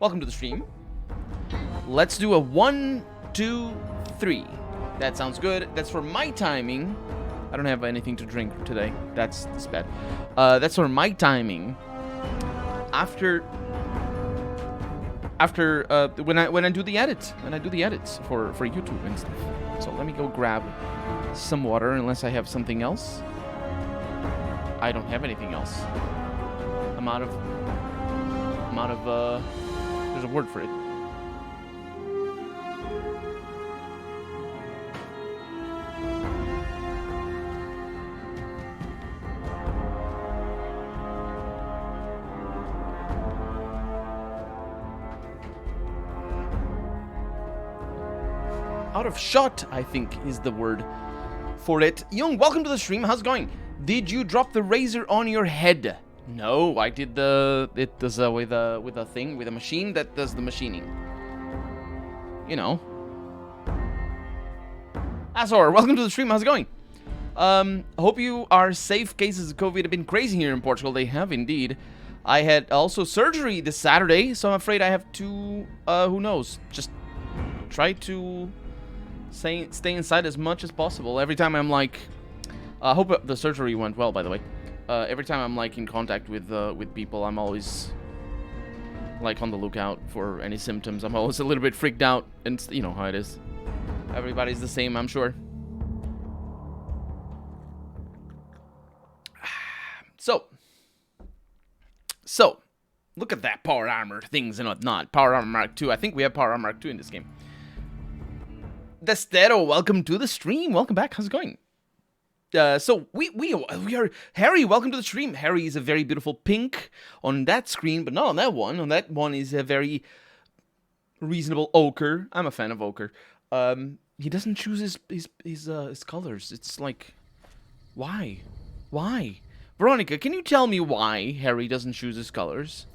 welcome to the stream. Let's do a 1, 2, 3. That sounds good. That's for my timing. I don't have anything to drink today. That's bad. That's for my timing. After when I do the edits, for YouTube and stuff. So let me go grab some water, unless I have something else. I don't have anything else. I'm out of there's a word for it. Out of shot, I think, is the word for it. Young, welcome to the stream. How's it going? Did you drop the razor on your head? No, I did it does with a thing, with a machine that does the machining. You know. Azor, welcome to the stream. How's it going? Hope you are safe. Cases of COVID have been crazy here in Portugal. They have indeed. I had also surgery this Saturday, so I'm afraid I have to, who knows, just try to stay inside as much as possible. Every time I'm like, I hope the surgery went well, by the way. Every time I'm like in contact with people, I'm always like on the lookout for any symptoms. I'm always a little bit freaked out, and you know how it is. Everybody's the same, I'm sure. So, look at that power armor things and whatnot. Power armor Mark II. I think we have power armor Mark II in this game. Destero, welcome to the stream. Welcome back. How's it going? So we are Harry. Welcome to the stream. Harry is a very beautiful pink on that screen, but not on that one. On that one is a very reasonable ochre. I'm a fan of ochre. He doesn't choose his colors. It's like, why? Veronica, can you tell me why Harry doesn't choose his colors?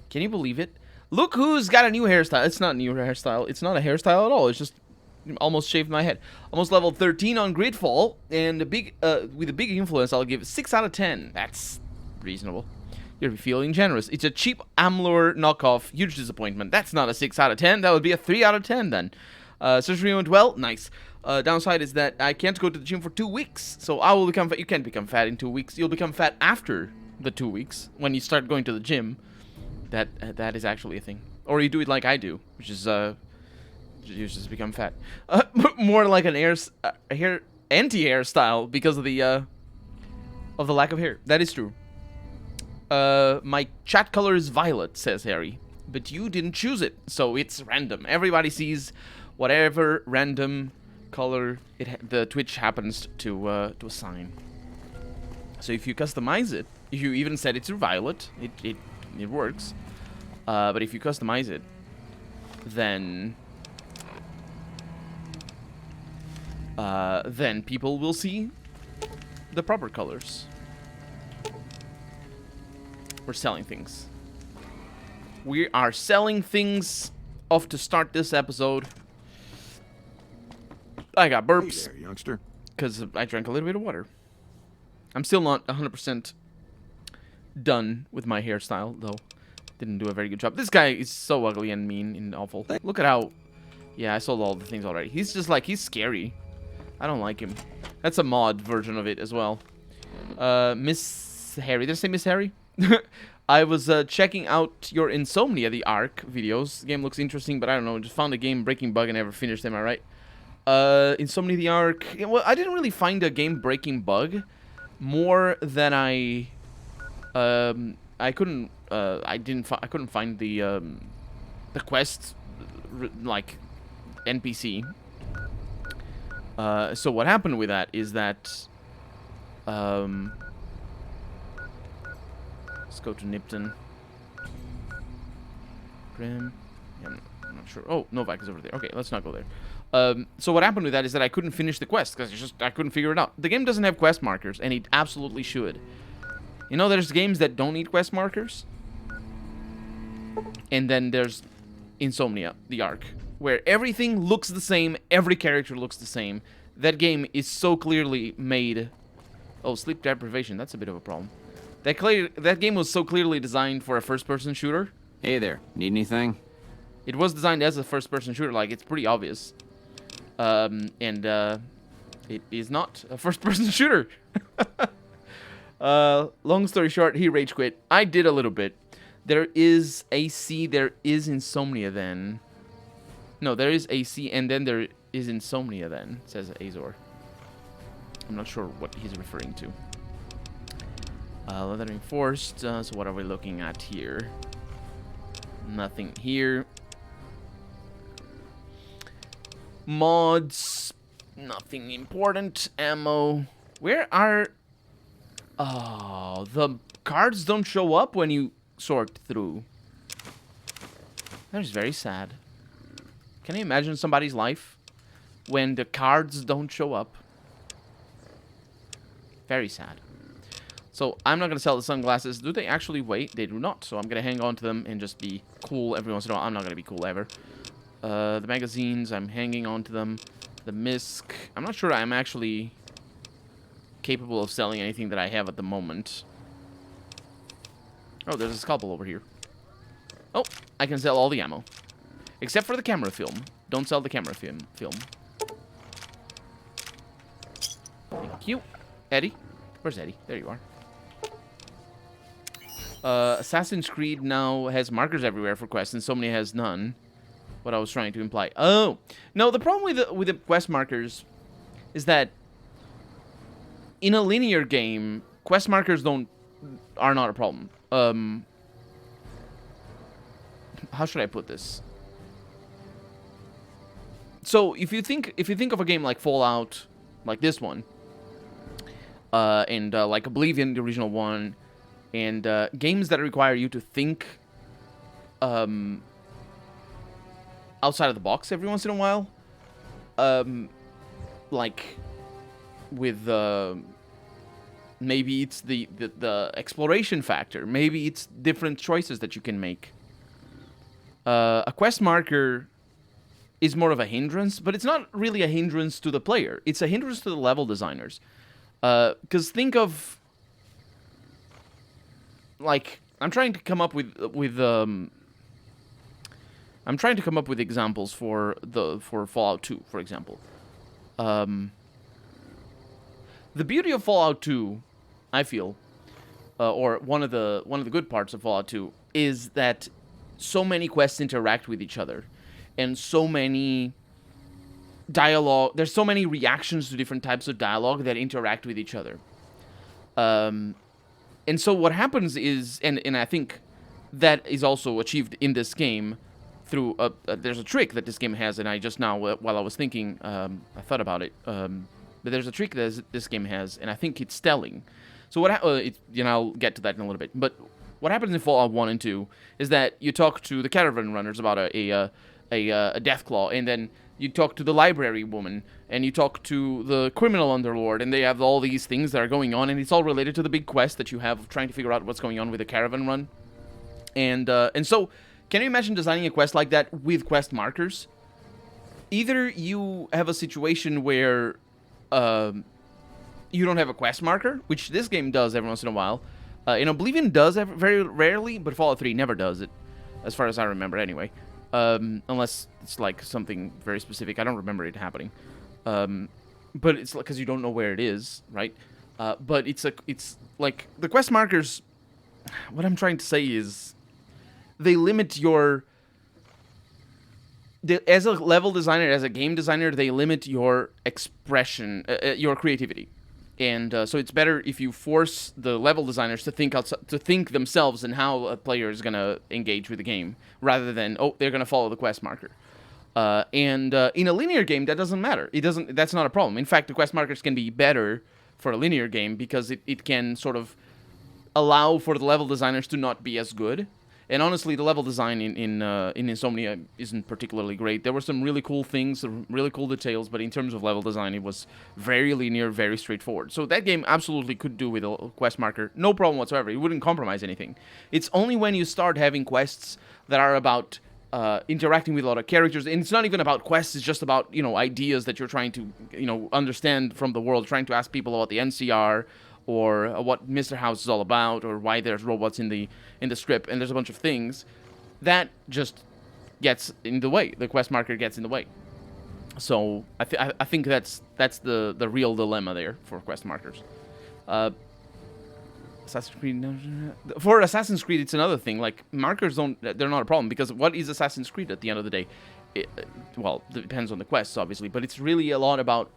Can you believe it? Look who's got a new hairstyle. It's not a new hairstyle. It's not a hairstyle at all. It's just almost shaved my head. Almost level 13 on Gridfall, and with a big influence, I'll give it 6 out of 10. That's reasonable. You're feeling generous. It's a cheap Amlor knockoff. Huge disappointment. That's not a 6 out of 10. That would be a 3 out of 10 then. Surgery went well. Nice. Downside is that I can't go to the gym for 2 weeks, so I will become fat. You can't become fat in 2 weeks. You'll become fat after the 2 weeks when you start going to the gym. That is actually a thing. Or you do it like I do, which is you just become fat. More like an anti-hair style because of the lack of hair. That is true. My chat color is violet, says Harry, but you didn't choose it, so it's random. Everybody sees whatever random color the Twitch happens to assign. So if you customize it, if you even set it to violet, it works. But if you customize it, then people will see the proper colors. We're selling things. We are selling things off to start this episode. I got burps. Hey there, youngster. Because I drank a little bit of water. I'm still not 100% done with my hairstyle, though. Didn't do a very good job. This guy is so ugly and mean and awful. Look at how... Yeah, I sold all the things already. He's just like, he's scary. I don't like him. That's a mod version of it as well. Miss Harry. Did I say Miss Harry? I was checking out your Insomnia, the Ark videos. The game looks interesting, but I don't know. Just found a game-breaking bug and never finished. Am I right? Insomnia, the Ark. Yeah, well, I didn't really find a game-breaking bug. More than I couldn't find the quest like NPC. So what happened with that is that let's go to Nipton. Grim. Yeah, I'm not sure. Oh, Novak is over there. Okay, let's not go there. So what happened with that is that I couldn't finish the quest because I couldn't figure it out. The game doesn't have quest markers, and it absolutely should. You know, there's games that don't need quest markers, and then there's Insomnia, the Ark, where everything looks the same, every character looks the same. That game is so clearly made... Oh, sleep deprivation, that's a bit of a problem. That game was so clearly designed for a first-person shooter. Hey there, need anything? It was designed as a first-person shooter, like, it's pretty obvious. It is not a first-person shooter. Long story short, he rage quit. I did a little bit. There is AC, there is Insomnia then. No, there is AC, and then there is Insomnia then, says Azor. I'm not sure what he's referring to. Leather Enforced, so what are we looking at here? Nothing here. Mods, nothing important. Ammo. Where are... Oh, the cards don't show up when you sort through. That is very sad. Can you imagine somebody's life when the cards don't show up? Very sad. So I'm not going to sell the sunglasses. Do they actually weigh? They do not. So I'm going to hang on to them and just be cool every once in a while. I'm not going to be cool ever. The magazines, I'm hanging on to them. The MISC. I'm not sure I'm actually capable of selling anything that I have at the moment. Oh, there's a scalpel over here. Oh, I can sell all the ammo. Except for the camera film. Don't sell the camera film. Thank you. Eddie? Where's Eddie? There you are. Assassin's Creed now has markers everywhere for quests, and Insomnia has none. What I was trying to imply. Oh! No, the problem with the quest markers is that in a linear game, quest markers are not a problem. How should I put this? So if you think of a game like Fallout, like this one, and like Oblivion, the original one, and games that require you to think outside of the box every once in a while, like with maybe it's the exploration factor, maybe it's different choices that you can make. A quest marker is more of a hindrance, but it's not really a hindrance to the player. It's a hindrance to the level designers. Because think of, like, I'm trying to come up with examples for Fallout 2, for example. The beauty of Fallout 2, I feel, or one of the good parts of Fallout 2 is that so many quests interact with each other, and so many dialogue. There's so many reactions to different types of dialogue that interact with each other. And so what happens is, and I think that is also achieved in this game through there's a trick that this game has, and I just now, while I was thinking, I thought about it. But there's a trick that this game has, and I think it's telling. So what? I'll get to that in a little bit. But what happens in Fallout 1 and 2 is that you talk to the caravan runners about a Deathclaw, and then you talk to the library woman, and you talk to the criminal underlord, and they have all these things that are going on, and it's all related to the big quest that you have of trying to figure out what's going on with the caravan run. And so, can you imagine designing a quest like that with quest markers? Either you have a situation where you don't have a quest marker, which this game does every once in a while. And Oblivion does very rarely, but Fallout 3 never does it, as far as I remember anyway. Unless it's like something very specific. I don't remember it happening. But it's like, because you don't know where it is, right? But it's like the quest markers. What I'm trying to say is, they limit as a level designer, as a game designer, they limit your expression, your creativity. And so it's better if you force the level designers to think themselves and how a player is going to engage with the game, rather than, they're going to follow the quest marker. And in a linear game, that doesn't matter. That's not a problem. In fact, the quest markers can be better for a linear game because it can sort of allow for the level designers to not be as good. And honestly, the level design in Insomnia isn't particularly great. There were some really cool things, some really cool details, but in terms of level design, it was very linear, very straightforward. So that game absolutely could do with a quest marker. No problem whatsoever. It wouldn't compromise anything. It's only when you start having quests that are about interacting with a lot of characters, and it's not even about quests, it's just about, ideas that you're trying to, understand from the world, trying to ask people about the NCR, or what Mr. House is all about, or why there's robots in the strip, and there's a bunch of things that just gets in the way. The quest marker gets in the way. So I think that's the real dilemma there for quest markers. Assassin's Creed. For Assassin's Creed, it's another thing. Like, markers they're not a problem, because what is Assassin's Creed at the end of the day? Well, it depends on the quests, obviously, but it's really a lot about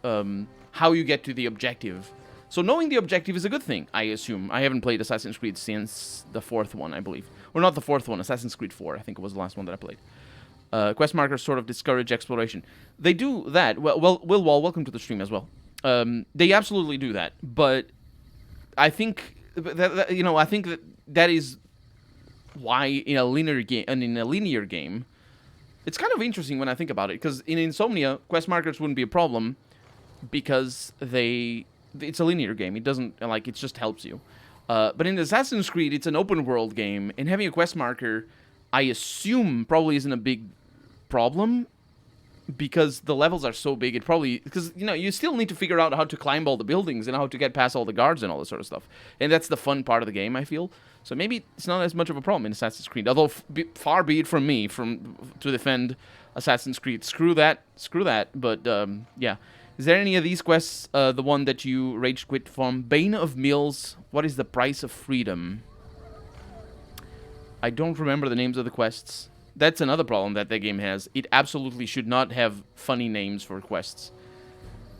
how you get to the objective. So knowing the objective is a good thing, I assume. I haven't played Assassin's Creed since the 4th one, I believe. Or not the 4th one, Assassin's Creed 4, I think it was the last one that I played. Quest markers sort of discourage exploration. They do that. Well, Will Wall, welcome to the stream as well. They absolutely do that, but I think I think that is why in a linear game, it's kind of interesting when I think about it, because in Insomnia, quest markers wouldn't be a problem because it's a linear game. It doesn't, it just helps you. But in Assassin's Creed, it's an open world game, and having a quest marker, I assume, probably isn't a big problem, because the levels are so big. Because you still need to figure out how to climb all the buildings and how to get past all the guards and all this sort of stuff, and that's the fun part of the game, I feel. So maybe it's not as much of a problem in Assassin's Creed, although far be it from me to defend Assassin's Creed. Screw that. But yeah, is there any of these quests the one that you rage quit from? Bane of Mills, what is the price of freedom? I don't remember the names of the quests. That's another problem that the game has. It absolutely should not have funny names for quests.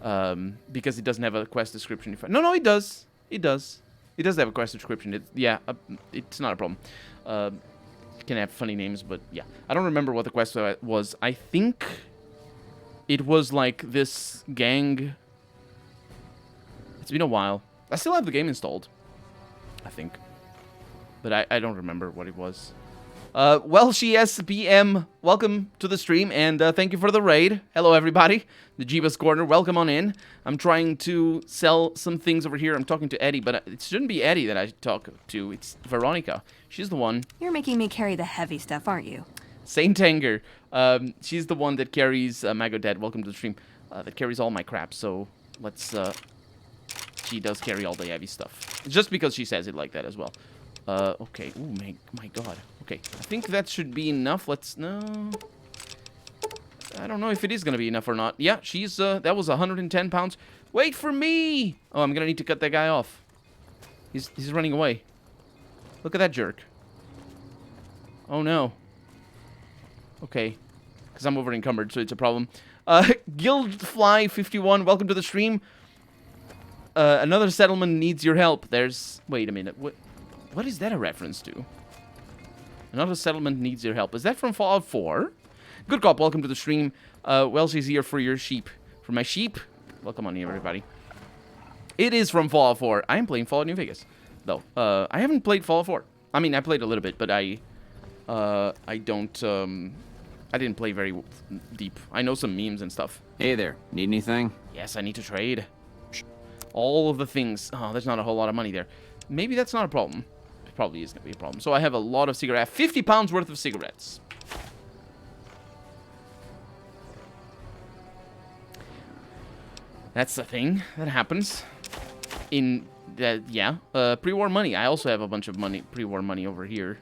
Because it doesn't have a quest description. No, it does. It does. It does have a quest description. It's not a problem. It can have funny names, but yeah. I don't remember what the quest was. I think it was like this gang. It's been a while. I still have the game installed, I think. But I don't remember what it was. Welshie SBM, welcome to the stream, and thank you for the raid. Hello, everybody. The Jeebus Corner, welcome on in. I'm trying to sell some things over here. I'm talking to Eddie, but it shouldn't be Eddie that I talk to. It's Veronica. She's the one. You're making me carry the heavy stuff, aren't you? Saint Anger. She's the one that carries Magodad. Welcome to the stream. That carries all my crap. So let's. She does carry all the heavy stuff. Just because she says it like that as well. Okay. Ooh, my God. Okay, I think that should be enough. No. I don't know if it is gonna be enough or not. Yeah, she's that was 110 pounds. Wait for me! Oh, I'm gonna need to cut that guy off. He's running away. Look at that jerk. Oh no. Okay, because I'm over encumbered, so it's a problem. Guildfly51, welcome to the stream. Another settlement needs your help. Wait a minute. What is that a reference to? Another settlement needs your help. Is that from Fallout 4? Good cop, welcome to the stream. Welshie's here for your sheep. For my sheep? Welcome on here, everybody. It is from Fallout 4. I am playing Fallout New Vegas, though. I haven't played Fallout 4. I mean, I played a little bit, but I didn't play very deep. I know some memes and stuff. Hey there. Need anything? Yes, I need to trade. All of the things. Oh, there's not a whole lot of money there. Maybe that's not a problem. Probably is going to be a problem. So I have a lot of cigarettes. 50 pounds worth of cigarettes. That's the thing that happens. Pre-war money. I also have a bunch of money, pre-war money over here.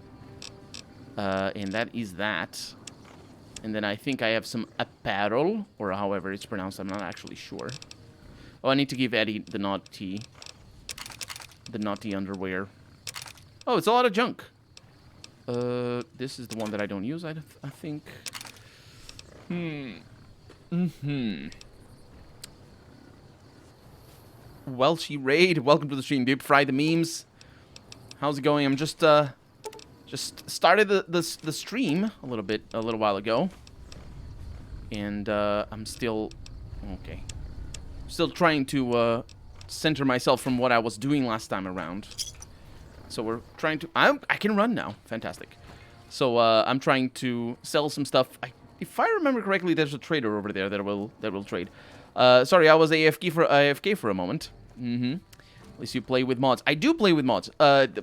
And that is that. And then I think I have some apparel, or however it's pronounced. I'm not actually sure. Oh, I need to give Eddie the naughty underwear. Oh, it's a lot of junk. This is the one that I don't use, I think. Welshie Raid, welcome to the stream, Deep Fry the memes. How's it going? I'm just started the stream a little while ago. And, I'm still... Okay. Still trying to, center myself from what I was doing last time around. So we're trying to... I can run now. Fantastic. So I'm trying to sell some stuff. If I remember correctly, there's a trader over there that will trade. Sorry, I was AFK for a moment. At least you play with mods. I do play with mods.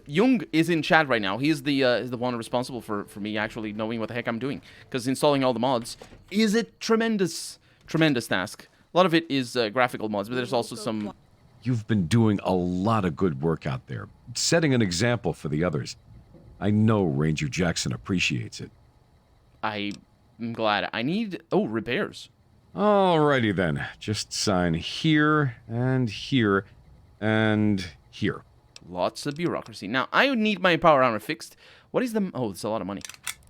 Jung is in chat right now. He's the one responsible for me actually knowing what the heck I'm doing. Because installing all the mods is a tremendous task. A lot of it is graphical mods, but there's also some... You've been doing a lot of good work out there, setting an example for the others. I know Ranger Jackson appreciates it. I I'm glad. I need... Oh, repairs. Alrighty then. Just sign here, and here, and here. Lots of bureaucracy. Now, I would need my power armor fixed. What is the... Oh, it's a lot of money.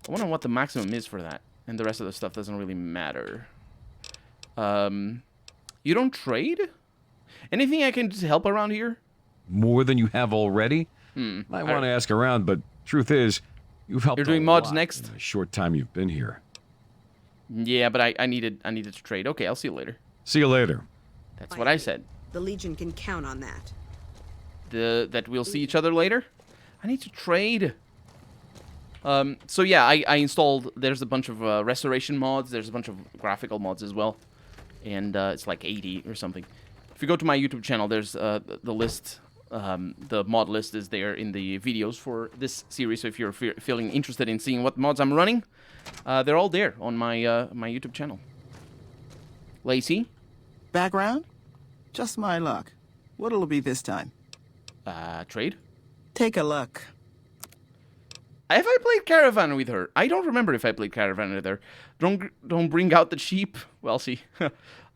I wonder what the maximum is for that. And the rest of the stuff doesn't really matter. You don't trade? Anything I can just help around here? More than you have already? Might want to ask around, but truth is, you've helped. You're doing a mods lot next? in the short time you've been here. Yeah, but I needed to trade. Okay, I'll see you later. See you later. That's what I said. The Legion can count on that. That we'll see each other later? I need to trade. So yeah, I installed... There's a bunch of restoration mods. There's a bunch of graphical mods as well. And it's like 80 or something. If you go to my YouTube channel, there's the list... the mod list is there in the videos for this series, so if you're feeling interested in seeing what mods I'm running, they're all there on my my YouTube channel. Lacey? Background? Just my luck. What'll it be this time? Trade? Take a look. Have I played Caravan with her? I don't remember if I played Caravan with her. Don't bring out the sheep. Well, see.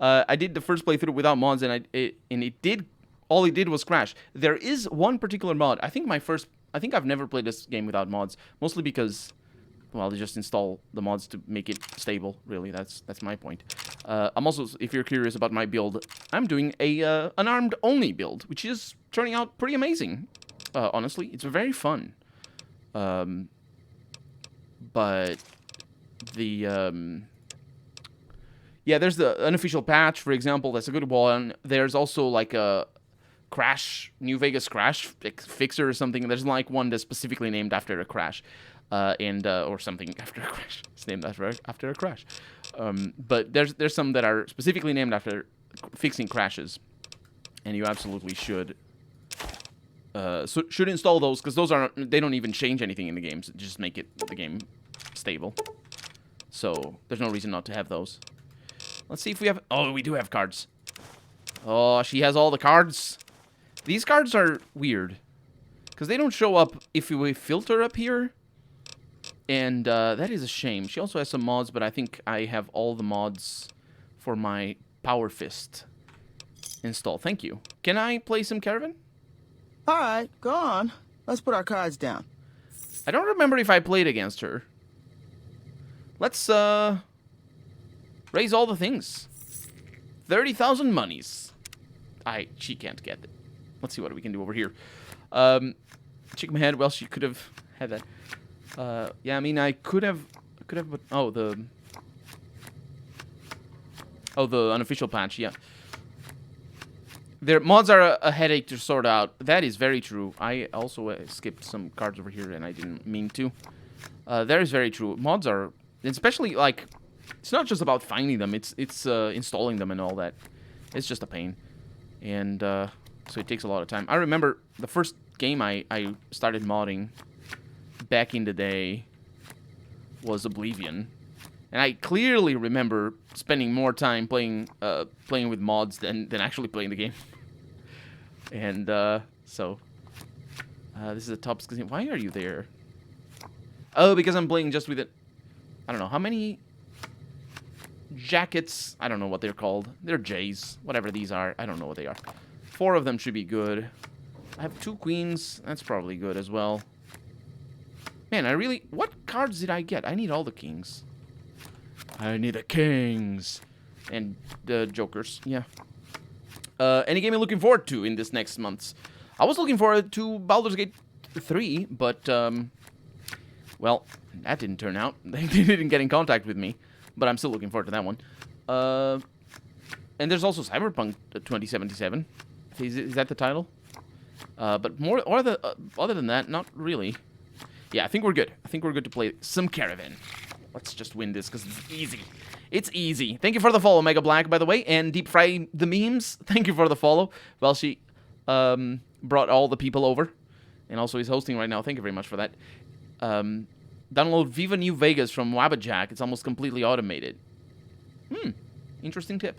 I did the first playthrough without mods, and it did... All it did was crash. There is one particular mod. I think I've never played this game without mods, mostly because, well, they just install the mods to make it stable. Really, that's my point. I'm also, if you're curious about my build, I'm doing a unarmed only build, which is turning out pretty amazing. Honestly, it's very fun. But the yeah, there's the unofficial patch, for example. That's a good one. There's also like a Crash, New Vegas Crash Fixer or something. There's like one that's specifically named after a crash, or something after a crash. It's named after a crash. But there's some that are specifically named after fixing crashes, and you absolutely should install those, because they don't even change anything in the games. Just make the game stable. So there's no reason not to have those. Let's see if we have... Oh, we do have cards. Oh, she has all the cards. These cards are weird, because they don't show up if we filter up here, and that is a shame. She also has some mods, but I think I have all the mods for my Power Fist installed. Thank you. Can I play some Caravan? All right, go on. Let's put our cards down. I don't remember if I played against her. Let's raise all the things. 30,000 monies. She can't get it. Let's see what we can do over here. Shake my head. Well, she could have had that. Yeah, I mean, I could have, but the unofficial patch. Yeah, their mods are a headache to sort out. That is very true. I also skipped some cards over here, and I didn't mean to. That is very true. Mods are, especially like, it's not just about finding them. It's installing them and all that. It's just a pain, and so it takes a lot of time. I remember the first game I started modding back in the day was Oblivion, and I clearly remember spending more time playing with mods than actually playing the game. And so this is a top skin. Why are you there? Oh, because I'm playing just with it. I don't know how many jackets. I don't know what they're called. They're J's, whatever these are. I don't know what they are. 4 of them should be good. I have 2 queens. That's probably good as well. Man, what cards did I get? I need all the kings. I need the kings. And the jokers, yeah. Any game you're looking forward to in this next month? I was looking forward to Baldur's Gate 3, but, well, that didn't turn out. They didn't get in contact with me, but I'm still looking forward to that one. And there's also Cyberpunk 2077. Is that the title? But more, other than that, not really. Yeah, I think we're good. I think we're good to play some Caravan. Let's just win this, because it's easy. It's easy. Thank you for the follow, Mega Black, by the way. And Deep Fry the Memes, thank you for the follow. Well, she brought all the people over. And also is hosting right now. Thank you very much for that. Download Viva New Vegas from Wabbajack. It's almost completely automated. Interesting tip.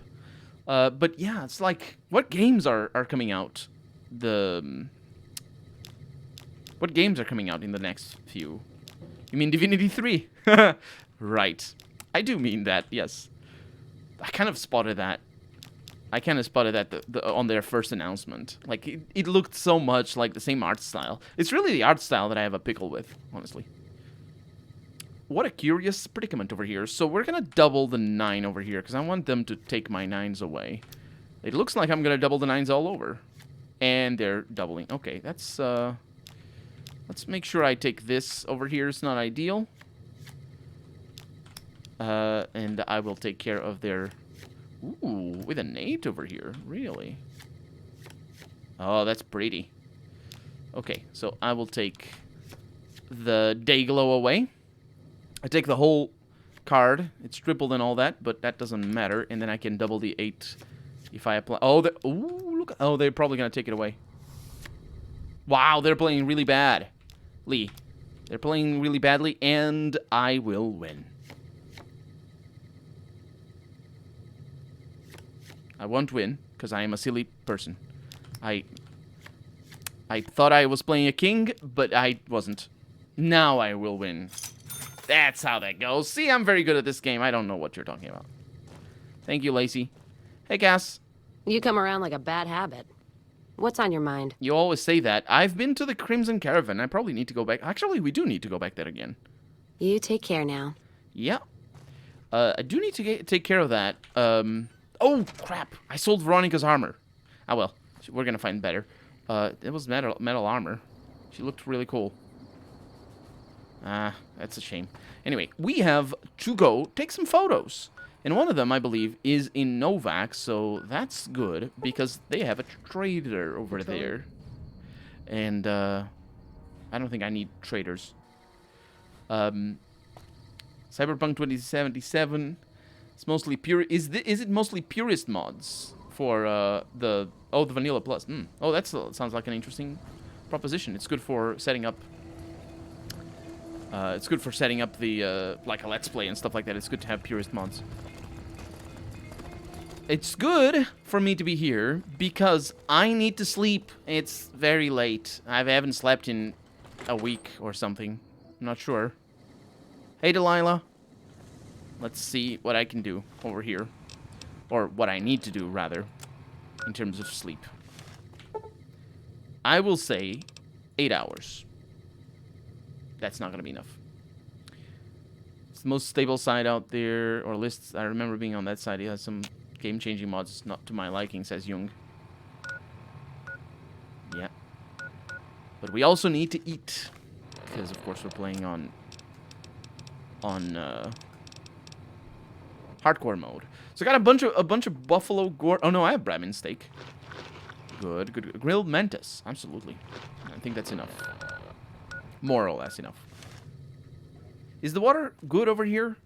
But yeah, it's like, what games are coming out? What games are coming out in the next few? You mean Divinity 3? Right. I do mean that, yes. I kind of spotted that. On their first announcement. Like, it looked so much like the same art style. It's really the art style that I have a pickle with, honestly. What a curious predicament over here. So we're going to double the 9 over here, because I want them to take my 9s away. It looks like I'm going to double the 9s all over. And they're doubling. Okay, that's, let's make sure I take this over here. It's not ideal. And I will take care of their... Ooh, with an 8 over here. Really? Oh, that's pretty. Okay, so I will take the Dayglow away. I take the whole card. It's tripled and all that, but that doesn't matter. And then I can double the 8 if I apply... Oh, ooh, look. Oh, they're probably going to take it away. Wow, they're playing really bad. Lee. They're playing really badly, and I will win. I won't win, because I am a silly person. I thought I was playing a king, but I wasn't. Now I will win. That's how that goes. See, I'm very good at this game. I don't know what you're talking about. Thank you, Lacey. Hey, Cass. You come around like a bad habit. What's on your mind? You always say that. I've been to the Crimson Caravan. I probably need to go back. Actually, we do need to go back there again. You take care now. Yeah. I do need to take care of that. Oh, crap. I sold Veronica's armor. Ah, well. We're going to find better. It was metal armor. She looked really cool. Ah, that's a shame. Anyway, we have to go take some photos. And one of them, I believe, is in Novak, so that's good, because they have a trader over there. And, I don't think I need traders. Cyberpunk 2077... It's mostly pure. Is it mostly purist mods for the Vanilla Plus? Oh, that sounds like an interesting proposition. It's good for setting up. It's good for setting up the like a Let's Play and stuff like that. It's good to have purist mods. It's good for me to be here because I need to sleep. It's very late. I haven't slept in a week or something. I'm not sure. Hey, Delilah. Let's see what I can do over here. Or what I need to do, rather, in terms of sleep. I will say 8 hours. That's not going to be enough. It's the most stable side out there, or lists. I remember being on that side. It has some game-changing mods, not to my liking, says Jung. Yeah. But we also need to eat. Because, of course, we're playing on hardcore mode. So I got a bunch of buffalo gore. Oh no, I have Brahmin steak. Good. Grilled mantis. Absolutely. I think that's enough. More or less enough. Is the water good over here?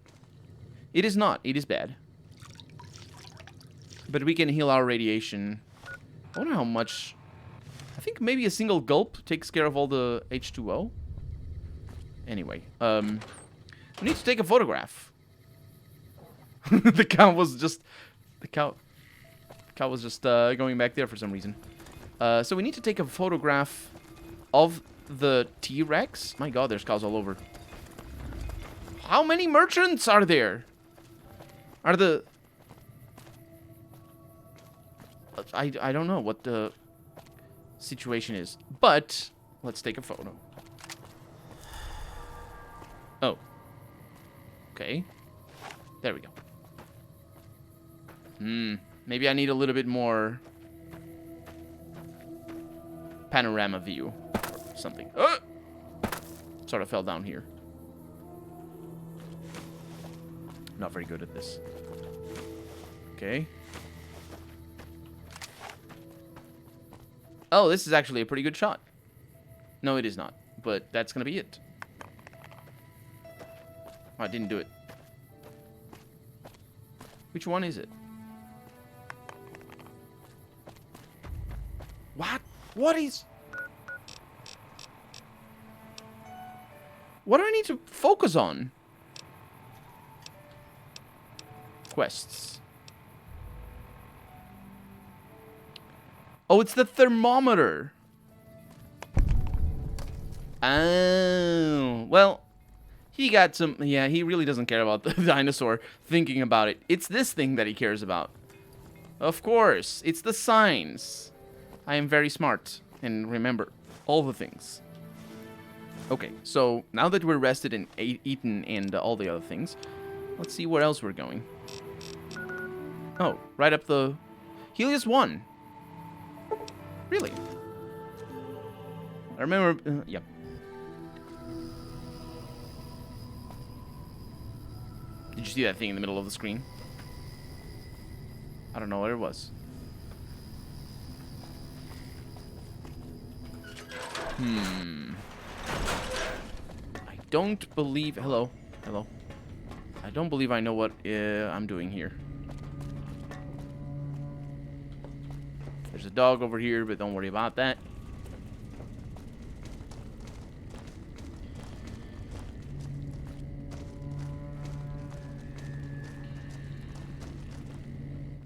It is not. It is bad. But we can heal our radiation. I wonder how much. I think maybe a single gulp takes care of all the H2O. Anyway, we need to take a photograph. The cow was just going back there for some reason. So we need to take a photograph of the T-Rex. My god, there's cows all over. How many merchants are there? I don't know what the situation is, but let's take a photo. Oh. Okay. There we go. Maybe I need a little bit more panorama view or something. Sort of fell down here. Not very good at this. Okay. Oh, this is actually a pretty good shot. No, it is not. But that's gonna be it. Oh, I didn't do it. Which one is it? What? What is... What do I need to focus on? Quests. Oh, it's the thermometer. Oh. Well, He got some... Yeah, he really doesn't care about the dinosaur thinking about it. It's this thing that he cares about. Of course, it's the signs. I am very smart and remember all the things. Okay, so now that we're rested and eaten and all the other things, let's see where else we're going. Oh, right up the... Helios 1. Really? I remember... yep. Did you see that thing in the middle of the screen? I don't know what it was. I don't believe... Hello. Hello. I don't believe I know what I'm doing here. There's a dog over here, but don't worry about that.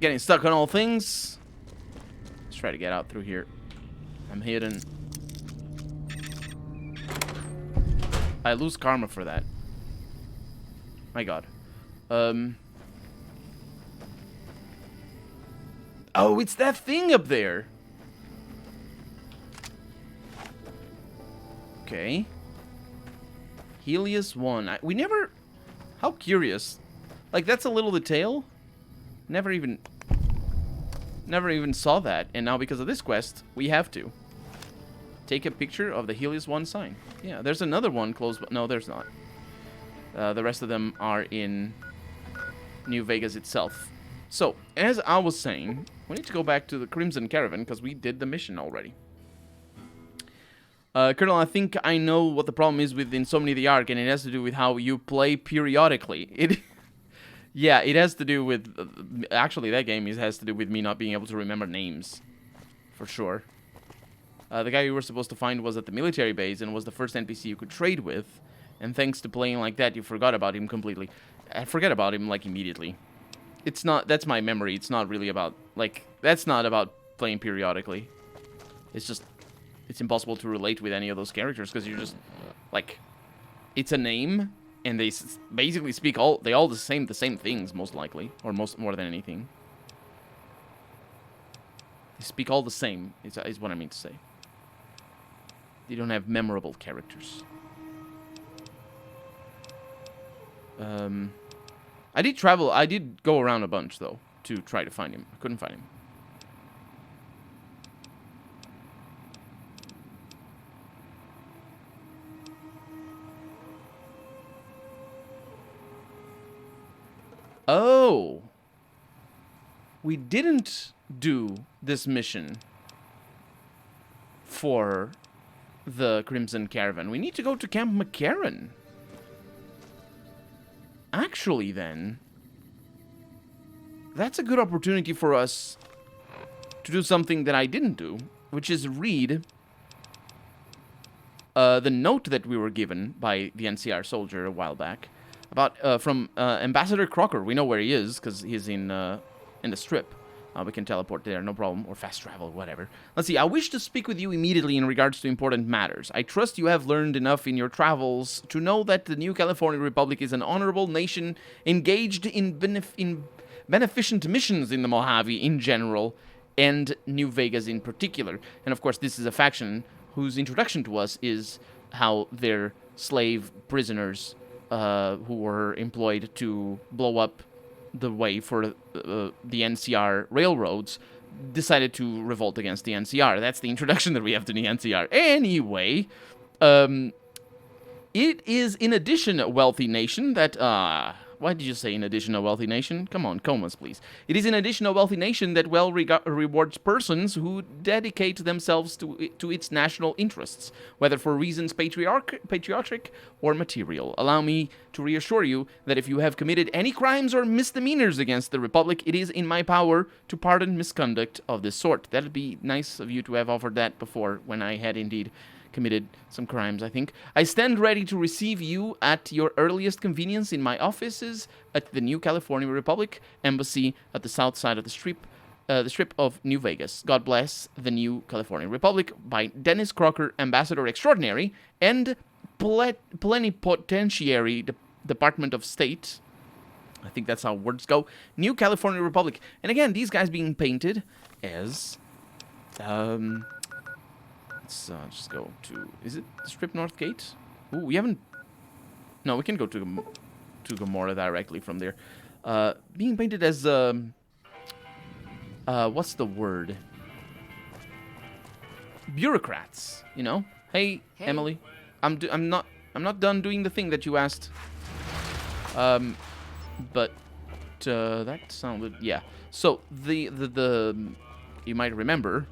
Getting stuck on all things. Let's try to get out through here. I'm hidden. I lose karma for that. My god. Oh, it's that thing up there. Okay. Helios 1. We never... How curious. Like, that's a little detail. Never even saw that. And now because of this quest, we have to. Take a picture of the Helios 1 sign. Yeah, there's another one close by. No, there's not. The rest of them are in New Vegas itself. So, as I was saying, we need to go back to the Crimson Caravan because we did the mission already. Colonel, I think I know what the problem is with Insomnia the Ark, and it has to do with how you play periodically. Yeah, it has to do with... actually, that game has to do with me not being able to remember names. For sure. The guy you were supposed to find was at the military base and was the first NPC you could trade with. And thanks to playing like that, you forgot about him completely. I forget about him, like, immediately. It's not... That's my memory. It's not really about... Like, that's not about playing periodically. It's just... It's impossible to relate with any of those characters because you're just... Like... It's a name... And they basically speak they all the same things, most likely. Or more than anything. They speak all the same, is what I mean to say. They don't have memorable characters. I did go around a bunch, though, to try to find him. I couldn't find him. Oh. We didn't do this mission for the Crimson Caravan. We need to go to Camp McCarran. Actually, then, that's a good opportunity for us to do something that I didn't do, which is read the note that we were given by the NCR soldier a while back. About from Ambassador Crocker. We know where he is because he's in the Strip. We can teleport there, no problem, or fast travel, whatever. Let's see. I wish to speak with you immediately in regards to important matters. I trust you have learned enough in your travels to know that the New California Republic is an honorable nation engaged in beneficent missions in the Mojave in general, and New Vegas in particular. And of course, this is a faction whose introduction to us is how their slave prisoners who were employed to blow up the way for the NCR railroads decided to revolt against the NCR. That's the introduction that we have to the NCR. Anyway, it is in addition a wealthy nation that... why did you say in addition a wealthy nation? Come on, comas, please. It is in addition a wealthy nation that well rewards persons who dedicate themselves to its national interests, whether for reasons patriotic or material. Allow me to reassure you that if you have committed any crimes or misdemeanors against the Republic, it is in my power to pardon misconduct of this sort. That'd be nice of you to have offered that before, when I had indeed committed some crimes, I think. I stand ready to receive you at your earliest convenience in my offices at the New California Republic Embassy at the south side of the strip of New Vegas. God bless the New California Republic, by Dennis Crocker, Ambassador Extraordinary, and Plenipotentiary Department of State. I think that's how words go. New California Republic. And again, these guys being painted as... let's just go to... Is it the Strip North Gate? Ooh, we haven't... No, we can go to Gomorrah directly from there. Being painted as... what's the word? Bureaucrats, you know? Hey, Emily. I'm not done doing the thing that you asked. But that sounded, yeah. So the you might remember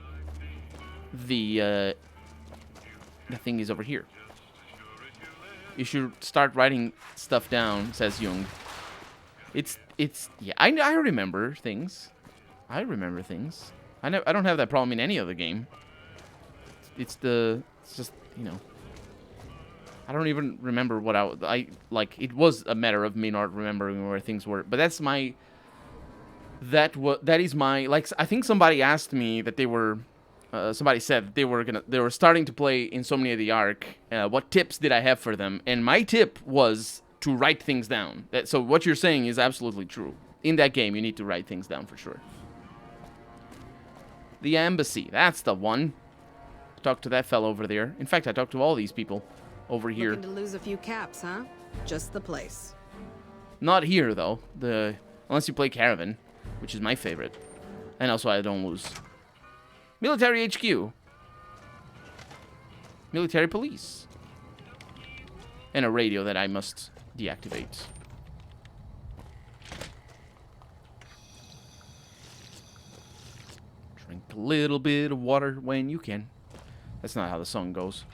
the thing is over here. You should start writing stuff down, says Jung. It's yeah. I remember things. I don't have that problem in any other game. It's just, you know. I don't even remember what I like. It was a matter of me not remembering where things were, but that's my. That is my, like. I think somebody asked me that they were. Somebody said they were starting to play Insomnia of the Ark. What tips did I have for them? And my tip was to write things down. So what you're saying is absolutely true. In that game, you need to write things down for sure. The embassy, that's the one. Talk to that fellow over there. In fact, I talked to all these people over here. Looking to lose a few caps, huh? Just the place. Not here though. Unless you play Caravan, which is my favorite, and also I don't lose. Military HQ, military police, and a radio that I must deactivate. Drink a little bit of water when you can. That's not how the song goes.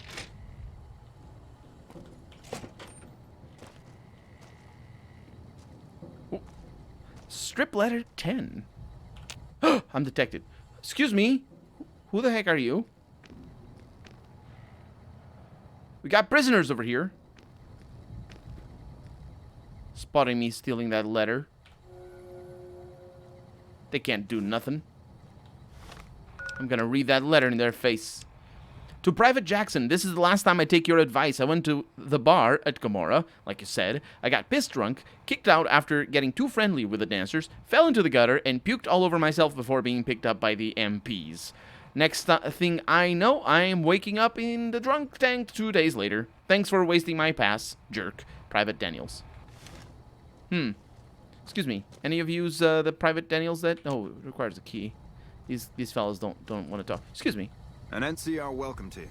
Ooh. Strip letter 10. I'm detected. Excuse me. Who the heck are you? We got prisoners over here. Spotting me stealing that letter. They can't do nothing. I'm gonna read that letter in their face. To Private Jackson, this is the last time I take your advice. I went to the bar at Gomorrah, like you said. I got pissed drunk, kicked out after getting too friendly with the dancers, fell into the gutter, and puked all over myself before being picked up by the MPs. Next thing I know, I am waking up in the drunk tank 2 days later. Thanks for wasting my pass, jerk. Private Daniels. Excuse me. Any of you use the Private Daniels that... Oh, it requires a key. These fellas don't want to talk. Excuse me. An NCR welcome to you.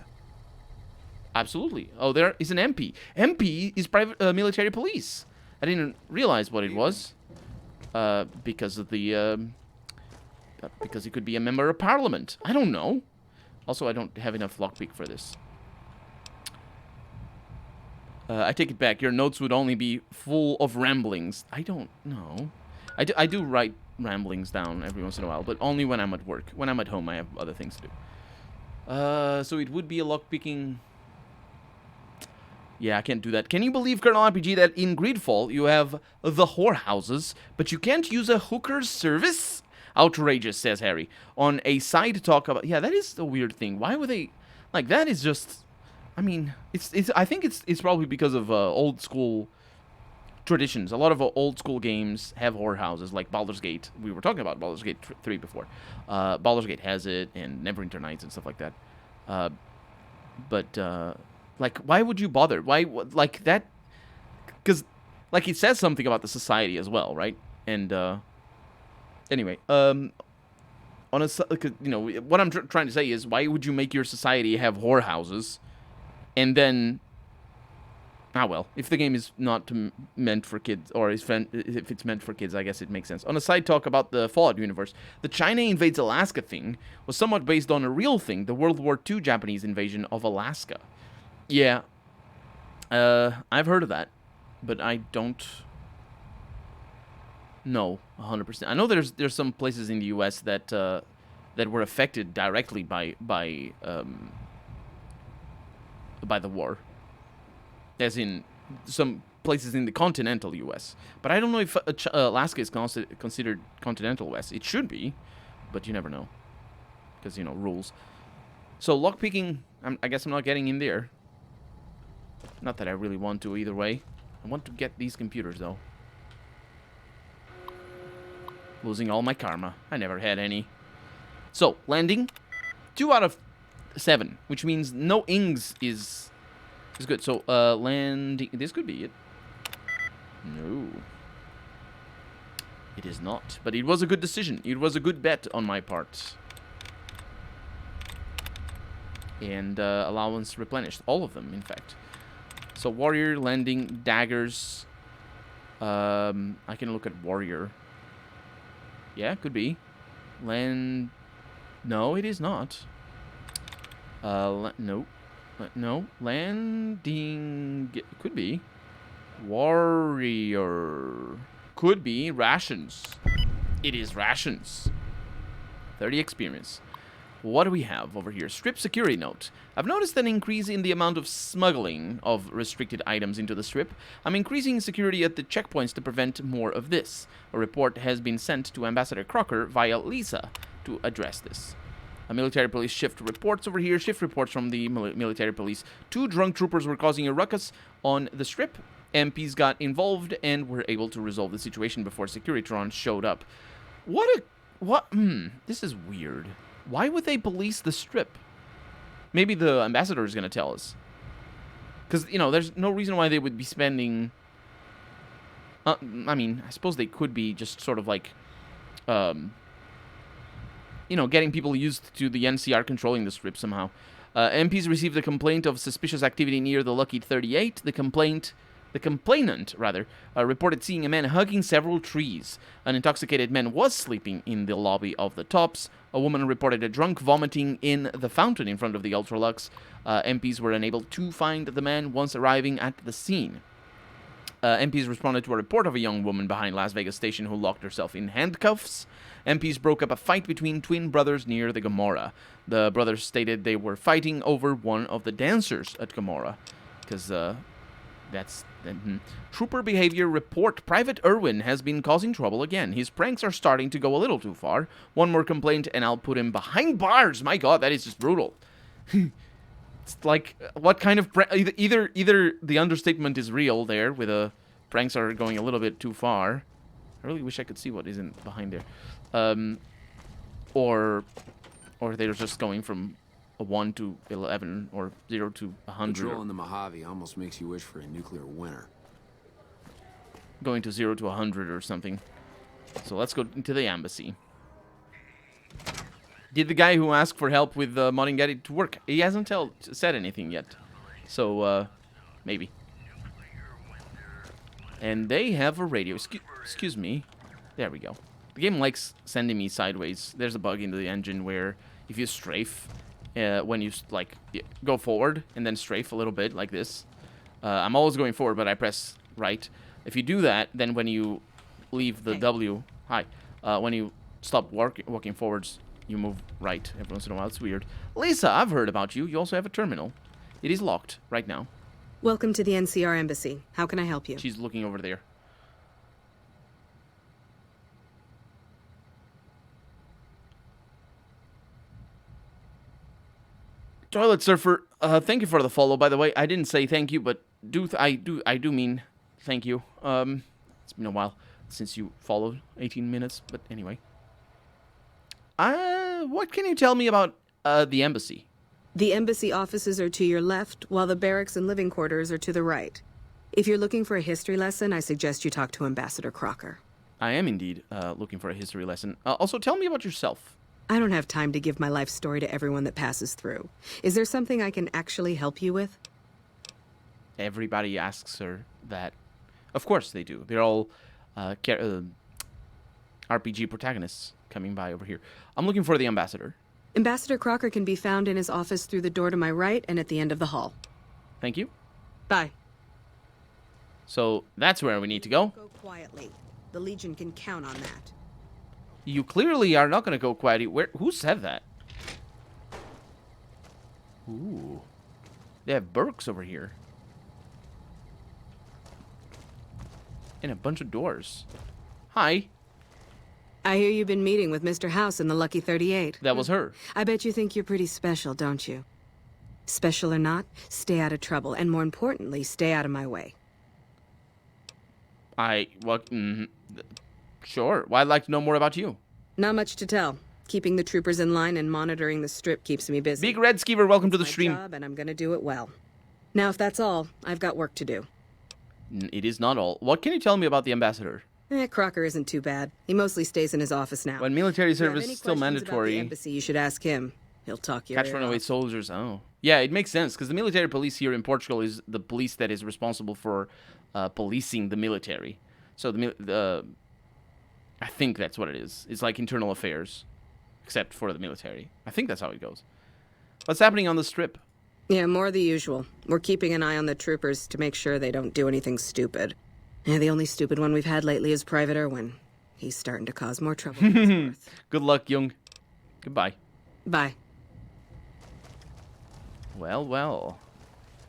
Absolutely. Oh, there is an MP. MP is private military police. I didn't realize what it was. Because of the... because he could be a member of parliament. I don't know. Also, I don't have enough lockpick for this. I take it back. Your notes would only be full of ramblings. I don't know. I do write ramblings down every once in a while, but only when I'm at work. When I'm at home, I have other things to do. So it would be a lockpicking... Yeah, I can't do that. Can you believe, Colonel RPG, that in Greedfall you have the whorehouses, but you can't use a hooker's service? Outrageous, says Harry. On a side talk about... Yeah, that is a weird thing. Why would they... Like, that is just... I mean, I think it's probably because of old school traditions. A lot of old school games have whorehouses, like Baldur's Gate. We were talking about Baldur's Gate 3 before. Baldur's Gate has it, and Neverwinter Nights and stuff like that. Like, why would you bother? Why, like, that... Because, like, it says something about the society as well, right? And, anyway, on a... You know, what I'm trying to say is, why would you make your society have whorehouses, and then... Ah, well, if the game is not meant for kids, or if it's meant for kids, I guess it makes sense. On a side talk about the Fallout universe, the China invades Alaska thing was somewhat based on a real thing, the World War II Japanese invasion of Alaska. Yeah, I've heard of that, but I don't know 100%. I know there's some places in the U.S. that that were affected directly by the war. As in some places in the continental U.S. But I don't know if Alaska is considered continental U.S. It should be, but you never know. Because, you know, rules. So, lockpicking, I guess I'm not getting in there. Not that I really want to either way. I want to get these computers, though. Losing all my karma. I never had any. So, landing. 2 out of 7, which means no ings is good. So, landing. This could be it. No. It is not. But it was a good decision. It was a good bet on my part. And allowance replenished. All of them, in fact. So, warrior, landing, daggers. I can look at warrior. Yeah, could be. Land... No, it is not. No. No. Landing... Could be. Warrior. Could be. Rations. It is rations. 30 experience. What do we have over here? Strip security note. I've noticed an increase in the amount of smuggling of restricted items into the strip. I'm increasing security at the checkpoints to prevent more of this. A report has been sent to Ambassador Crocker via Lisa to address this. A military police shift reports over here. Shift reports from the military police. 2 drunk troopers were causing a ruckus on the strip. MPs got involved and were able to resolve the situation before Securitron showed up. This is weird. Why would they police the strip? Maybe the ambassador is going to tell us. Because, you know, there's no reason why they would be spending... I mean, I suppose they could be just sort of like... you know, getting people used to the NCR controlling the strip somehow. MPs received a complaint of suspicious activity near the Lucky 38. The complainant, reported seeing a man hugging several trees. An intoxicated man was sleeping in the lobby of the Tops. A woman reported a drunk vomiting in the fountain in front of the Ultralux. MPs were unable to find the man once arriving at the scene. MPs responded to a report of a young woman behind Las Vegas Station who locked herself in handcuffs. MPs broke up a fight between twin brothers near the Gomorrah. The brothers stated they were fighting over one of the dancers at Gomorrah. Because, Trooper behavior report. Private Irwin has been causing trouble again. His pranks are starting to go a little too far. One more complaint and I'll put him behind bars. My god, that is just brutal. It's like, what kind of either the understatement is real there, with pranks are going a little bit too far. I really wish I could see what is behind there. Or they're just going from a 1 to 11 or 0 to 100. Controlling the Mojave almost makes you wish for a nuclear winter. Going to 0 to 100 or something. So let's go into the embassy. Did the guy who asked for help with modding get it to work? He hasn't said anything yet. So, maybe. And they have a radio. Excuse me. There we go. The game likes sending me sideways. There's a bug in the engine where if you strafe, when you, like, go forward and then strafe a little bit like this. I'm always going forward, but I press right. If you do that, then when you leave the W... Hi. When you stop walking forwards... You move right every once in a while. It's weird. Lisa, I've heard about you. You also have a terminal. It is locked right now. Welcome to the NCR Embassy. How can I help you? She's looking over there. Toilet Surfer, thank you for the follow, by the way. I didn't say thank you, but I do mean thank you. It's been a while since you followed. 18 minutes, but anyway. What can you tell me about the embassy? The embassy offices are to your left, while the barracks and living quarters are to the right. If you're looking for a history lesson, I suggest you talk to Ambassador Crocker. I am indeed looking for a history lesson. Also, tell me about yourself. I don't have time to give my life story to everyone that passes through. Is there something I can actually help you with? Everybody asks her that. Of course they do. They're all RPG protagonists coming by over here. I'm looking for the ambassador. Ambassador Crocker can be found in his office through the door to my right and at the end of the hall. Thank you. Bye. So that's where we need to go. Go quietly. The Legion can count on that. You clearly are not going to go quietly. Who said that? Ooh. They have Burks over here. And a bunch of doors. Hi. I hear you've been meeting with Mr. House in the Lucky 38. That was her. I bet you think you're pretty special, don't you? Special or not, stay out of trouble, and more importantly, stay out of my way. Sure. Well, I'd like to know more about you. Not much to tell. Keeping the troopers in line and monitoring the strip keeps me busy. Big Red Skeever, welcome to the It's my stream. job, and I'm gonna do it well. Now, if that's all, I've got work to do. It is not all. What can you tell me about the ambassador? Crocker isn't too bad. He mostly stays in his office now. When military If you have service any is still questions about the mandatory, embassy, you should ask him. He'll talk your catch ear runaway off. soldiers. Oh, yeah, it makes sense because the military police here in Portugal is the police that is responsible for policing the military. So I think that's what it is. It's like internal affairs, except for the military. I think that's how it goes. What's happening on the strip? Yeah, more of the usual. We're keeping an eye on the troopers to make sure they don't do anything stupid. Yeah, the only stupid one we've had lately is Private Irwin. He's starting to cause more trouble than he's worth. Good luck, Young. Goodbye. Bye. Well, well.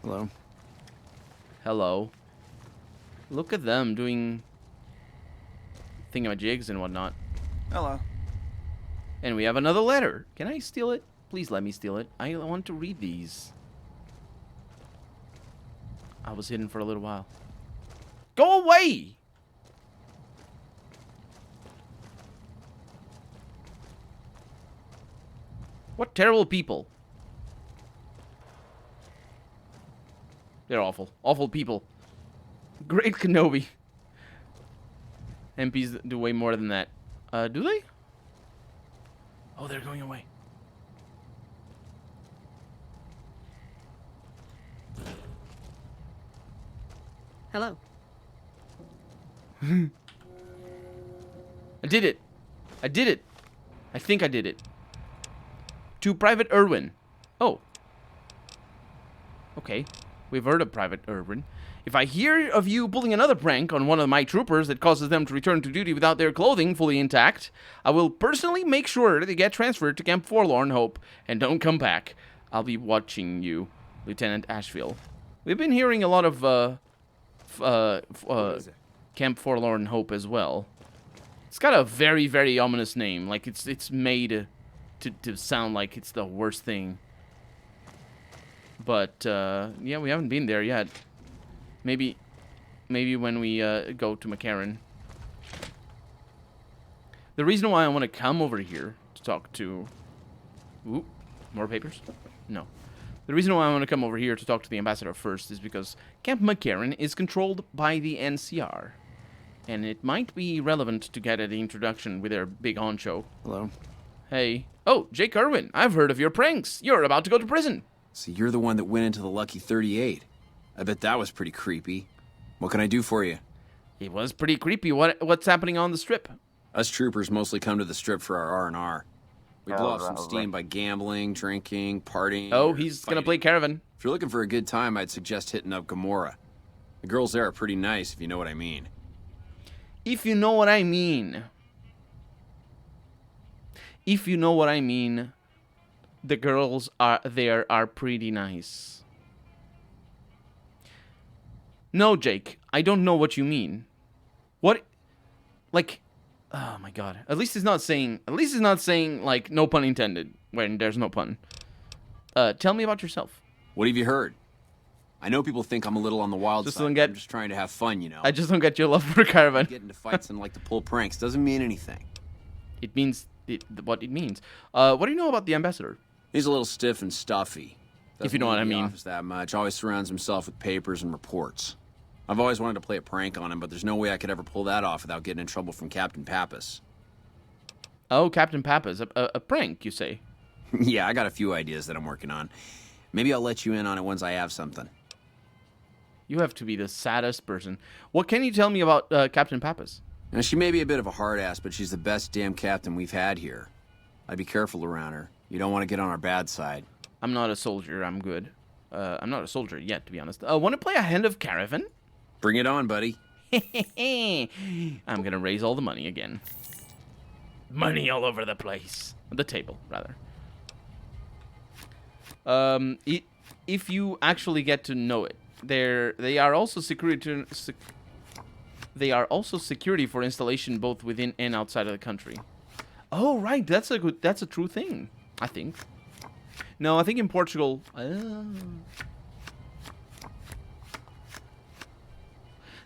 Hello. Hello. Look at them doing thingamajigs and whatnot. Hello. And we have another letter. Can I steal it? Please let me steal it. I want to read these. I was hidden for a little while. Go away! What terrible people. They're awful. Awful people. Great Kenobi. MPs do way more than that. Do they? Oh, they're going away. Hello. I did it. I did it. I think I did it. To Private Irwin. Oh. Okay. We've heard of Private Irwin. If I hear of you pulling another prank on one of my troopers that causes them to return to duty without their clothing fully intact, I will personally make sure they get transferred to Camp Forlorn Hope and don't come back. I'll be watching you, Lieutenant Asheville. We've been hearing a lot of Camp Forlorn Hope as well. It's got a very, very ominous name. Like it's made to sound like it's the worst thing. But yeah, we haven't been there yet. Maybe when we go to McCarran. The reason why I want to come over here to talk to... Ooh, more papers? No. The reason why I want to come over here to talk to the ambassador first is because Camp McCarran is controlled by the NCR. And it might be relevant to get an introduction with their big honcho. Hello. Hey. Oh, Jake Irwin, I've heard of your pranks. You're about to go to prison. So you're the one that went into the Lucky 38. I bet that was pretty creepy. What can I do for you? It was pretty creepy. What's happening on the strip? Us troopers mostly come to the strip for our R&R. We blow off some steam by gambling, drinking, partying. Oh, or he's gonna fighting. play Caravan. If you're looking for a good time, I'd suggest hitting up Gamora. The girls there are pretty nice, if you know what I mean. If you know what I mean. If you know what I mean, the girls there are pretty nice. No, Jake, I don't know what you mean. What? Like, oh my god. At least he's not saying like no pun intended when there's no pun. Tell me about yourself. What have you heard? I know people think I'm a little on the wild Just side. don't get- I'm just trying to have fun, you know. I just don't get your love for Caravan. Get into fights and like to pull pranks doesn't mean anything. It means what it means. What do you know about the ambassador? He's a little stiff and stuffy. If you know what I Doesn't leave the mean. office that much. Always surrounds himself with papers and reports. I've always wanted to play a prank on him, but there's no way I could ever pull that off without getting in trouble from Captain Pappas. Oh, Captain Pappas, a prank, you say? Yeah, I got a few ideas that I'm working on. Maybe I'll let you in on it once I have something. You have to be the saddest person. What can you tell me about Captain Pappas? Now, she may be a bit of a hard ass, but she's the best damn captain we've had here. I'd be careful around her. You don't want to get on our bad side. I'm not a soldier. I'm good. I'm not a soldier yet, to be honest. Want to play a hand of Caravan? Bring it on, buddy. I'm gonna raise all the money again. Money all over the place. The table, rather. If you actually get to know it, they are also security. They are also security for installation both within and outside of the country. Oh, right. That's a true thing, I think. No, I think in Portugal.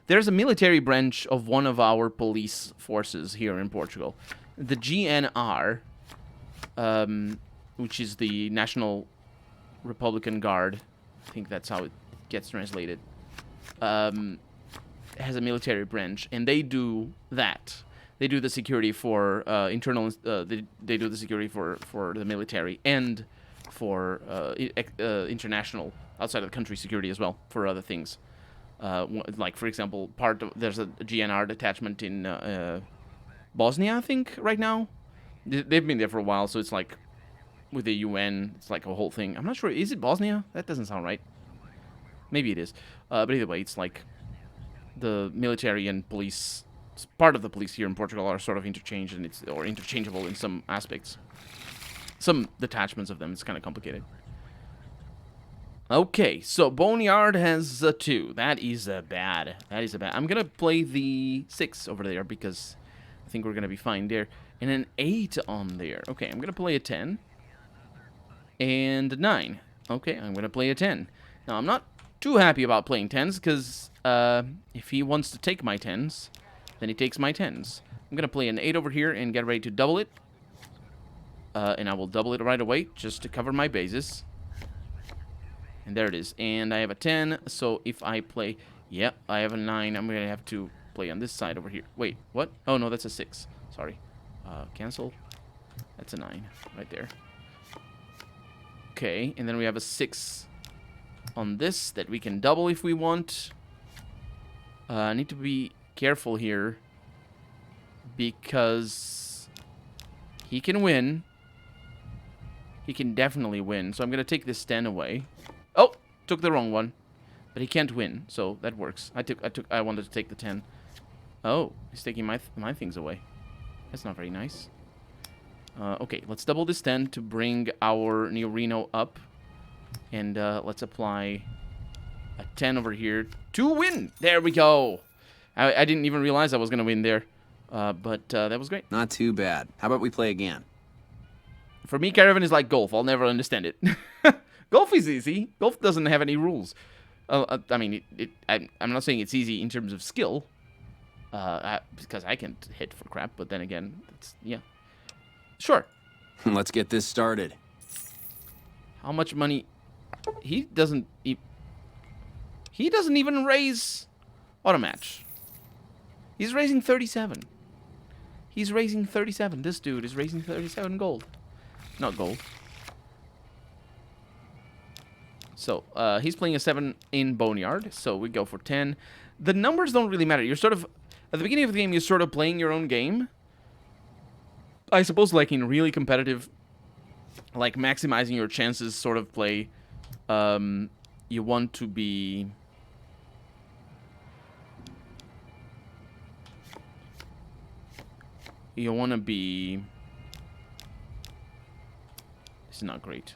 There's a military branch of one of our police forces here in Portugal, the GNR, which is the National Republican Guard. I think that's how it gets translated. Has a military branch, and they do that. They do the security for internal. They do the security for the military and for international, outside of the country security as well, for other things. Like, for example, there's a GNR detachment in Bosnia, I think, right now. They've been there for a while, so it's like with the UN, it's like a whole thing. I'm not sure. Is it Bosnia? That doesn't sound right. Maybe it is. But either way, it's like the military and police, part of the police here in Portugal are sort of interchangeable in some aspects. Some detachments of them, it's kind of complicated. Okay, so Boneyard has a 2. That is a bad. I'm going to play the 6 over there because I think we're going to be fine there. And an 8 on there. Okay, I'm going to play a 10. And a 9. Okay, I'm going to play a 10. Now, I'm not too happy about playing 10s because if he wants to take my 10s, then he takes my 10s. I'm going to play an 8 over here and get ready to double it. And I will double it right away just to cover my bases. And there it is. And I have a 10, so if I play... Yep, I have a 9. I'm going to have to play on this side over here. Wait, what? Oh, no, that's a 6. Sorry. Cancel. That's a 9 right there. Okay, and then we have a 6 on this that we can double if we want. I need to be careful here because he can win. He can definitely win. So I'm going to take this 10 away. Oh, took the wrong one. But he can't win, so that works. I wanted to take the 10. Oh, he's taking my things away. That's not very nice. Okay, let's double this 10 to bring our Neo Reno up. And let's apply a 10 over here to win. There we go. I didn't even realize I was going to win there. But that was great. Not too bad. How about we play again? For me, Caravan is like golf. I'll never understand it. Golf is easy. Golf doesn't have any rules. I mean, I'm not saying it's easy in terms of skill. Because I can't hit for crap. But then again, yeah. Sure. Let's get this started. How much money? He doesn't even raise auto match. He's raising 37. He's raising 37. This dude is raising 37 gold. Not gold. So, he's playing a 7 in Boneyard, so we go for 10. The numbers don't really matter. You're sort of, at the beginning of the game, you're sort of playing your own game. I suppose, like, in really competitive, like, maximizing your chances sort of play, you want to be... You want to be... This is not great.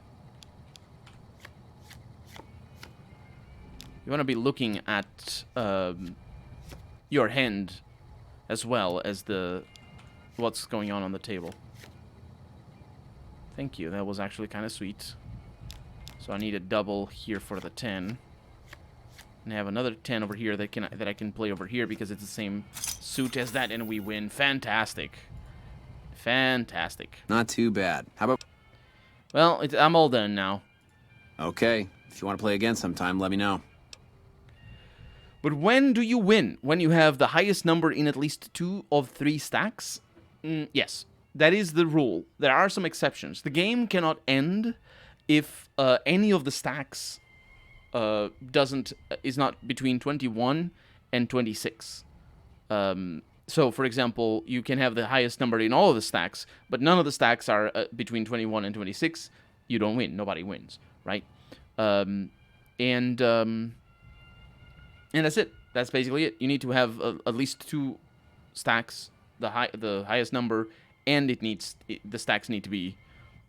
You want to be looking at your hand as well as what's going on the table. Thank you. That was actually kind of sweet. So I need a double here for the 10. And I have another 10 over here that I can play over here because it's the same suit as that, and we win. Fantastic. Fantastic. Not too bad. How about... Well, I'm all done now. Okay. If you want to play again sometime, let me know. But when do you win? When you have the highest number in at least 2 of 3 stacks? Yes, that is the rule. There are some exceptions. The game cannot end if any of the stacks is not between 21 and 26. So, for example, you can have the highest number in all of the stacks, but none of the stacks are between 21 and 26. You don't win. Nobody wins, right? And that's it. That's basically it. You need to have at least 2 stacks, the highest number, and the stacks need to be,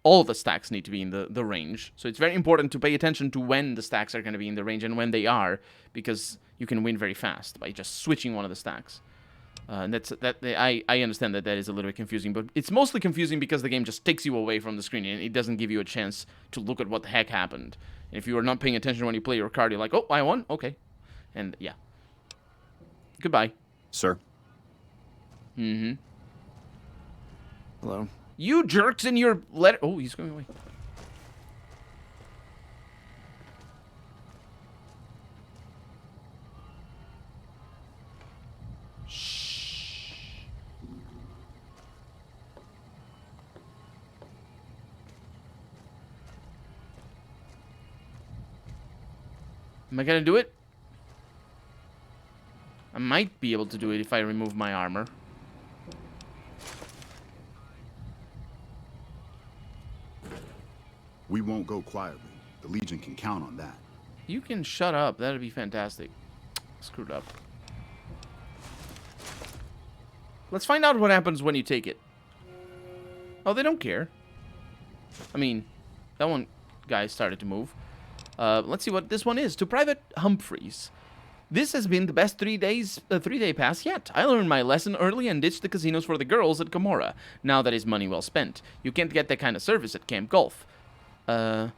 all the stacks need to be in the range. So it's very important to pay attention to when the stacks are going to be in the range and when they are, because you can win very fast by just switching one of the stacks. And I understand that is a little bit confusing, but it's mostly confusing because the game just takes you away from the screen and it doesn't give you a chance to look at what the heck happened. And if you are not paying attention when you play your card, you're like, oh, I won? Okay. And yeah. Goodbye. Sir. Mm-hmm. Hello. You jerks in your letter. Oh, he's going away. Am I gonna do it? I might be able to do it if I remove my armor. We won't go quietly. The Legion can count on that. You can shut up. That'd be fantastic. Screwed up. Let's find out what happens when you take it. Oh, they don't care. I mean, that one guy started to move. Let's see what this one is. To Private Humphreys. This has been the best 3-day pass yet. I learned my lesson early and ditched the casinos for the girls at Gamora. Now that is money well spent. You can't get that kind of service at Camp Golf. I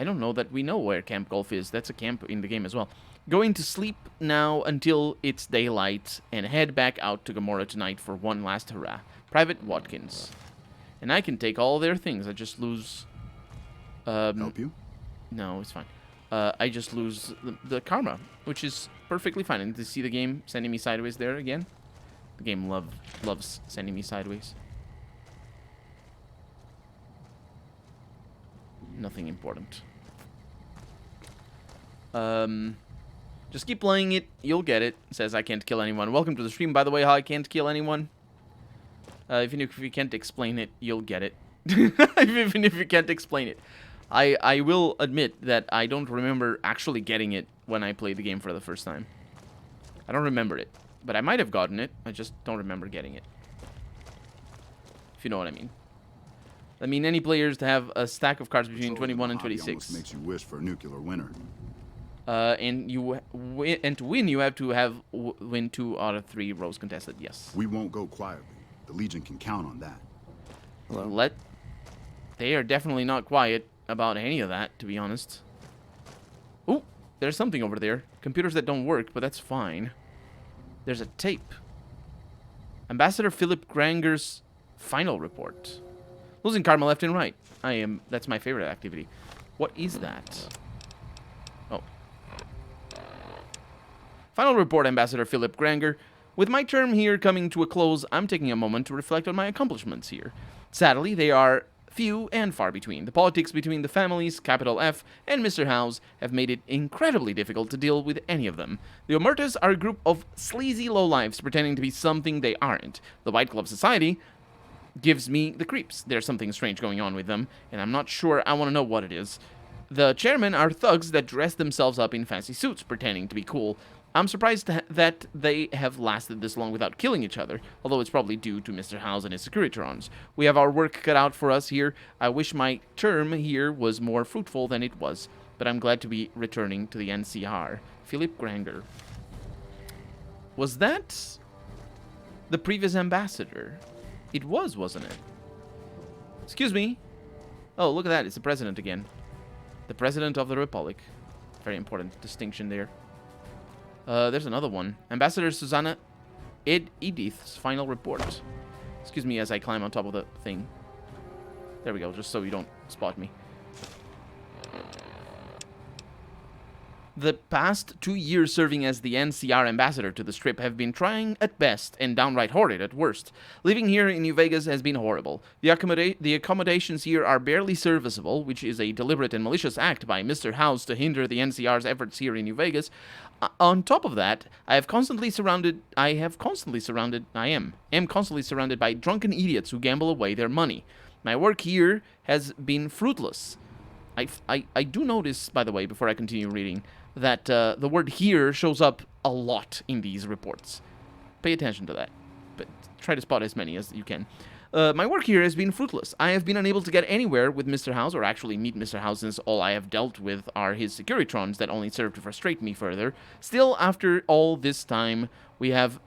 don't know that we know where Camp Golf is. That's a camp in the game as well. Going to sleep now until it's daylight and head back out to Gamora tonight for one last hurrah. Private Watkins. And I can take all their things. I just lose... Help you? No, it's fine. I just lose the karma, which is perfectly fine. And to see the game sending me sideways there again. The game loves sending me sideways. Nothing important. Just keep playing it. You'll get it. It says I can't kill anyone. Welcome to the stream, by the way, how I can't kill anyone. Even if you can't explain it, you'll get it. Even if you can't explain it. I will admit that I don't remember actually getting it when I played the game for the first time. I don't remember it. But I might have gotten it. I just don't remember getting it. If you know what I mean. I mean, any players to have a stack of cards between 21 and 26. Makes you wish for a nuclear winner. And to win, you have to win 2 out of 3 rows contested. Yes. We won't go quietly. The Legion can count on that. Hello. They are definitely not quiet about any of that, to be honest. Ooh, there's something over there. Computers that don't work, but that's fine. There's a tape. Ambassador Philip Granger's final report. Losing karma left and right. That's my favorite activity. What is that? Oh. Final report, Ambassador Philip Granger. With my term here coming to a close, I'm taking a moment to reflect on my accomplishments here. Sadly, they are few and far between. The politics between the families, capital F, and Mr. House have made it incredibly difficult to deal with any of them. The Omertas are a group of sleazy lowlifes pretending to be something they aren't. The White Glove Society gives me the creeps. There's something strange going on with them, and I'm not sure I want to know what it is. The chairmen are thugs that dress themselves up in fancy suits, pretending to be cool. I'm surprised that they have lasted this long without killing each other, although it's probably due to Mr. House and his Securitrons. We have our work cut out for us here. I wish my term here was more fruitful than it was, but I'm glad to be returning to the NCR. Philip Granger. Was that the previous ambassador? It was, wasn't it? Excuse me. Oh, look at that. It's the president again. The president of the Republic. Very important distinction there. There's another one. Ambassador Susanna Edith's final report. Excuse me as I climb on top of the thing. There we go, just so you don't spot me. The past 2 years serving as the NCR ambassador to the Strip have been trying at best and downright horrid at worst. Living here in New Vegas has been horrible. The accommodations here are barely serviceable, which is a deliberate and malicious act by Mr. House to hinder the NCR's efforts here in New Vegas. On top of that, I am constantly surrounded by drunken idiots who gamble away their money. My work here has been fruitless. I do notice, by the way, before I continue reading, that the word here shows up a lot in these reports. Pay attention to that, but try to spot as many as you can. My work here has been fruitless. I have been unable to get anywhere with Mr. House, or actually meet Mr. House, since all I have dealt with are his Securitrons that only serve to frustrate me further. Still, after all this time, we have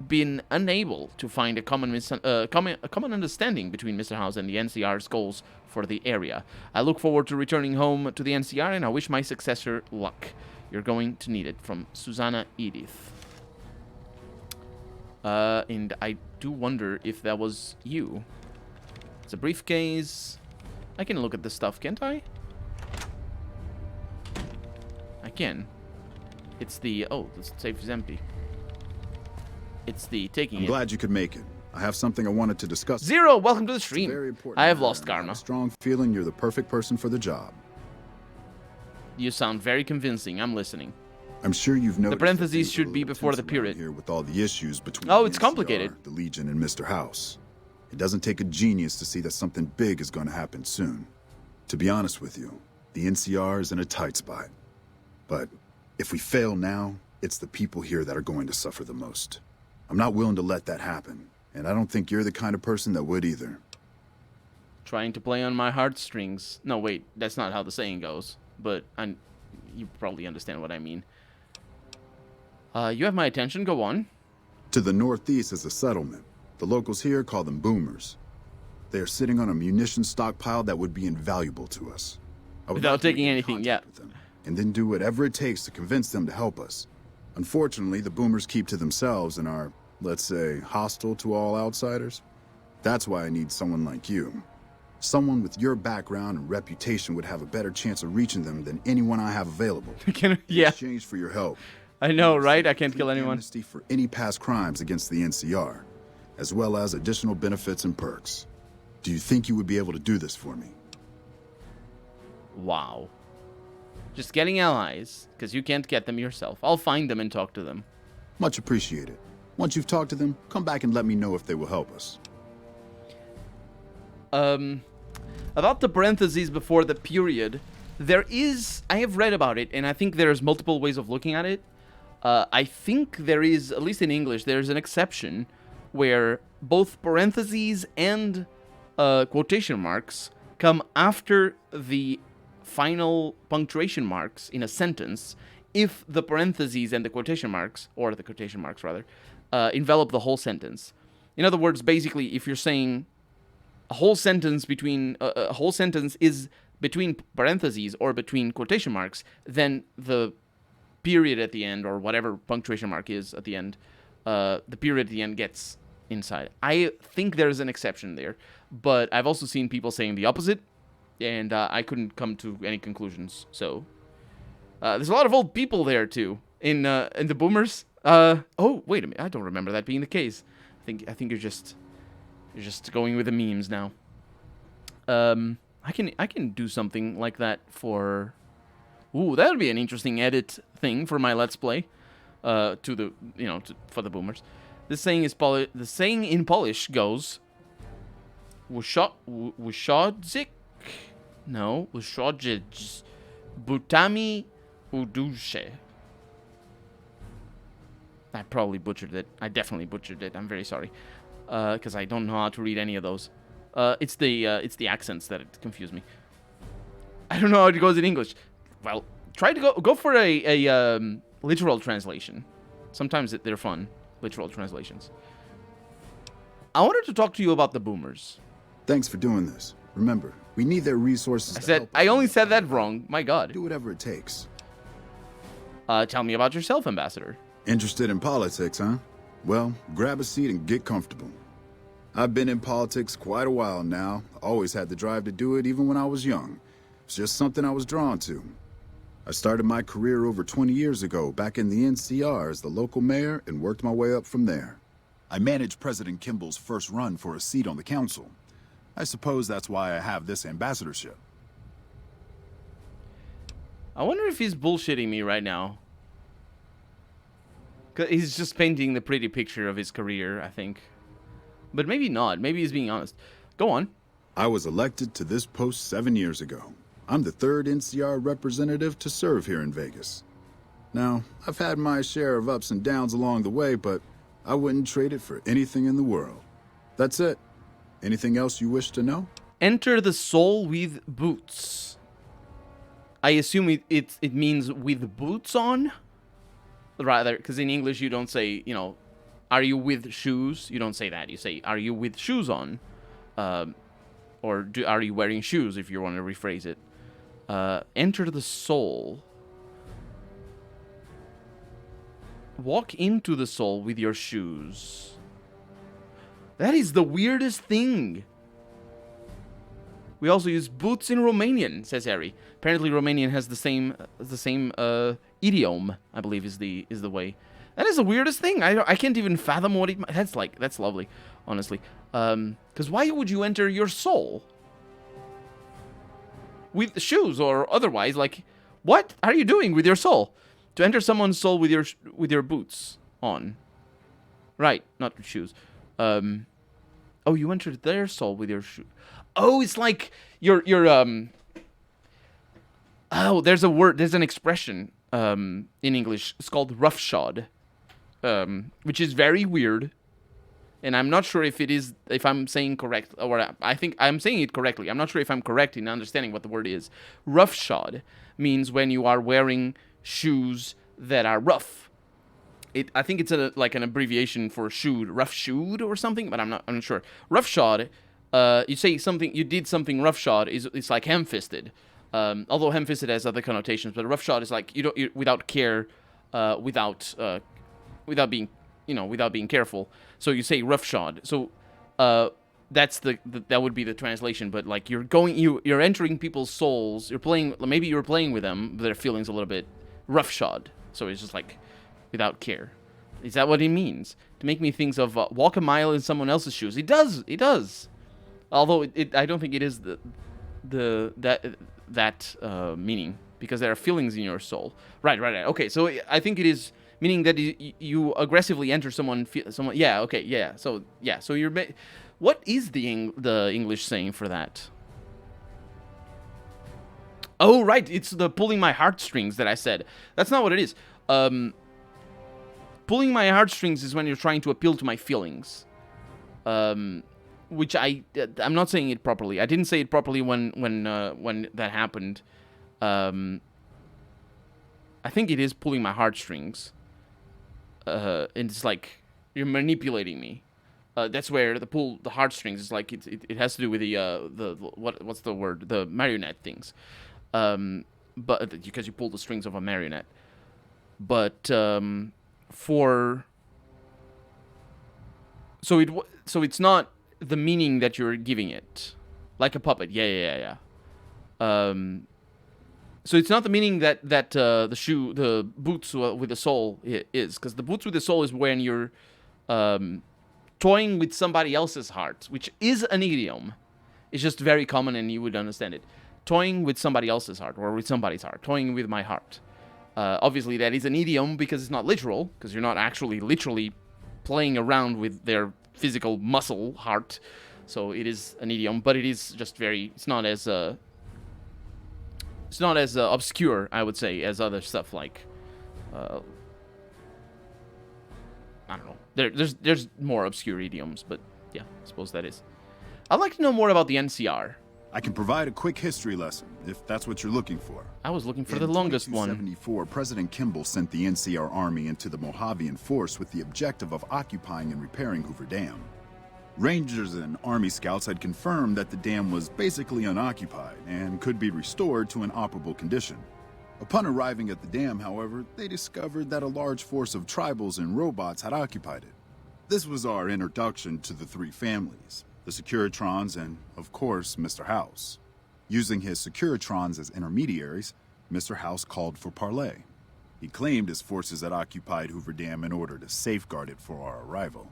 been unable to find a common understanding between Mr. House and the NCR's goals for the area. I look forward to returning home to the NCR, and I wish my successor luck. You're going to need it. From Susanna Edith. And I do wonder if that was you. It's a briefcase. I can look at this stuff, can't I? I can. It's the... Oh, the safe is empty. It's the taking I'm it. glad you could make it. I have something I wanted to discuss. Zero, welcome to the It's a stream. very important I have matter, lost and I have karma. a strong feeling you're the perfect person for the job. You sound very convincing. I'm listening. I'm sure you've noticed. parentheses that things are should a be little before the tense around period. Here with all the issues between Oh, the it's NCR, complicated. the Legion, and Mr. House. It doesn't take a genius to see that something big is going to happen soon. To be honest with you, the NCR is in a tight spot. But if we fail now, it's the people here that are going to suffer the most. I'm not willing to let that happen, and I don't think you're the kind of person that would either. Trying to play on my heartstrings. No, wait, that's not how the saying goes. But you probably understand what I mean. You have my attention. Go on. To the northeast is a settlement. The locals here call them boomers. They are sitting on a munition stockpile that would be invaluable to us. I would Without like you to taking get in anything, contact yeah. with them, and then do whatever it takes to convince them to help us. Unfortunately, the boomers keep to themselves and are, let's say, hostile to all outsiders. That's why I need someone like you. Someone with your background and reputation would have a better chance of reaching them than anyone I have available. In Yeah, exchange for your help, I know, right? I can't kill complete anyone. amnesty for any past crimes against the NCR, as well as additional benefits and perks. Do you think you would be able to do this for me? Wow. Just getting allies, because you can't get them yourself. I'll find them and talk to them. Much appreciated. Once you've talked to them, come back and let me know if they will help us. About the parentheses before the period, I have read about it, and I think there's multiple ways of looking at it. I think there is, at least in English, there's an exception where both parentheses and quotation marks come after the final punctuation marks in a sentence if the parentheses and the quotation marks, or the quotation marks rather, envelop the whole sentence. In other words, basically, if you're saying a whole sentence is between parentheses or between quotation marks, then the period at the end, or whatever punctuation mark is at the end, the period at the end gets inside. I think there's an exception there, but I've also seen people saying the opposite, and I couldn't come to any conclusions. So there's a lot of old people there too in the boomers. Oh, wait a minute, I don't remember that being the case. I think you're just going with the memes now. I can do something like that for. Ooh, that would be an interesting edit thing for my Let's Play. For the boomers. This saying is the saying in Polish goes. Wushodzik? No, wushodzic. Butami udusze. I probably butchered it. I definitely butchered it. I'm very sorry. Because I don't know how to read any of those. It's the accents that confuse me. I don't know how it goes in English. Well, try to go for a literal translation. Sometimes they're fun, literal translations. I wanted to talk to you about the boomers. Thanks for doing this. Remember, we need their resources. I only said that wrong. My God. Do whatever it takes. Tell me about yourself, Ambassador. Interested in politics, huh? Well, grab a seat and get comfortable. I've been in politics quite a while now. Always had the drive to do it even when I was young. It's just something I was drawn to. I started my career over 20 years ago back in the NCR as the local mayor and worked my way up from there. I managed President Kimball's first run for a seat on the council. I suppose that's why I have this ambassadorship. I wonder if he's bullshitting me right now. 'Cause he's just painting the pretty picture of his career, I think. But maybe not. Maybe he's being honest. Go on. I was elected to this post 7 years ago. I'm the third NCR representative to serve here in Vegas. Now, I've had my share of ups and downs along the way, but I wouldn't trade it for anything in the world. That's it. Anything else you wish to know? Enter the soul with boots. I assume it means with boots on? Rather, because in English you don't say, are you with shoes? You don't say that. You say, are you with shoes on? Or are you wearing shoes, if you want to rephrase it. Enter the soul. Walk into the soul with your shoes. That is the weirdest thing. We also use boots in Romanian, says Harry. Apparently Romanian has the same idiom, I believe is the way. That is the weirdest thing. I can't even fathom what it... That's like... That's lovely, honestly. Because why would you enter your soul? With shoes or otherwise, like... What are you doing with your soul? To enter someone's soul with your boots on. Right, not with shoes. Oh, you entered their soul with your shoe. Oh, it's like your Oh, there's a word, there's an expression in English. It's called roughshod, which is very weird, and I'm not sure if I'm saying correct, or I think I'm saying it correctly. I'm not sure if I'm correct in understanding what the word is. Roughshod means when you are wearing shoes that are rough. I think it's like an abbreviation for shoed, rough-shoed or something, but I'm not sure. Roughshod, you say something, you did something roughshod, it's like ham-fisted. Although ham-fisted has other connotations, but roughshod is like you without care, without being, without being careful. So you say roughshod. So that's that would be the translation. But like you're entering people's souls. Maybe you're playing with them, but their feelings a little bit roughshod. So it's just like without care. Is that what it means? To make me think of walk a mile in someone else's shoes. It does. Although I don't think it is that meaning, because there are feelings in your soul. Right. Okay, so I think it is meaning that you aggressively enter someone. Yeah. Okay. Yeah. So yeah. So what is the English saying for that? Oh, right. It's the pulling my heartstrings that I said. That's not what it is. Pulling my heartstrings is when you're trying to appeal to my feelings. Which I'm not saying it properly. I didn't say it properly when that happened. I think it is pulling my heartstrings. And it's like you're manipulating me. That's where the heartstrings is like it has to do with what's the word, the marionette things. But because you pull the strings of a marionette. But so it's not the meaning that you're giving it, like a puppet. Yeah. So it's not the meaning that the boots with the sole is, because the boots with the sole is when you're toying with somebody else's heart, which is an idiom. It's just very common and you would understand it. Toying with somebody else's heart, or with somebody's heart. Toying with my heart. Obviously, that is an idiom because it's not literal, because you're not actually literally playing around with their physical muscle heart. So it is an idiom, but it is just it's not as obscure, I would say, as other stuff like I don't know. There's more obscure idioms, but yeah, I suppose that is. I'd like to know more about the NCR. I can provide a quick history lesson, if that's what you're looking for. I was looking for the longest one. In 2274, President Kimball sent the NCR Army into the Mojavian force with the objective of occupying and repairing Hoover Dam. Rangers and Army scouts had confirmed that the dam was basically unoccupied and could be restored to an operable condition. Upon arriving at the dam, however, they discovered that a large force of tribals and robots had occupied it. This was our introduction to the three families. The Securitrons, and, of course, Mr. House. Using his Securitrons as intermediaries, Mr. House called for parley. He claimed his forces had occupied Hoover Dam in order to safeguard it for our arrival,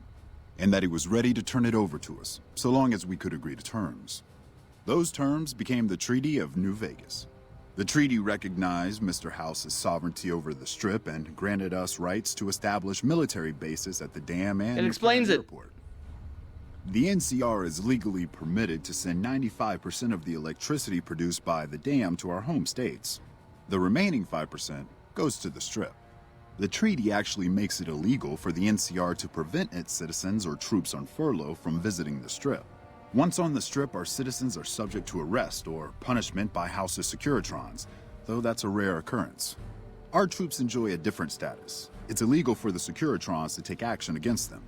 and that he was ready to turn it over to us, so long as we could agree to terms. Those terms became the Treaty of New Vegas. The treaty recognized Mr. House's sovereignty over the Strip and granted us rights to establish military bases at the dam and it explains it. Airport. The NCR is legally permitted to send 95% of the electricity produced by the dam to our home states. The remaining 5% goes to the Strip. The treaty actually makes it illegal for the NCR to prevent its citizens or troops on furlough from visiting the Strip. Once on the Strip, our citizens are subject to arrest or punishment by House's Securitrons, though that's a rare occurrence. Our troops enjoy a different status. It's illegal for the Securitrons to take action against them.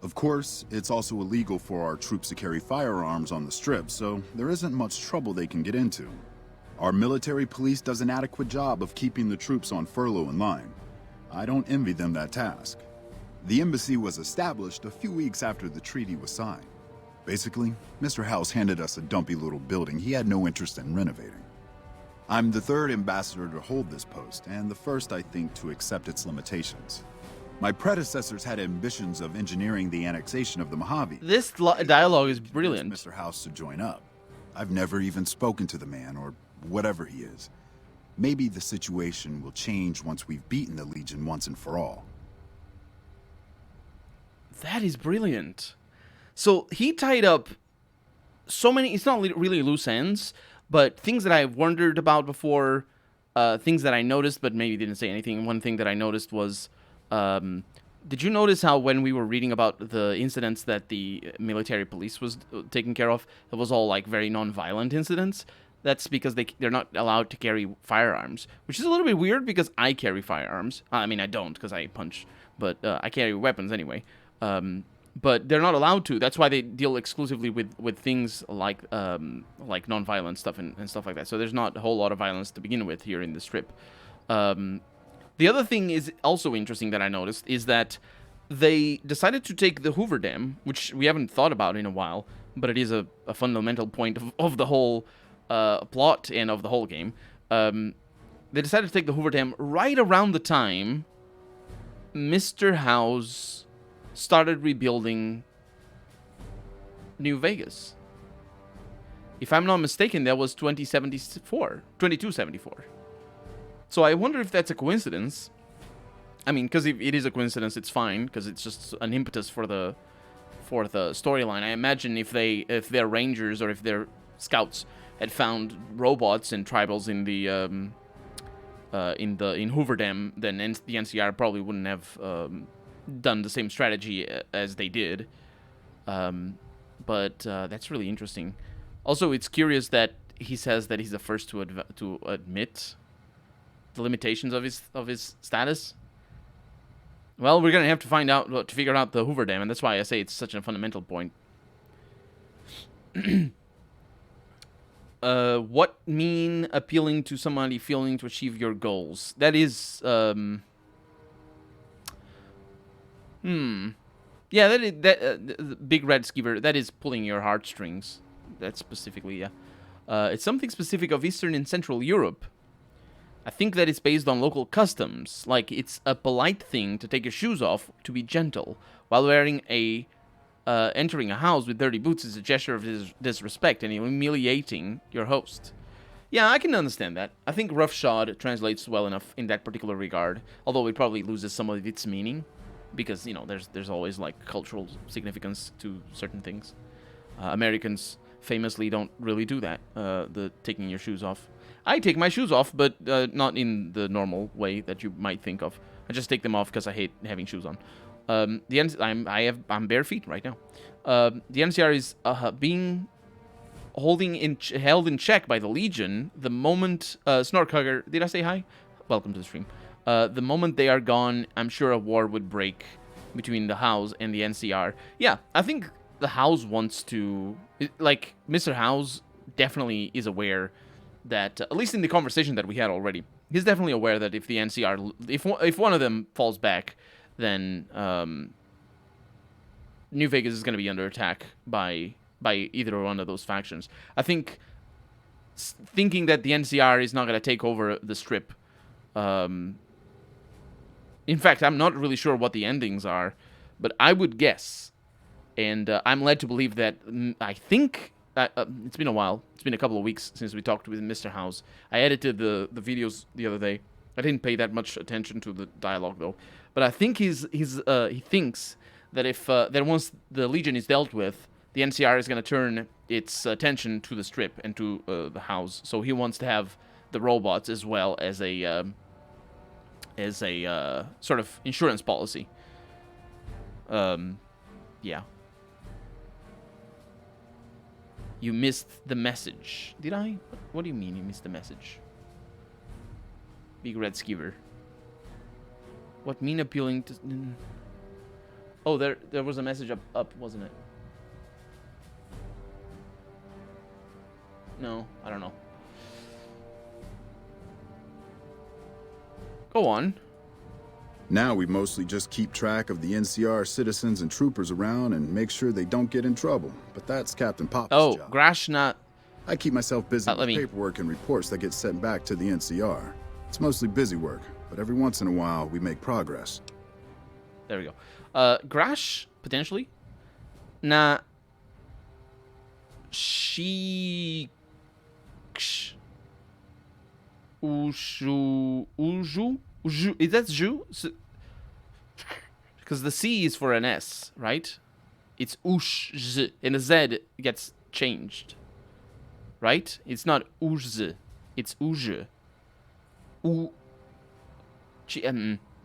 Of course, it's also illegal for our troops to carry firearms on the Strip, so there isn't much trouble they can get into. Our military police does an adequate job of keeping the troops on furlough in line. I don't envy them that task. The embassy was established a few weeks after the treaty was signed. Basically, Mr. House handed us a dumpy little building he had no interest in renovating. I'm the third ambassador to hold this post, and the first, I think, to accept its limitations. My predecessors had ambitions of engineering the annexation of the Mojave. This dialogue is brilliant. Mr. House to join up. I've never even spoken to the man, or whatever he is. Maybe the situation will change once we've beaten the Legion once and for all. That is brilliant. So he tied up so many, it's not really loose ends, but things that I've wondered about before, things that I noticed but maybe didn't say anything. One thing that I noticed was, did you notice how when we were reading about the incidents that the military police was taking care of, it was all like very non-violent incidents? That's because they're not allowed to carry firearms, which is a little bit weird because I carry firearms. I mean, I don't because I punch, but I carry weapons anyway. But they're not allowed to. That's why they deal exclusively with things like non-violent stuff and stuff like that. So there's not a whole lot of violence to begin with here in the Strip. The other thing is also interesting that I noticed is that they decided to take the Hoover Dam, which we haven't thought about in a while, but it is a fundamental point of the whole plot and of the whole game. They decided to take the Hoover Dam right around the time Mr. House started rebuilding New Vegas. If I'm not mistaken, that was 2274. So I wonder if that's a coincidence. I mean, because if it is a coincidence, it's fine, because it's just an impetus for the storyline. I imagine if their rangers or if their scouts had found robots and tribals in Hoover Dam, then the NCR probably wouldn't have done the same strategy as they did. But that's really interesting. Also, it's curious that he says that he's the first to admit the limitations of his status. Well, we're gonna have to figure out the Hoover Dam, and that's why I say it's such a fundamental point. What mean appealing to somebody feeling to achieve your goals? That is, yeah, Big Red Skeever, that is pulling your heartstrings. That's specifically, yeah. It's something specific of Eastern and Central Europe. I think that it's based on local customs. Like, it's a polite thing to take your shoes off to be gentle, while wearing entering a house with dirty boots is a gesture of disrespect and humiliating your host. Yeah, I can understand that. I think roughshod translates well enough in that particular regard, although it probably loses some of its meaning, because, you know, there's always, like, cultural significance to certain things. Americans famously don't really do that, the taking your shoes off. I take my shoes off, but not in the normal way that you might think of. I just take them off because I hate having shoes on. I'm bare feet right now. The NCR is being held in check by the Legion the moment Snorkhugger. Did I say hi? Welcome to the stream. The moment they are gone, I'm sure a war would break between the House and the NCR. Yeah, I think the House wants to, like, Mr. House definitely is aware that, at least in the conversation that we had already, he's definitely aware that if the NCR, if one of them falls back, then New Vegas is going to be under attack by either one of those factions. I think thinking that the NCR is not going to take over the Strip. In fact, I'm not really sure what the endings are, but I would guess, and I'm led to believe that I think it's been a while. It's been a couple of weeks since we talked with Mr. House. I edited the videos the other day. I didn't pay that much attention to the dialogue though, but I think he thinks that if that once the Legion is dealt with, the NCR is going to turn its attention to the Strip and to the House. So he wants to have the robots as well as a sort of insurance policy. Yeah. You missed the message. Did I? What do you mean you missed the message? Big Red Skeever. What mean appealing to... Oh, there was a message up, wasn't it? No, I don't know. Go on. Now we mostly just keep track of the NCR citizens and troopers around and make sure they don't get in trouble. But that's Captain Pop's job. Grashna. I keep myself busy with let me- paperwork and reports that get sent back to the NCR. It's mostly busy work, but every once in a while we make progress. There we go. Grash, potentially. Na... She... Uju? Is that Ju? Because the C is for an S, right? It's Ush, and the Z gets changed. Right? It's not Uj, it's Uj.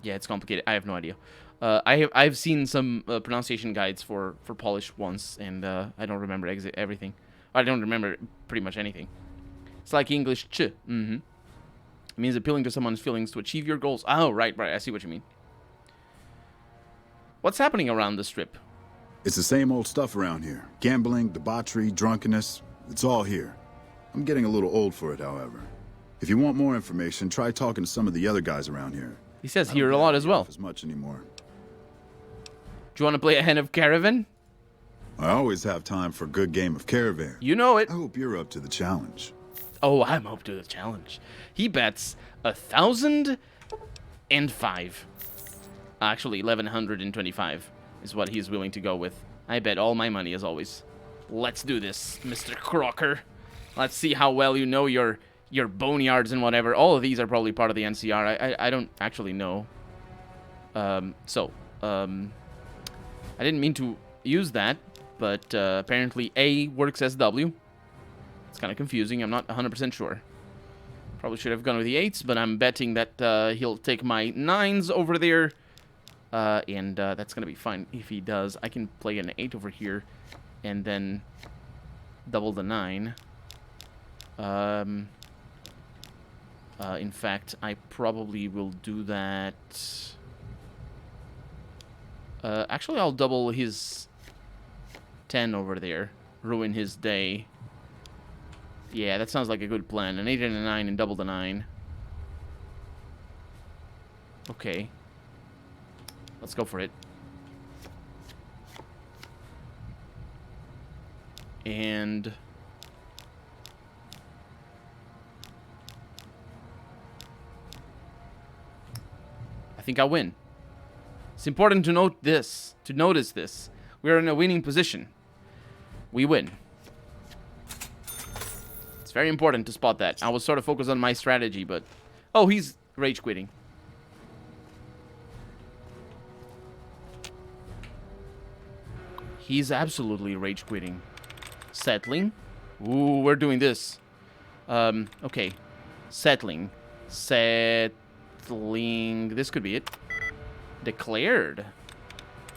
Yeah, it's complicated. I have no idea. I've seen some pronunciation guides for Polish once, and I don't remember everything. I don't remember pretty much anything. It's like English ch. Mm-hmm. It means appealing to someone's feelings to achieve your goals. Oh, right. I see what you mean. What's happening around the strip? It's the same old stuff around here. Gambling, debauchery, drunkenness. It's all here. I'm getting a little old for it, however. If you want more information, try talking to some of the other guys around here. He says here a lot as well. As much anymore. Do you want to play a Hen of Caravan? I always have time for a good game of Caravan. You know it. I hope you're up to the challenge. Oh, I'm up to the challenge. He bets 1,005. Actually, 1,125 is what he's willing to go with. I bet all my money, as always. Let's do this, Mr. Crocker. Let's see how well you know your boneyards and whatever. All of these are probably part of the NCR. I don't actually know. I didn't mean to use that, but apparently A works as W. It's kind of confusing. I'm not 100% sure. Probably should have gone with the 8s, but I'm betting that he'll take my 9s over there. And that's going to be fine if he does. I can play an 8 over here and then double the 9. In fact, I probably will do that. Actually, I'll double his 10 over there. Ruin his day. Yeah, that sounds like a good plan. An 8 and a 9 and double the 9. Okay. Let's go for it. And... I think I'll win. It's important to note this, to notice this. We are in a winning position. We win. It's very important to spot that. I was sort of focused on my strategy, but... Oh, he's rage quitting. He's absolutely rage quitting. Settling. Ooh, we're doing this. Okay. Settling. Settling. This could be it. Declared.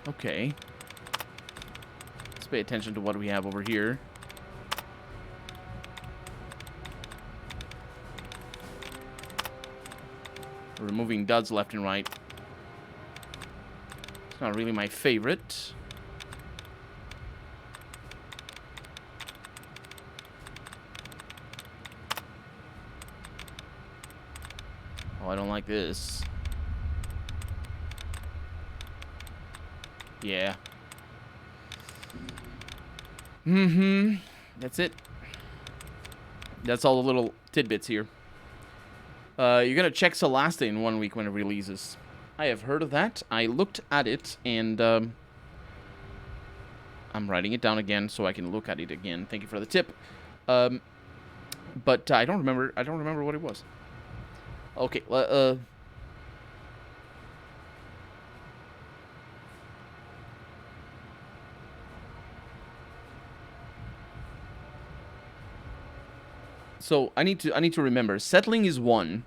Okay. Let's pay attention to what we have over here. Removing duds left and right. It's not really my favorite. Oh, I don't like this. Yeah. That's it. That's all the little tidbits here. You're gonna check Solasta in 1 week when it releases. I have heard of that. I looked at it, and I'm writing it down again so I can look at it again. Thank you for the tip. But I don't remember. I don't remember what it was. Okay. So I need to remember. Settling is 1.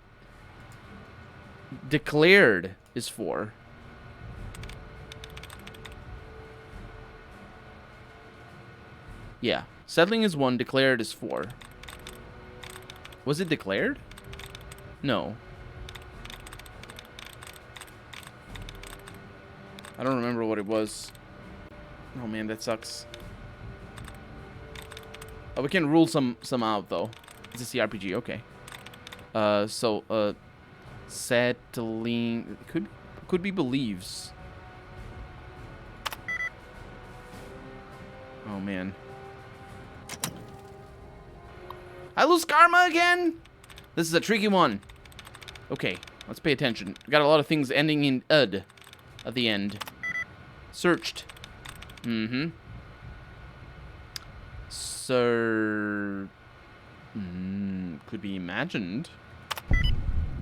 Declared is 4. Yeah. Settling is 1. Declared is 4. Was it declared? No. I don't remember what it was. Oh man, that sucks. Oh, we can rule some out though. It's a CRPG, okay. Settling could be believes. Oh man. I lose karma again? This is a tricky one. Okay, let's pay attention. We got a lot of things ending in "ud" at the end. Searched. Mm-hmm. Sir. Could be imagined.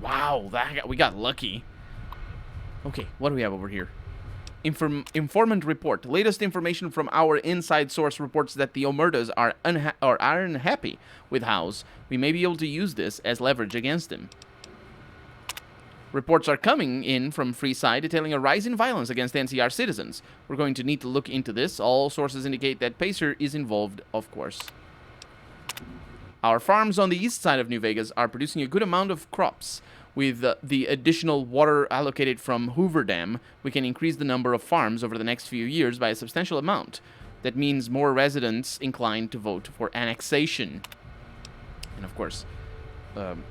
Wow, we got lucky. Okay, what do we have over here? Informant report. Latest information from our inside source reports that the Omertas are unhappy with House. We may be able to use this as leverage against them. Reports are coming in from Freeside detailing a rise in violence against NCR citizens. We're going to need to look into this. All sources indicate that Pacer is involved, of course. Our farms on the east side of New Vegas are producing a good amount of crops. With the additional water allocated from Hoover Dam, we can increase the number of farms over the next few years by a substantial amount. That means more residents inclined to vote for annexation. And of course, and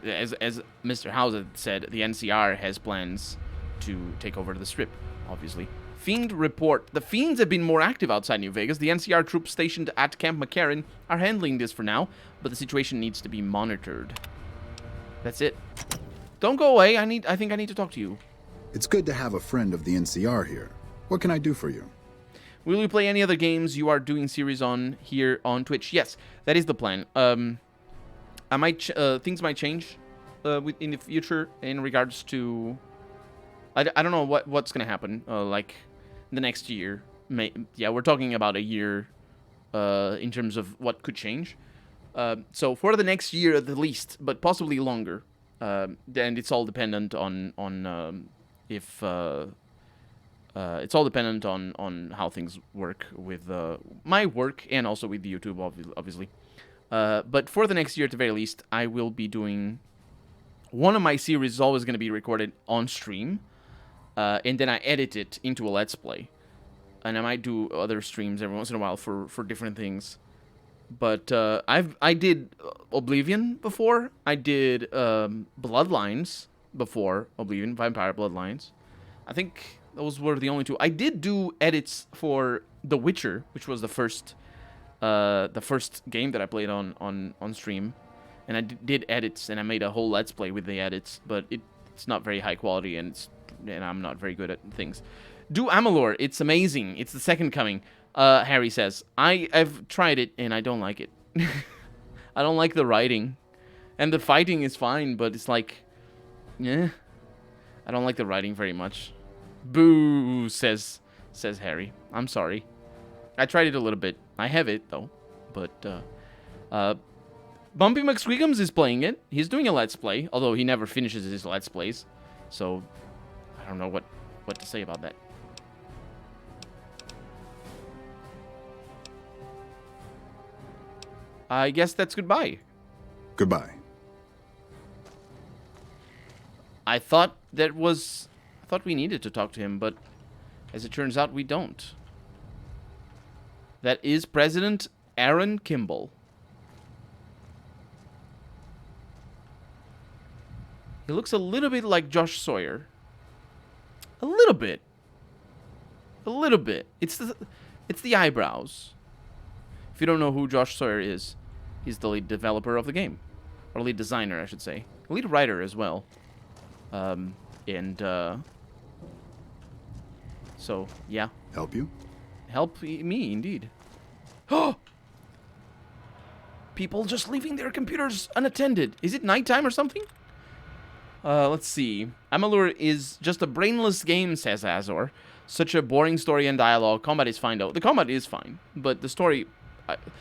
as Mr. House had said, the NCR has plans to take over the Strip, obviously. Fiend report. The Fiends have been more active outside New Vegas. The NCR troops stationed at Camp McCarran are handling this for now, but the situation needs to be monitored. That's it. Don't go away. I think I need to talk to you. It's good to have a friend of the NCR here. What can I do for you? Will you play any other games you are doing series on here on Twitch? Yes, that is the plan. I might things might change in the future in regards to I don't know what's gonna happen like the next year. Yeah, we're talking about a year in terms of what could change. So for the next year at the least, but possibly longer. And it's all dependent on if it's all dependent on how things work with my work and also with YouTube, obviously. But for the next year at the very least, I will be doing one of my series is always going to be recorded on stream, and then I edit it into a Let's Play. And I might do other streams every once in a while for different things. But I did Oblivion before. I did Bloodlines before Oblivion, Vampire Bloodlines. I think those were the only two. I did do edits for The Witcher, which was the first game that I played on stream. And I did edits, and I made a whole Let's Play with the edits. But it's not very high quality, and I'm not very good at things. Do Amalur. It's amazing. It's the second coming. Harry says, I've tried it and I don't like it. I don't like the writing. And the fighting is fine, but it's like, yeah. I don't like the writing very much. Boo, says Harry. I'm sorry. I tried it a little bit. I have it, though. But, Bumpy McSquigums is playing it. He's doing a Let's Play, although he never finishes his Let's Plays. So, I don't know what to say about that. I guess that's goodbye. Goodbye. I thought we needed to talk to him, but as it turns out, we don't. That is President Aaron Kimball. He looks a little bit like Josh Sawyer. A little bit. A little bit. It's the eyebrows. If you don't know who Josh Sawyer is, he's the lead developer of the game. Or lead designer, I should say. Lead writer as well. So, yeah. Help you? Help me, indeed. People just leaving their computers unattended. Is it nighttime or something? Let's see. Amalur is just a brainless game, says Azor. Such a boring story and dialogue. Combat is fine, though. The combat is fine, but the story...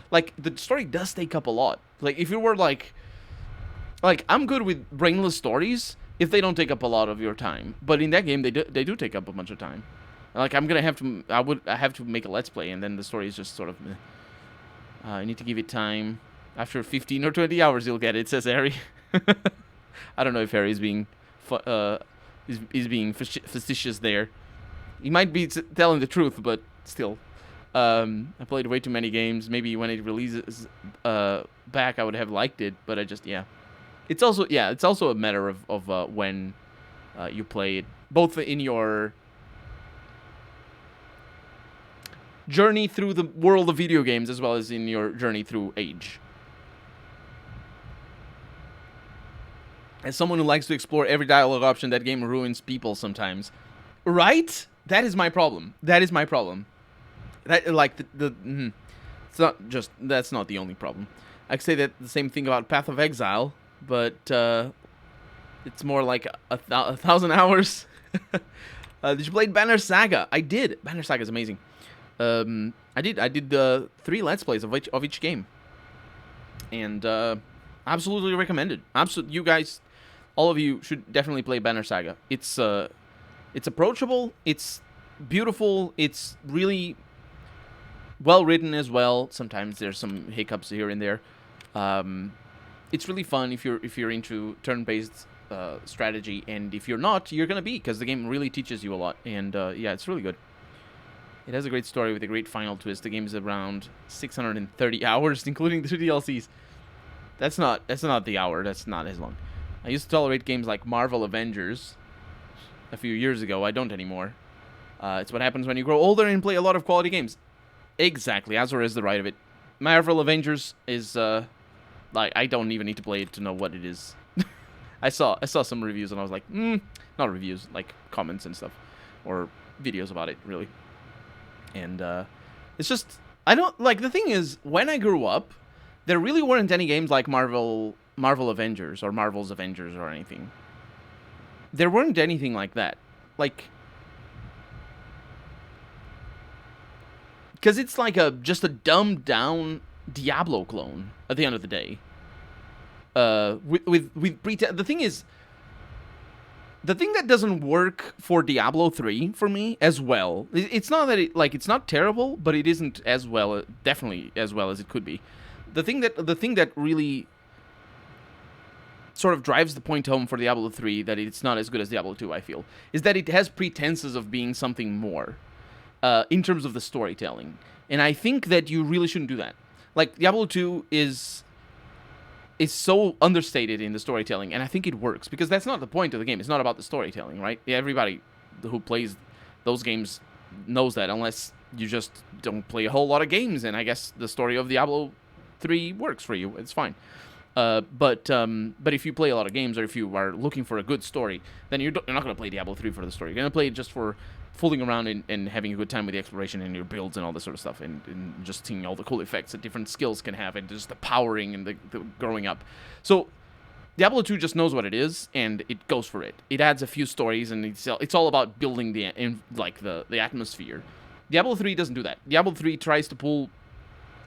the story does take up a lot. Like, if you were like, I'm good with brainless stories if they don't take up a lot of your time. But in that game, they do take up a bunch of time. Like, I have to make a Let's Play, and then the story is just sort of, you need to give it time. After 15 or 20 hours, you'll get it, says Harry. I don't know if Harry's being is being facetious there. He might be telling the truth, but still. I played way too many games. Maybe when it releases back, I would have liked it, but I just, yeah. It's also a matter of when you play it, both in your journey through the world of video games as well as in your journey through age. As someone who likes to explore every dialogue option, that game ruins people sometimes. Right? That is my problem. That, like, it's not just, that's not the only problem. I could say that the same thing about Path of Exile, but it's more like a 1,000 hours. Did you play Banner Saga? I did. Banner Saga is amazing. I did 3 Let's Plays of each game. And absolutely recommended. You guys, all of you should definitely play Banner Saga. It's approachable, it's beautiful, it's really well written as well. Sometimes there's some hiccups here and there. It's really fun if you're into turn-based strategy, and if you're not, you're gonna be, because the game really teaches you a lot. And yeah, it's really good. It has a great story with a great final twist. The game is around 630 hours, including the 2 DLCs. That's not the hour. That's not as long. I used to tolerate games like Marvel Avengers a few years ago. I don't anymore. It's what happens when you grow older and play a lot of quality games. Exactly. Azure is the right of it. Marvel Avengers is like, I don't even need to play it to know what it is. I saw some reviews and I was like, not reviews, like comments and stuff, or videos about it, really. And it's just, I don't, like, the thing is, when I grew up, there really weren't any games like Marvel Avengers or Marvel's Avengers or anything. There weren't anything like that. Like, because it's like just a dumbed down Diablo clone at the end of the day. The thing is, the thing that doesn't work for Diablo 3 for me as well, it's not that it's not terrible, but it isn't as well, definitely as well as it could be. The thing that really sort of drives the point home for Diablo 3 that it's not as good as Diablo 2, I feel, is that it has pretenses of being something more in terms of the storytelling. And I think that you really shouldn't do that. Like, Diablo 2 is so understated in the storytelling, and I think it works, because that's not the point of the game. It's not about the storytelling, right? Everybody who plays those games knows that, unless you just don't play a whole lot of games, and I guess the story of Diablo 3 works for you. It's fine. But if you play a lot of games, or if you are looking for a good story, then you're not going to play Diablo 3 for the story. You're going to play it just for fooling around and having a good time with the exploration and your builds and all this sort of stuff, and just seeing all the cool effects that different skills can have, and just the powering and the growing up. So Diablo 2 just knows what it is, and it goes for it. It adds a few stories, and it's all about building the atmosphere. Diablo 3 doesn't do that. Diablo 3 tries to pull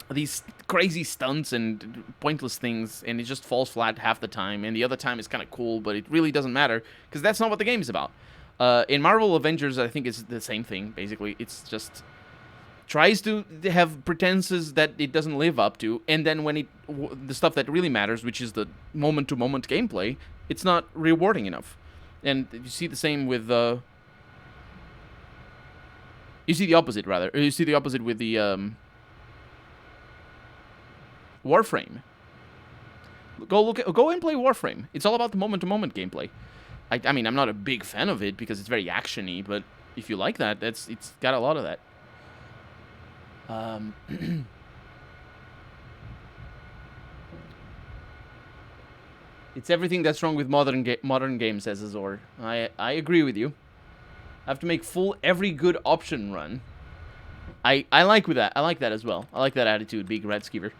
these crazy stunts and pointless things, and it just falls flat half the time, and the other time is kind of cool, but it really doesn't matter, because that's not what the game is about. In Marvel Avengers, I think it's the same thing, basically. It's just tries to have pretenses that it doesn't live up to, and then when the stuff that really matters, which is the moment-to-moment gameplay, it's not rewarding enough. And you see the same with you see the opposite, rather. You see the opposite with the Warframe. Go and play Warframe. It's all about the moment-to-moment gameplay. I mean, I'm not a big fan of it because it's very action-y, but if you like that, it's got a lot of that. It's everything that's wrong with modern games, says Azor. I agree with you. I have to make every good option run. I like that. I like that as well. I like that attitude, Big Red Skeever.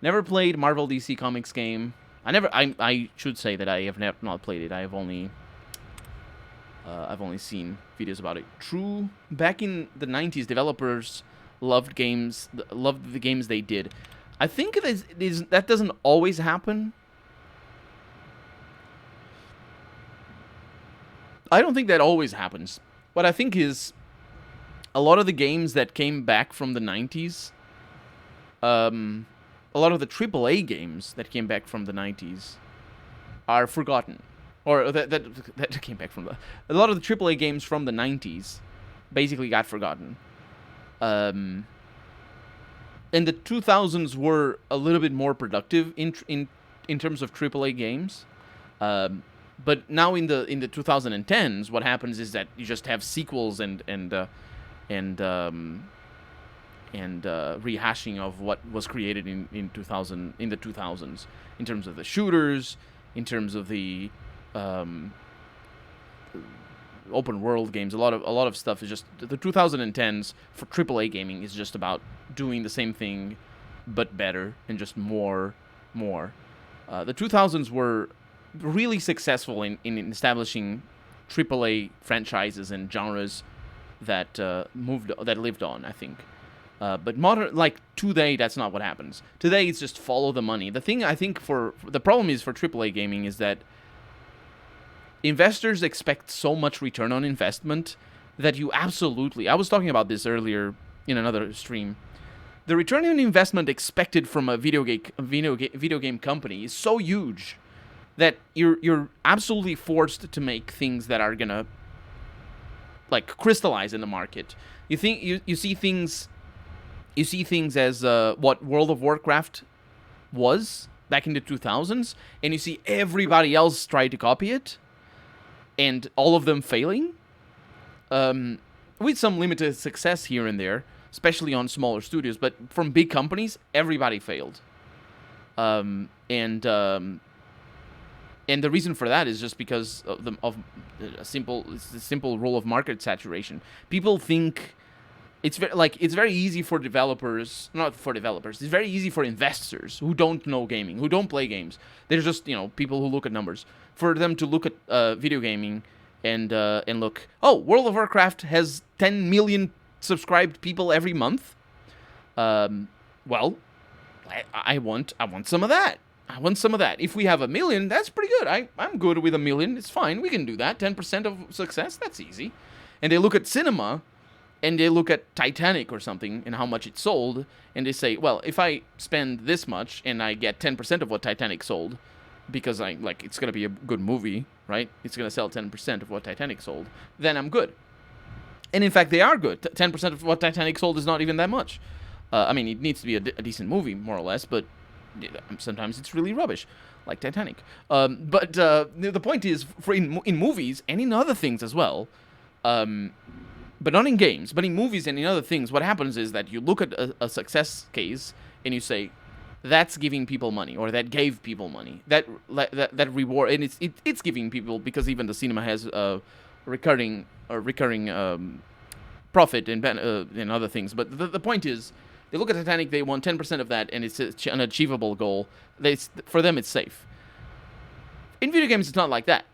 Never played Marvel DC Comics game. I should say that I have not played it. I've only seen videos about it. True, back in the 90s, developers loved the games they did. I think that doesn't always happen. I don't think that always happens. What I think is, a lot of the games that came back from the 90s, a lot of the AAA games that came back from the 90s are forgotten. or that came back from a lot of the AAA games from the 90s basically got forgotten. And the 2000s were a little bit more productive in terms of AAA games. But now in the 2010s, what happens is that you just have sequels and rehashing of what was created in the 2000s, in terms of the shooters, in terms of the open world games. A lot of stuff is just the 2010s for AAA gaming is just about doing the same thing but better and just more. The 2000s were really successful in establishing AAA franchises and genres that lived on, I think. But today, that's not what happens. Today, it's just follow the money. The thing I think the problem is for AAA gaming is that investors expect so much return on investment that you absolutely. I was talking about this earlier in another stream. The return on investment expected from a video game company is so huge that you're absolutely forced to make things that are gonna crystallize in the market. You see things as what World of Warcraft was back in the 2000s, and you see everybody else try to copy it, and all of them failing, with some limited success here and there, especially on smaller studios. But from big companies, everybody failed, and the reason for that is just because of a simple rule of market saturation. People think it's very easy for developers, not for developers. It's very easy for investors who don't know gaming, who don't play games. They're just people who look at numbers. For them to look at video gaming and look, oh, World of Warcraft has 10 million subscribed people every month. Well, I want some of that. I want some of that. If we have 1 million, that's pretty good. I'm good with 1 million. It's fine. We can do that. 10% of success, that's easy. And they look at cinema, and they look at Titanic or something and how much it sold, and they say, well, if I spend this much and I get 10% of what Titanic sold, because it's going to be a good movie, right? It's going to sell 10% of what Titanic sold, then I'm good. And in fact, they are good. 10% of what Titanic sold is not even that much. It needs to be a decent movie, more or less, but sometimes it's really rubbish, like Titanic. But the point is, in movies and in other things as well, but not in games, but in movies and in other things, what happens is that you look at a success case and you say, that's giving people money, or that gave people money, that reward, and it's giving people, because even the cinema has recurring profit and other things. But the point is, they look at Titanic, they want 10% of that, and it's an achievable goal. For them, it's safe. In video games, it's not like that.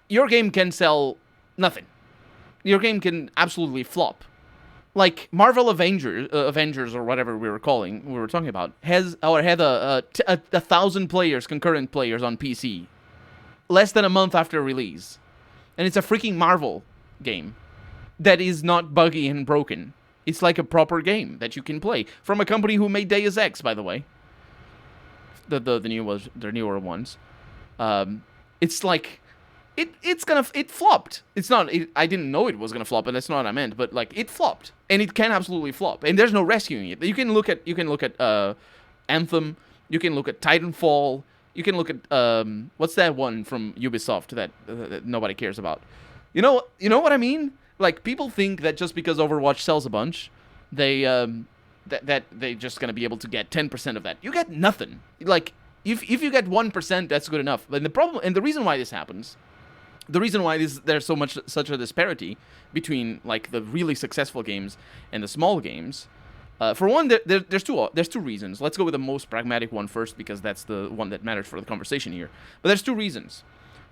Your game can sell nothing. Your game can absolutely flop. Like Marvel Avengers or whatever we were talking about, had 1,000 players, concurrent players on PC, less than a month after release, and it's a freaking Marvel game that is not buggy and broken. It's like a proper game that you can play from a company who made Deus Ex, by the way. The newer ones. It's like. It flopped. It's not. I didn't know it was gonna flop, and that's not what I meant. But it flopped, and it can absolutely flop, and there's no rescuing it. You can look at Anthem. You can look at Titanfall. You can look at what's that one from Ubisoft that nobody cares about. You know what I mean? Like, people think that just because Overwatch sells a bunch, they that they just gonna be able to get 10% of that. You get nothing. Like, if you get 1%, that's good enough. And the reason why this happens. The reason why there's such a disparity between the really successful games and the small games, for one, there's two reasons. Let's go with the most pragmatic one first, because that's the one that matters for the conversation here. But there's two reasons.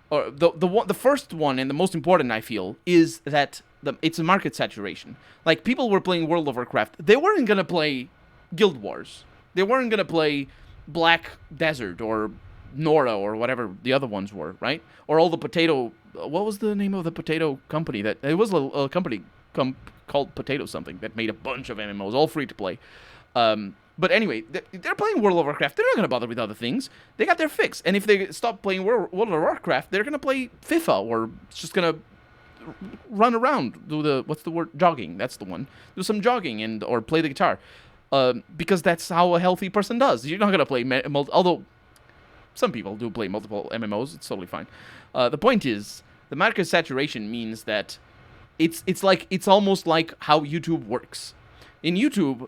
Or the first one, and the most important, I feel, is that it's a market saturation. Like, people were playing World of Warcraft. They weren't gonna play Guild Wars. They weren't gonna play Black Desert or Nora or whatever the other ones were, right? Or all the potato. What was the name of the potato company? It was a company called Potato something that made a bunch of MMOs, all free to play. But anyway, they're playing World of Warcraft. They're not going to bother with other things. They got their fix. And if they stop playing World of Warcraft, they're going to play FIFA, or just going to run around, do the, what's the word? Jogging. That's the one. Do some jogging or play the guitar. Because that's how a healthy person does. You're not going to play, although some people do play multiple MMOs. It's totally fine. The point is, the market saturation means that it's almost like how YouTube works. In YouTube,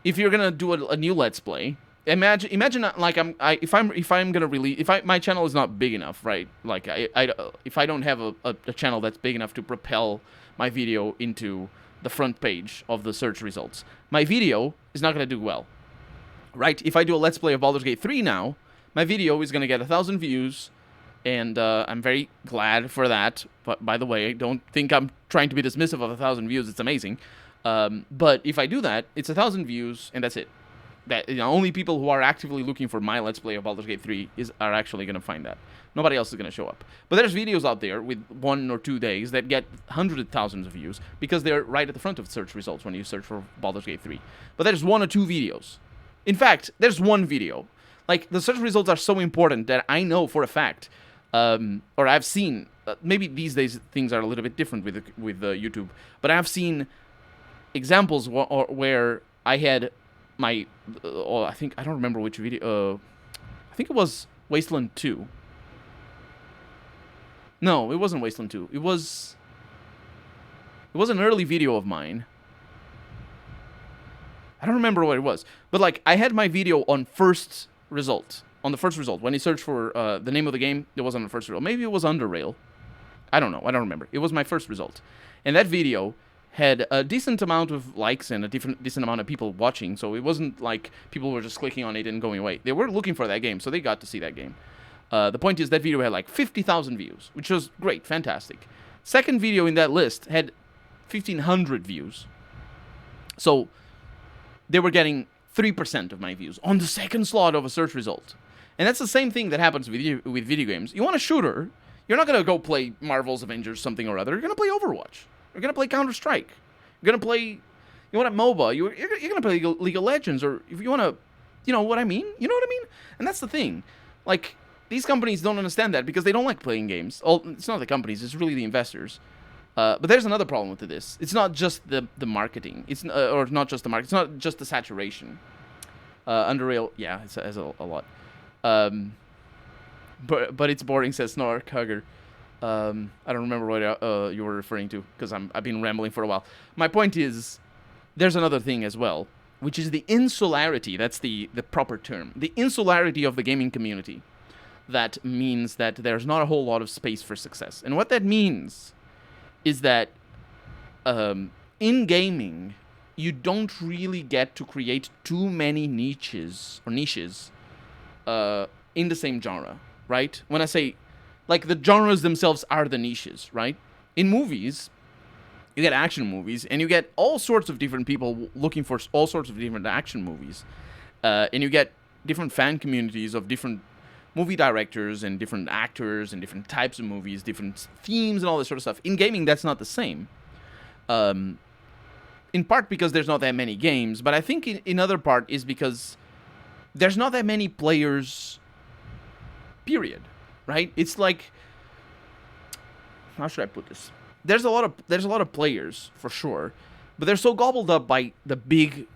if you're gonna do a new Let's Play, imagine like if I'm gonna release, my channel is not big enough, right? Like if I don't have a channel that's big enough to propel my video into the front page of the search results, my video is not gonna do well, right? If I do a Let's Play of Baldur's Gate 3 now, my video is gonna get 1,000 views, and I'm very glad for that. But by the way, don't think I'm trying to be dismissive of 1,000 views. It's amazing. But if I do that, it's 1,000 views, and that's it. That, only people who are actively looking for my Let's Play of Baldur's Gate 3 are actually going to find that. Nobody else is going to show up. But there's videos out there with 1 or 2 days that get hundreds of thousands of views because they're right at the front of search results when you search for Baldur's Gate 3. But there's 1 or 2 videos. In fact, there's 1 video. Like, the search results are so important that I know for a fact, or I've seen, maybe these days things are a little bit different with YouTube, but I've seen examples where I had my, I don't remember which video, I think it was Wasteland 2. No, it wasn't Wasteland 2. It was an early video of mine. I don't remember what it was, but like I had my video on the first result. When you search for the name of the game, it was on the first result. Maybe it was Underrail. I don't know. I don't remember. It was my first result, and that video had a decent amount of likes and a decent amount of people watching, so it wasn't like people were just clicking on it and going away. They were looking for that game, so they got to see that game. The point is that video had like 50,000 views, which was great, fantastic. Second video in that list had 1,500 views. So they were getting 3% of my views on the second slot of a search result. And that's the same thing that happens with video games. You want a shooter, you're not going to go play Marvel's Avengers something or other. You're going to play Overwatch. You're going to play Counter-Strike. You're going to play, you want a MOBA, you're going to play League of Legends, or if you want to, you know what I mean? You know what I mean? And that's the thing. Like, these companies don't understand that because they don't like playing games. Oh, it's not the companies, it's really the investors. But there's another problem with this. It's not just the marketing. It's or not just the market. It's not just the saturation. Underrail, yeah, it has a lot. But it's boring, says Snork Hugger. I don't remember what you were referring to because I've been rambling for a while. My point is, there's another thing as well, which is the insularity. That's the proper term. The insularity of the gaming community. That means that there's not a whole lot of space for success. And what that means is that in gaming, you don't really get to create too many niches in the same genre, right? When I say, like, the genres themselves are the niches, right? In movies, you get action movies, and you get all sorts of different people looking for all sorts of different action movies. And you get different fan communities of different movie directors and different actors and different types of movies, different themes and all this sort of stuff. In gaming, that's not the same. In part because there's not that many games, but I think in other part is because there's not that many players, period, right? It's like, how should I put this? There's a lot of players for sure, but they're so gobbled up by the big,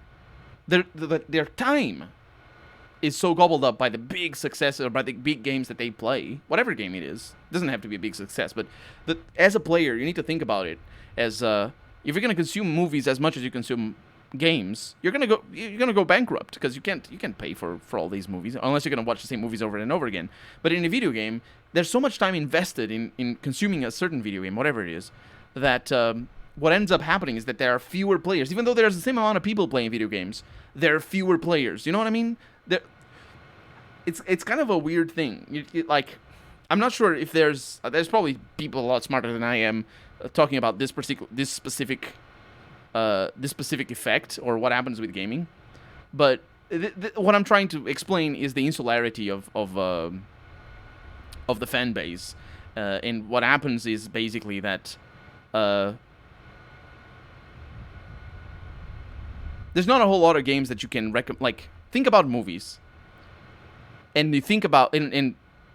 their time is so gobbled up by the big success or by the big games that they play, whatever game it is. It doesn't have to be a big success, but as a player, you need to think about it as if you're going to consume movies as much as you consume games, you're gonna go bankrupt because you can't pay for all these movies unless you're gonna watch the same movies over and over again. But in a video game, there's so much time invested in consuming a certain video game, whatever it is, that what ends up happening is that there are fewer players. Even though there's the same amount of people playing video games, there are fewer players. You know what I mean? It's kind of a weird thing. Like, I'm not sure if there's probably people a lot smarter than I am talking about this specific effect or what happens with gaming, but what I'm trying to explain is the insularity of the fan base, and what happens is basically that there's not a whole lot of games that you can like. Think about movies, and you think about and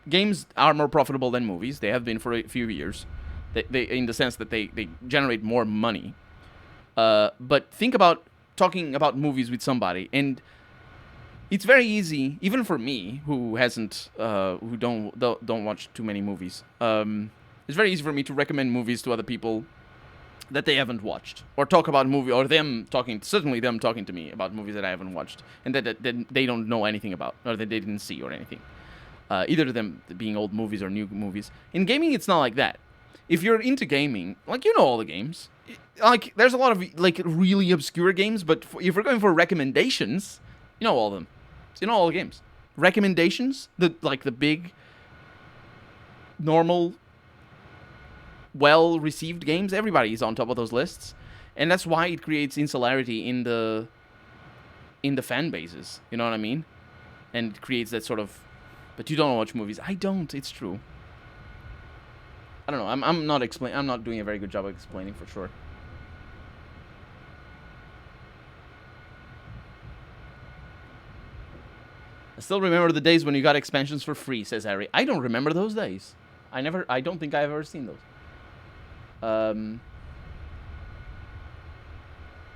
games are more profitable than movies. They have been for a few years. They in the sense that they generate more money. But think about talking about movies with somebody, and it's very easy, even for me, who hasn't, who don't watch too many movies. It's very easy for me to recommend movies to other people that they haven't watched, or talk about movie, or certainly them talking to me about movies that I haven't watched and that they don't know anything about, or that they didn't see or anything. Either of them being old movies or new movies. In gaming, it's not like that. If you're into gaming, like, you know all the games. Like, there's a lot of, like, really obscure games, but if we're going for recommendations, you know all of them. So you know all the games. Recommendations, the big, normal, well-received games, everybody's on top of those lists. And that's why it creates insularity in the fan bases. You know what I mean? And it creates that sort of, but you don't watch movies. I don't, it's true. I don't know. I'm not doing a very good job of explaining, for sure. I still remember the days when you got expansions for free, says Harry. I don't remember those days. I don't think I've ever seen those.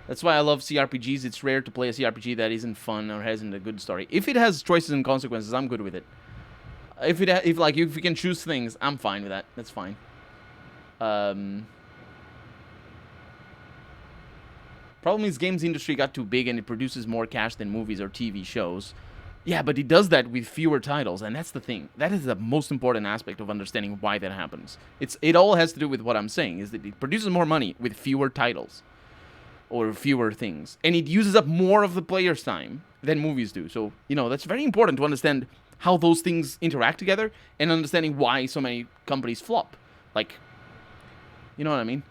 That's why I love CRPGs. It's rare to play a CRPG that isn't fun or hasn't a good story. If it has choices and consequences, I'm good with it. If you can choose things, I'm fine with that. That's fine. Problem is, games industry got too big and it produces more cash than movies or TV shows. Yeah, but it does that with fewer titles, and that's the thing. That is the most important aspect of understanding why that happens. It all has to do with what I'm saying, is that it produces more money with fewer titles or fewer things, and it uses up more of the player's time than movies do. So, that's very important to understand how those things interact together and understanding why so many companies flop. Like, you know what I mean?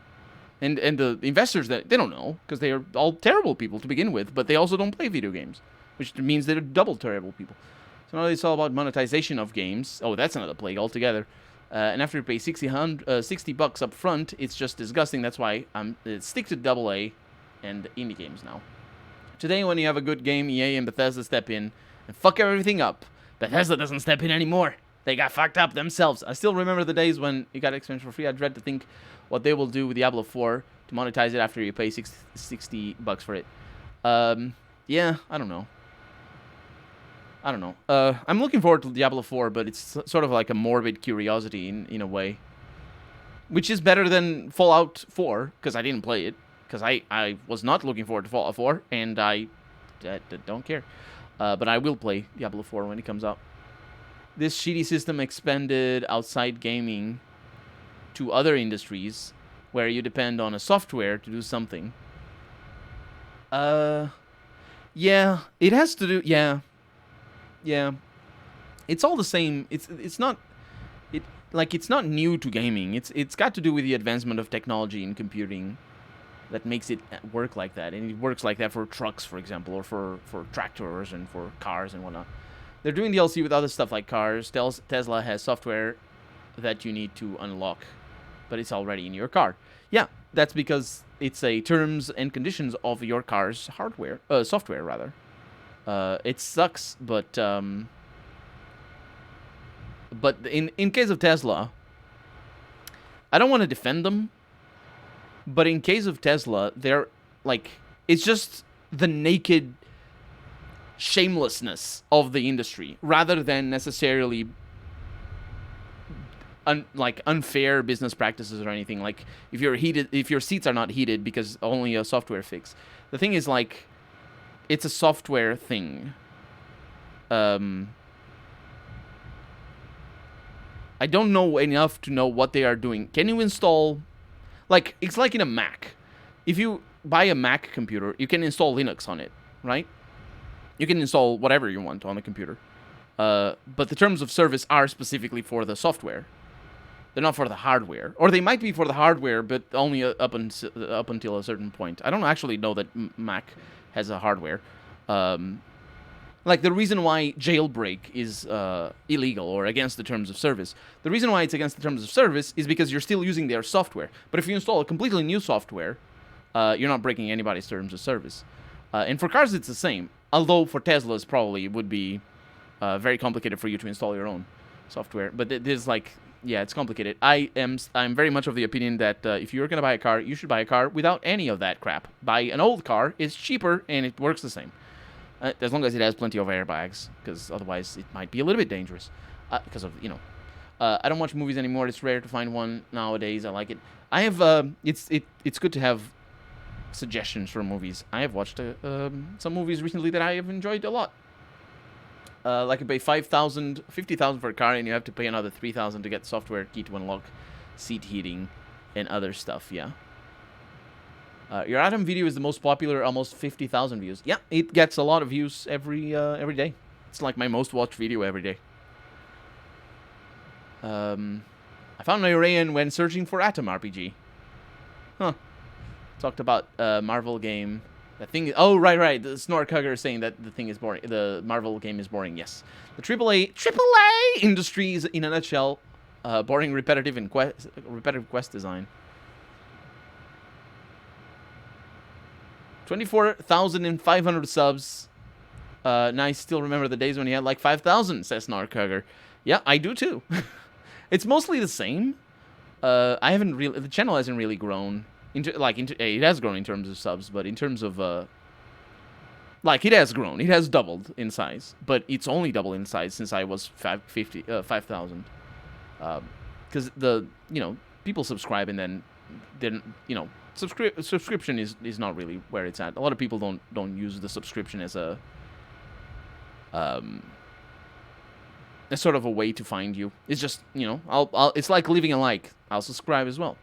And the investors, they don't know, because they are all terrible people to begin with, but they also don't play video games, which means they're double terrible people. So now it's all about monetization of games. Oh, that's another plague altogether. And after you pay $60 up front, it's just disgusting. That's why I'm stick to AA and indie games now. Today, when you have a good game, EA and Bethesda step in and fuck everything up. Bethesda doesn't step in anymore. They got fucked up themselves. I still remember the days when you got expansion for free. I dread to think what they will do with Diablo 4 to monetize it after you pay $60 for it. Yeah, I don't know. I'm looking forward to Diablo 4, but it's sort of like a morbid curiosity in a way. Which is better than Fallout 4, because I didn't play it. Because I was not looking forward to Fallout 4, and I don't care. But I will play Diablo 4 when it comes out. This shitty system expanded outside gaming to other industries, where you depend on a software to do something. Yeah, it has to do, yeah. It's all the same. It's not new to gaming. It's got to do with the advancement of technology and computing that makes it work like that. And it works like that for trucks, for example, or for tractors and for cars and whatnot. They're doing DLC with other stuff like cars. Tesla has software that you need to unlock, but it's already in your car. Yeah, that's because it's a terms and conditions of your car's software rather. It sucks, but in case of Tesla, I don't want to defend them, but in case of Tesla, they're like, it's just the naked shamelessness of the industry rather than necessarily unfair business practices or anything. Like, if your seats are not heated because only a software fix. The thing is, like, it's a software thing. I don't know enough to know what they are doing. Can you install, like, it's like in a Mac. If you buy a Mac computer, you can install Linux on it, right? You can install whatever you want on the computer. But the terms of service are specifically for the software. They're not for the hardware. Or they might be for the hardware, but only up until a certain point. I don't actually know that Mac has a hardware. Like, the reason why jailbreak is illegal or against the terms of service, the reason why it's against the terms of service is because you're still using their software. But if you install a completely new software, you're not breaking anybody's terms of service. And for cars, it's the same. Although for Teslas, probably would be very complicated for you to install your own software. But there's like, yeah, it's complicated. I'm very much of the opinion that if you're gonna buy a car, you should buy a car without any of that crap. Buy an old car. It's cheaper and it works the same, as long as it has plenty of airbags. Because otherwise, it might be a little bit dangerous. Because of I don't watch movies anymore. It's rare to find one nowadays. I like it. I have it's good to have suggestions for movies. I have watched some movies recently that I have enjoyed a lot. Like you pay $50,000 for a car, and you have to pay another $3,000 to get software key to unlock seat heating and other stuff. Yeah. Your Atom video is the most popular, almost 50,000 views. Yeah, it gets a lot of views every day. It's like my most watched video every day. I found my Orion when searching for Atom RPG. Huh. Talked about Marvel game. That thing. Oh, right. The Snorkhugger is saying that the thing is boring. The Marvel game is boring. Yes. The AAA industry is, in a nutshell, boring, repetitive quest design. 24,500 subs. Nice. Still remember the days when you had like 5,000. Says Snorkhugger. Yeah, I do too. It's mostly the same. I haven't really. The channel hasn't really grown. It has grown in terms of subs, but in terms of it has grown. It has doubled in size, but it's only doubled in size since I was 5,000. Because people subscribe and then subscription is not really where it's at. A lot of people don't use the subscription as a sort of a way to find you. It's just it's like leaving a like. I'll subscribe as well.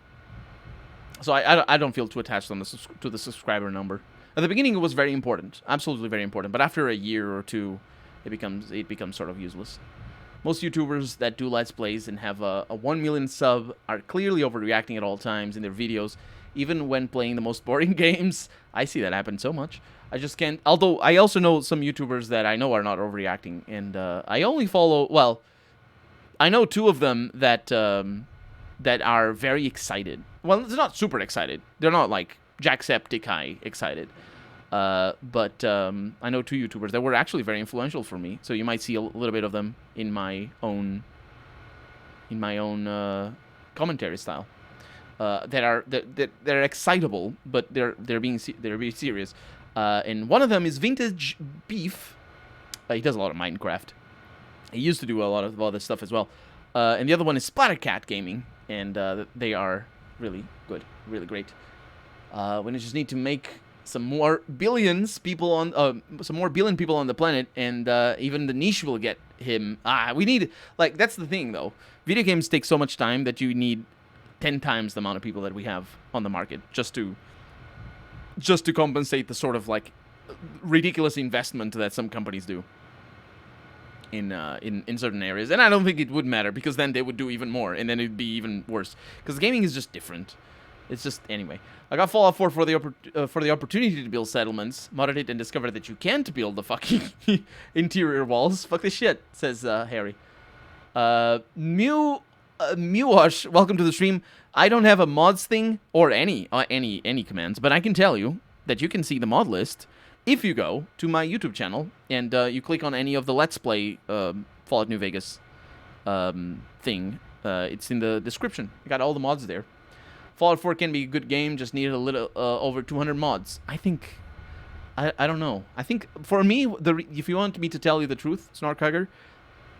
So I don't feel too attached to the subscriber number. At the beginning, it was very important, absolutely very important. But after a year or two, it becomes sort of useless. Most YouTubers that do Let's Plays and have a 1 million sub are clearly overreacting at all times in their videos, even when playing the most boring games. I see that happen so much. I just can't. Although I also know some YouTubers that I know are not overreacting, and I only follow. Well, I know 2 of them that are very excited. Well, they're not super excited. They're not like Jacksepticeye excited. But I know 2 YouTubers that were actually very influential for me. So you might see a little bit of them in my own commentary style. They're excitable, but they're being serious. And one of them is Vintage Beef. He does a lot of Minecraft. He used to do a lot of other stuff as well. And the other one is Splattercat Gaming, and they are really good, really great. We just need to make some more billion people on the planet, and even the niche will get him. We need, like, that's the thing though. Video games take so much time that you need 10 times the amount of people that we have on the market just to compensate the sort of like ridiculous investment that some companies do in certain areas. And I don't think it would matter, because then they would do even more, and then it'd be even worse, because gaming is just different. It's just, anyway. I got Fallout 4 for the opportunity to build settlements, modded it, and discovered that you can't build the fucking interior walls. Fuck this shit, says Harry. Mewash, welcome to the stream. I don't have a mods thing or any commands, but I can tell you that you can see the mod list if you go to my YouTube channel and you click on any of the Let's Play Fallout New Vegas thing. It's in the description. I got all the mods there. Fallout 4 can be a good game, just needed a little over 200 mods. I think, I don't know. I think for me, if you want me to tell you the truth, Snorkhugger,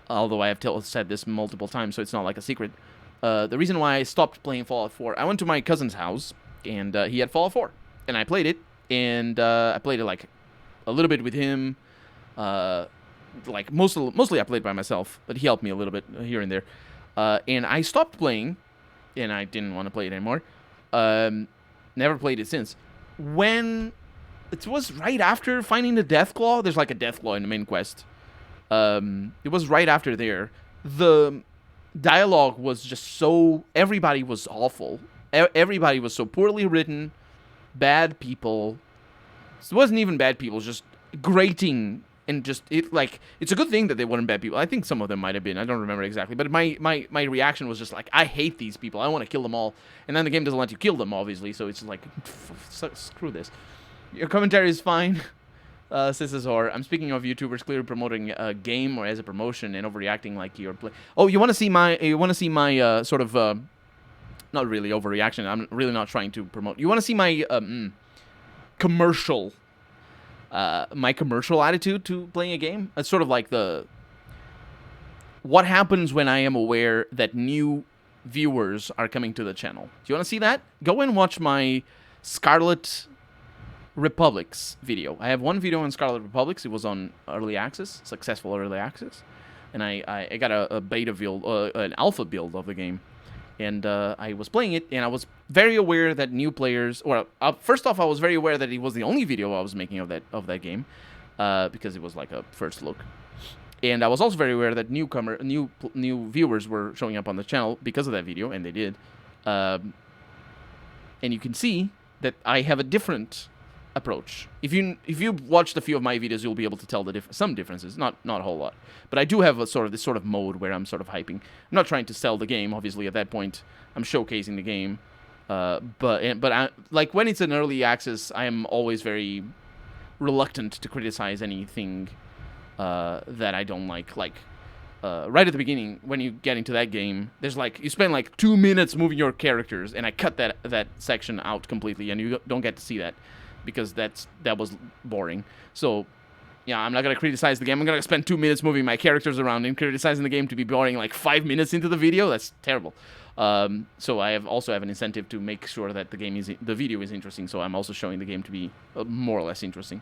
although I have said this multiple times, so it's not like a secret. The reason why I stopped playing Fallout 4, I went to my cousin's house, and he had Fallout 4, and I played it, and I played it like a little bit with him. Like mostly I played by myself, but he helped me a little bit here and there. And I stopped playing, and I didn't want to play it anymore. Never played it since. When it was right after finding the Deathclaw, there's like a Deathclaw in the main quest. It was right after there. The dialogue was just so... Everybody was awful. Everybody was so poorly written. Bad people. It wasn't even bad people, just grating. And just, it's a good thing that they weren't bad people. I think some of them might have been. I don't remember exactly. But my reaction was just like, I hate these people. I want to kill them all. And then the game doesn't let you kill them, obviously. So it's like, screw this. Your commentary is fine. Says Azor, I'm speaking of YouTubers clearly promoting a game or as a promotion and overreacting like you're play. Oh, you want to see my sort of not really overreaction. I'm really not trying to promote. You want to see my commercial attitude to playing a game? It's sort of like what happens when I am aware that new viewers are coming to the channel. Do you want to see that? Go and watch my Scarlet Republics video. I have one video on Scarlet Republics. It was on early access, successful early access, and I got a beta build, an alpha build of the game, and I was playing it, and I was very aware that new players. Well, first off, I was very aware that it was the only video I was making of that game, because it was like a first look. And I was also very aware that new viewers were showing up on the channel because of that video, and they did. And you can see that I have a different approach. If you've watched a few of my videos, you'll be able to tell some differences, not a whole lot. But I do have this sort of mode where I'm sort of hyping. I'm not trying to sell the game, obviously. At that point, I'm showcasing the game. But I, like when it's an early access, I am always very reluctant to criticize anything that I don't like. Like, right at the beginning, when you get into that game, you spend like 2 minutes moving your characters, and I cut that section out completely, and you don't get to see that because that was boring. So, yeah, I'm not gonna criticize the game. I'm gonna spend 2 minutes moving my characters around and criticizing the game to be boring like 5 minutes into the video. That's terrible. So I also have an incentive to make sure that the video is interesting. So I'm also showing the game to be more or less interesting.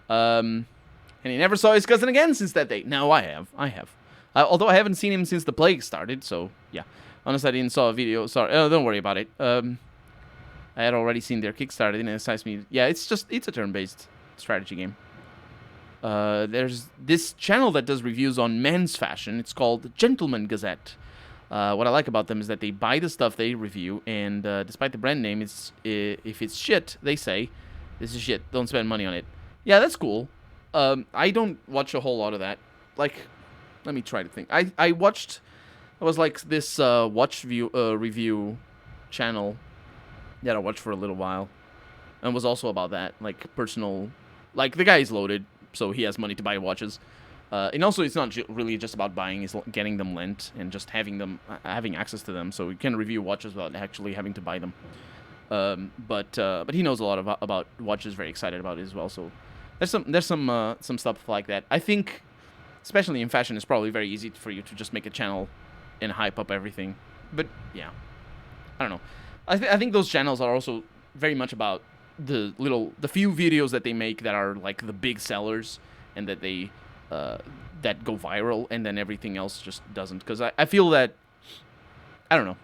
And he never saw his cousin again since that day. No, I have. Although I haven't seen him since the plague started, so yeah. Honestly, I didn't saw a video. Sorry, don't worry about it. I had already seen their Kickstarter. Didn't excite me. Yeah, it's a turn-based strategy game. There's this channel that does reviews on men's fashion. It's called Gentleman Gazette. What I like about them is that they buy the stuff they review, and despite the brand name, if it's shit, they say, this is shit, don't spend money on it. Yeah, that's cool. I don't watch a whole lot of that. Like, let me try to think. I was like this review channel that I watched for a little while, and was also about that, like personal. Like the guy is loaded, so he has money to buy watches, and also it's not really just about buying; it's getting them lent and just having access to them, so you can review watches without actually having to buy them. But he knows a lot about watches. Very excited about it as well. So. There's some stuff like that. I think, especially in fashion, it's probably very easy for you to just make a channel and hype up everything. But yeah, I don't know. I think those channels are also very much about the few videos that they make that are like the big sellers and that they that go viral, and then everything else just doesn't. Because I feel that, I don't know.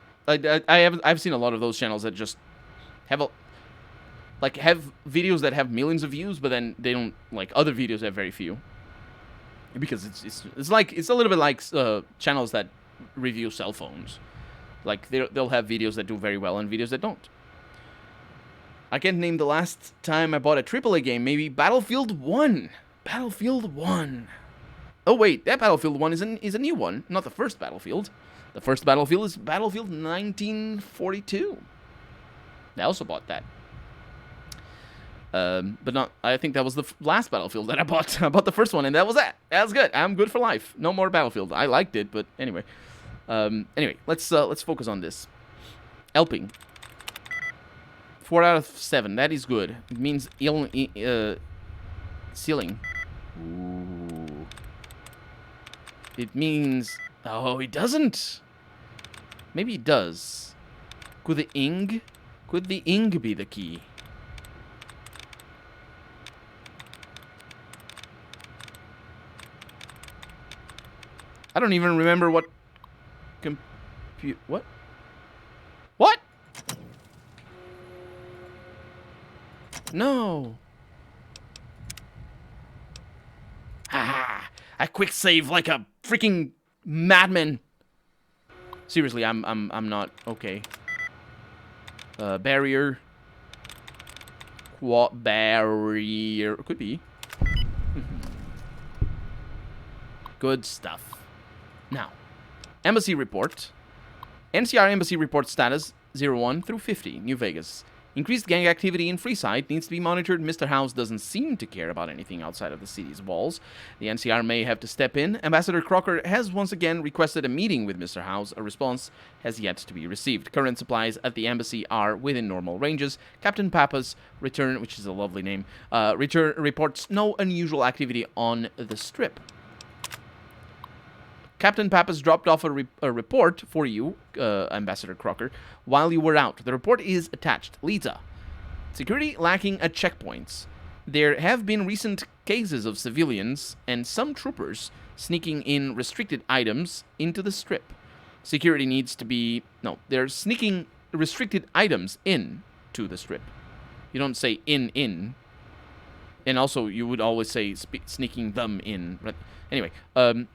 I've seen a lot of those channels that just have videos that have millions of views, but then they don't, like, other videos have very few. Because it's a little bit like channels that review cell phones. Like, they'll have videos that do very well and videos that don't. I can't name the last time I bought a AAA game. Maybe Battlefield 1. Battlefield 1. Oh wait, that Battlefield 1 is a new one, not the first Battlefield. The first Battlefield is Battlefield 1942. I also bought that. But not. I think that was the last Battlefield that I bought. I bought the first one, and that was that. That was good. I'm good for life. No more Battlefield. I liked it, but anyway. Anyway, let's focus on this. Helping. 4 out of 7. That is good. It means ceiling. Ooh. It means. Oh, it doesn't. Maybe it does. Could the ing be the key? I don't even remember what what? What? No. Ha! I quick save like a freaking madman. Seriously, I'm not okay. Barrier. What barrier? Could be. Good stuff. Now, embassy report. NCR embassy report status 01 through 50, New Vegas. Increased gang activity in Freeside needs to be monitored. Mr. House doesn't seem to care about anything outside of the city's walls. The NCR may have to step in. Ambassador Crocker has once again requested a meeting with Mr. House. A response has yet to be received. Current supplies at the embassy are within normal ranges. Captain Pappas return, which is a lovely name, reports no unusual activity on the strip. Captain Pappas dropped off a report for you, Ambassador Crocker, while you were out. The report is attached. Lisa, security lacking at checkpoints. There have been recent cases of civilians and some troopers sneaking in restricted items into the strip. Security needs to be... No, they're sneaking restricted items in to the strip. You don't say in. And also, you would always say sneaking them in. Right? Anyway,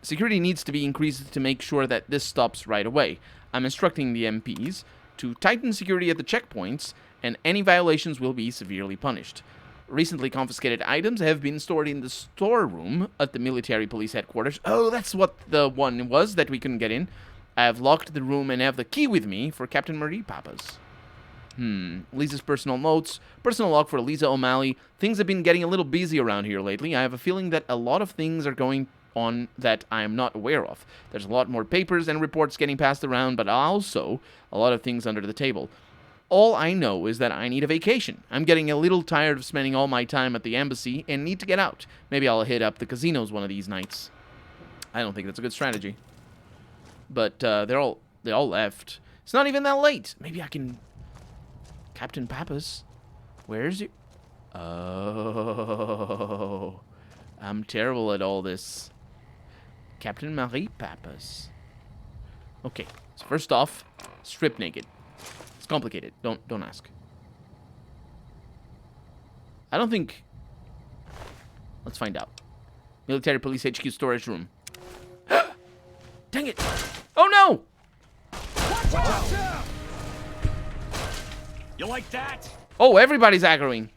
security needs to be increased to make sure that this stops right away. I'm instructing the MPs to tighten security at the checkpoints, and any violations will be severely punished. Recently confiscated items have been stored in the storeroom at the military police headquarters. Oh, that's what the one was that we couldn't get in. I have locked the room and have the key with me for Captain Marie Pappas. Lisa's personal notes. Personal log for Lisa O'Malley. Things have been getting a little busy around here lately. I have a feeling that a lot of things are going on that I am not aware of. There's a lot more papers and reports getting passed around, but also a lot of things under the table. All I know is that I need a vacation. I'm getting a little tired of spending all my time at the embassy and need to get out. Maybe I'll hit up the casinos one of these nights. I don't think that's a good strategy. But they all left. It's not even that late. Maybe I can... Captain Pappas, where's you? Oh, I'm terrible at all this. Captain Marie Pappas. Okay, so first off, strip naked. It's complicated. Don't ask. I don't think... Let's find out. Military Police HQ storage room. Dang it! Oh no! You like that? Oh, everybody's aggroing.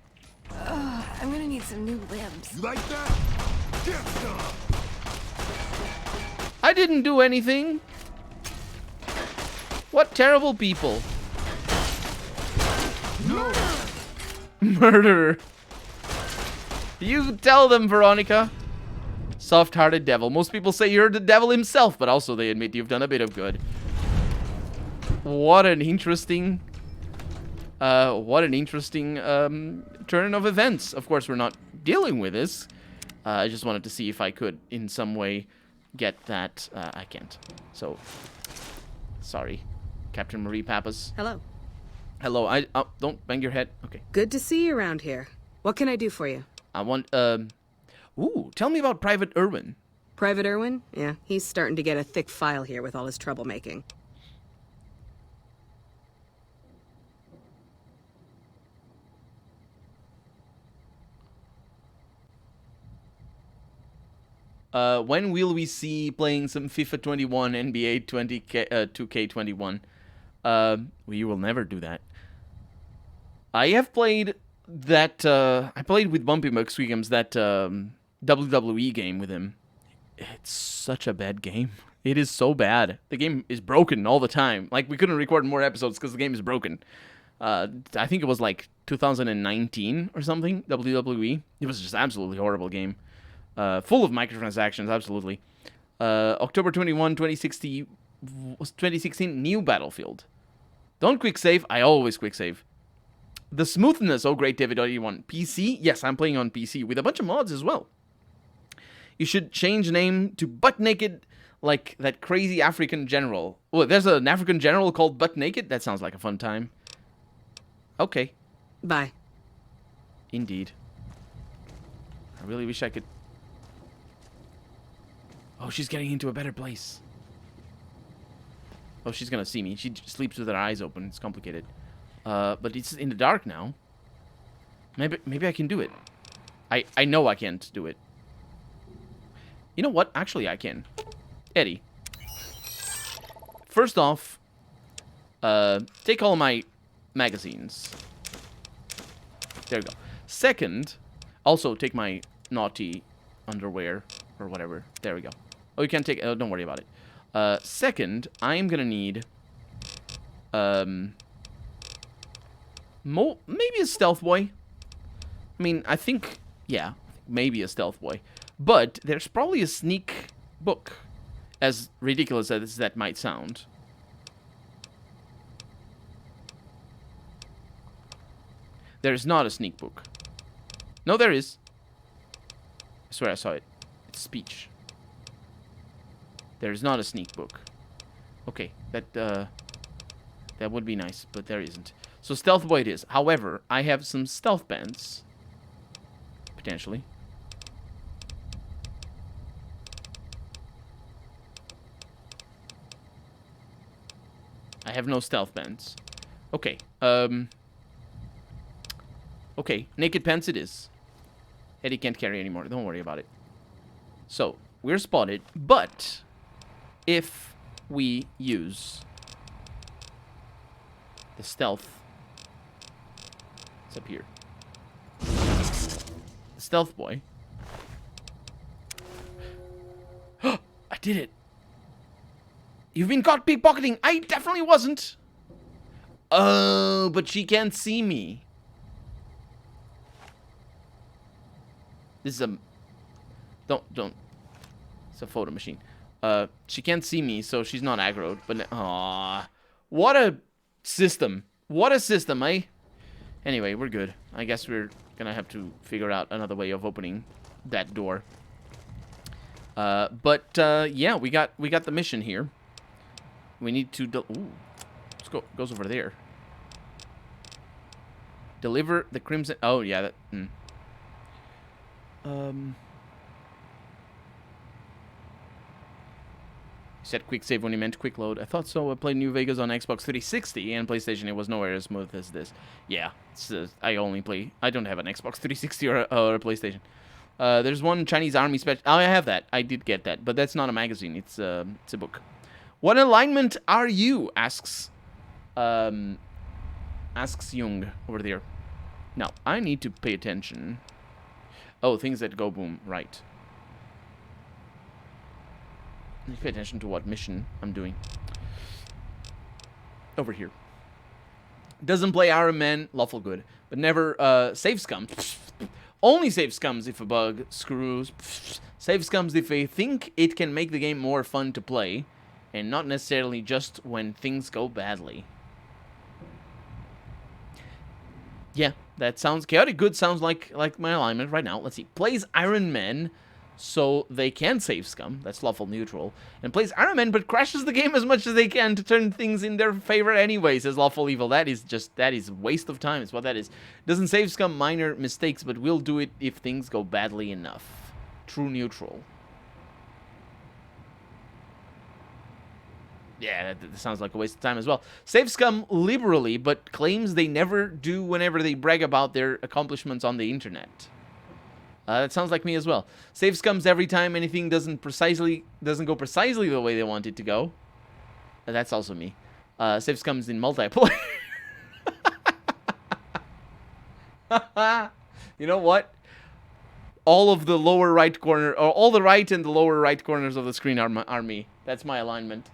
I'm gonna need some new limbs. You like that? Get some. I didn't do anything. What terrible people. Murderer. You tell them, Veronica. Soft-hearted devil. Most people say you're the devil himself, but also they admit you've done a bit of good. What an interesting... turn of events. Of course, we're not dealing with this. I just wanted to see if I could, in some way, get that. I can't. So, sorry. Captain Marie Pappas. Hello. Hello. Don't bang your head. Okay. Good to see you around here. What can I do for you? I want, Ooh, tell me about Private Irwin. Private Irwin? Yeah, he's starting to get a thick file here with all his troublemaking. When will we see playing some FIFA 21, NBA 2K21? We will never do that. I have played that, I played with Bumpy McSwigums that WWE game with him. It's such a bad game. It is so bad. The game is broken all the time. Like, we couldn't record more episodes because the game is broken. I think it was like 2019 or something, WWE. It was just absolutely horrible game. Full of microtransactions, absolutely. October 21, 2016, new Battlefield. Don't quick save. I always quick save. The smoothness. Oh, great, David. You want PC? Yes, I'm playing on PC with a bunch of mods as well. You should change name to Butt Naked, like that crazy African general. Oh, there's an African general called Butt Naked? That sounds like a fun time. Okay. Bye. Indeed. I really wish I could... Oh, she's getting into a better place. Oh, she's gonna see me. She sleeps with her eyes open. It's complicated. But it's in the dark now. Maybe I can do it. I know I can't do it. You know what? Actually, I can. Eddie. First off, take all my magazines. There you go. Second, also take my naughty underwear or whatever. There we go. Oh, you can't take... don't worry about it. Second, I am gonna need... Maybe a stealth boy. I mean, I think, yeah, maybe a stealth boy. But there's probably a sneak book, as ridiculous as that might sound. There is not a sneak book. No, there is. I swear I saw it. It's speech. There is not a sneak book. Okay, that would be nice, but there isn't. So stealth boy it is. However, I have some stealth bands. Potentially. I have no stealth bands. Okay. Okay, naked pants it is. Eddie can't carry anymore. Don't worry about it. So, we're spotted, but if we use the stealth, it's up here. The stealth boy. I did it. You've been caught pickpocketing. I definitely wasn't. Oh, but she can't see me. This is a... Don't. It's a photo machine. She can't see me, so she's not aggroed. But, aw. What a system. What a system, eh? Anyway, we're good. I guess we're gonna have to figure out another way of opening that door. Yeah, we got the mission here. We need to... Ooh. Let's go. Goes over there. Deliver the crimson... Oh, yeah, that... You said quick save when you meant quick load. I thought so. I played New Vegas on Xbox 360 and PlayStation. It was nowhere as smooth as this. Yeah, I don't have an Xbox 360 or a PlayStation. There's one Chinese army special. Oh, I have that. I did get that, but that's not a magazine. It's a book. What alignment are you? Asks Jung over there. Now I need to pay attention. Oh, things that go boom. Right. Pay attention to what mission I'm doing. Over here. Doesn't play Iron Man, lawful good. But never save scum. Only save scums if a bug screws. Save scums if they think it can make the game more fun to play. And not necessarily just when things go badly. Yeah, that sounds... Chaotic good sounds like my alignment right now. Let's see. Plays Iron Man... so they can save scum, that's lawful neutral, and plays Iron Man but crashes the game as much as they can to turn things in their favor anyway, says lawful evil. That is waste of time, is what that is. Doesn't save scum minor mistakes, but will do it if things go badly enough. True neutral. Yeah, that sounds like a waste of time as well. Save scum liberally, but claims they never do whenever they brag about their accomplishments on the internet. That sounds like me as well. Save scums every time anything doesn't go precisely the way they want it to go. That's also me. Save scums in multiplayer. You know what? All of the lower right corner, or all the right and the lower right corners of the screen are me. That's my alignment.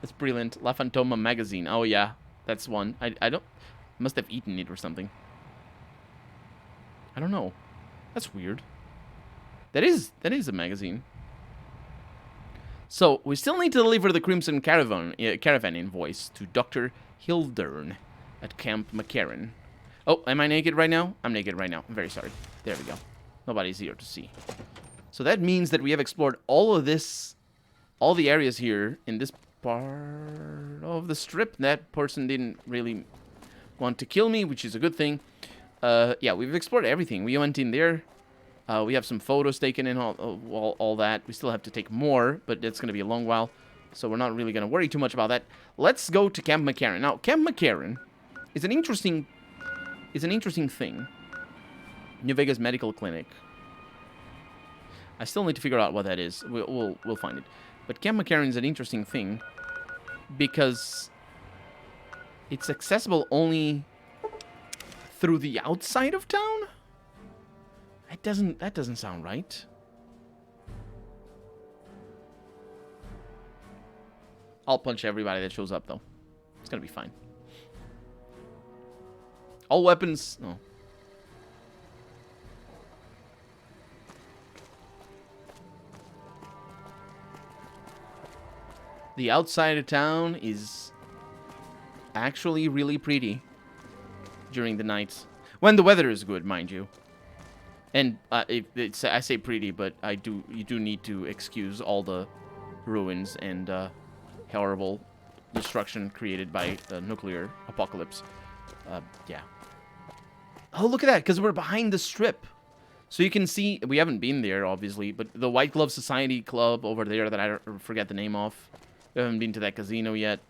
That's brilliant. La Fantoma magazine. Oh yeah, that's one. I must have eaten it or something. I don't know. That's weird. That is a magazine. So, we still need to deliver the Crimson Caravan invoice to Dr. Hildern at Camp McCarran. Oh, am I naked right now? I'm naked right now. I'm very sorry. There we go. Nobody's here to see. So that means that we have explored all of this, all the areas here in this part of the strip. That person didn't really want to kill me, which is a good thing. Yeah, we've explored everything. We went in there. We have some photos taken in, all that. We still have to take more, but it's going to be a long while. So we're not really going to worry too much about that. Let's go to Camp McCarran. Now, Camp McCarran is an interesting thing. New Vegas Medical Clinic. I still need to figure out what that is. We'll find it. But Camp McCarran is an interesting thing because it's accessible only through the outside of town? That doesn't sound right. I'll punch everybody that shows up though. It's gonna be fine. All weapons... No. The outside of town is actually really pretty during the nights. When the weather is good, mind you. And I say pretty, but you do need to excuse all the ruins and horrible destruction created by the nuclear apocalypse. Yeah. Oh, look at that, because we're behind the strip. So you can see, we haven't been there, obviously, but the White Glove Society Club over there that I forget the name of. We haven't been to that casino yet.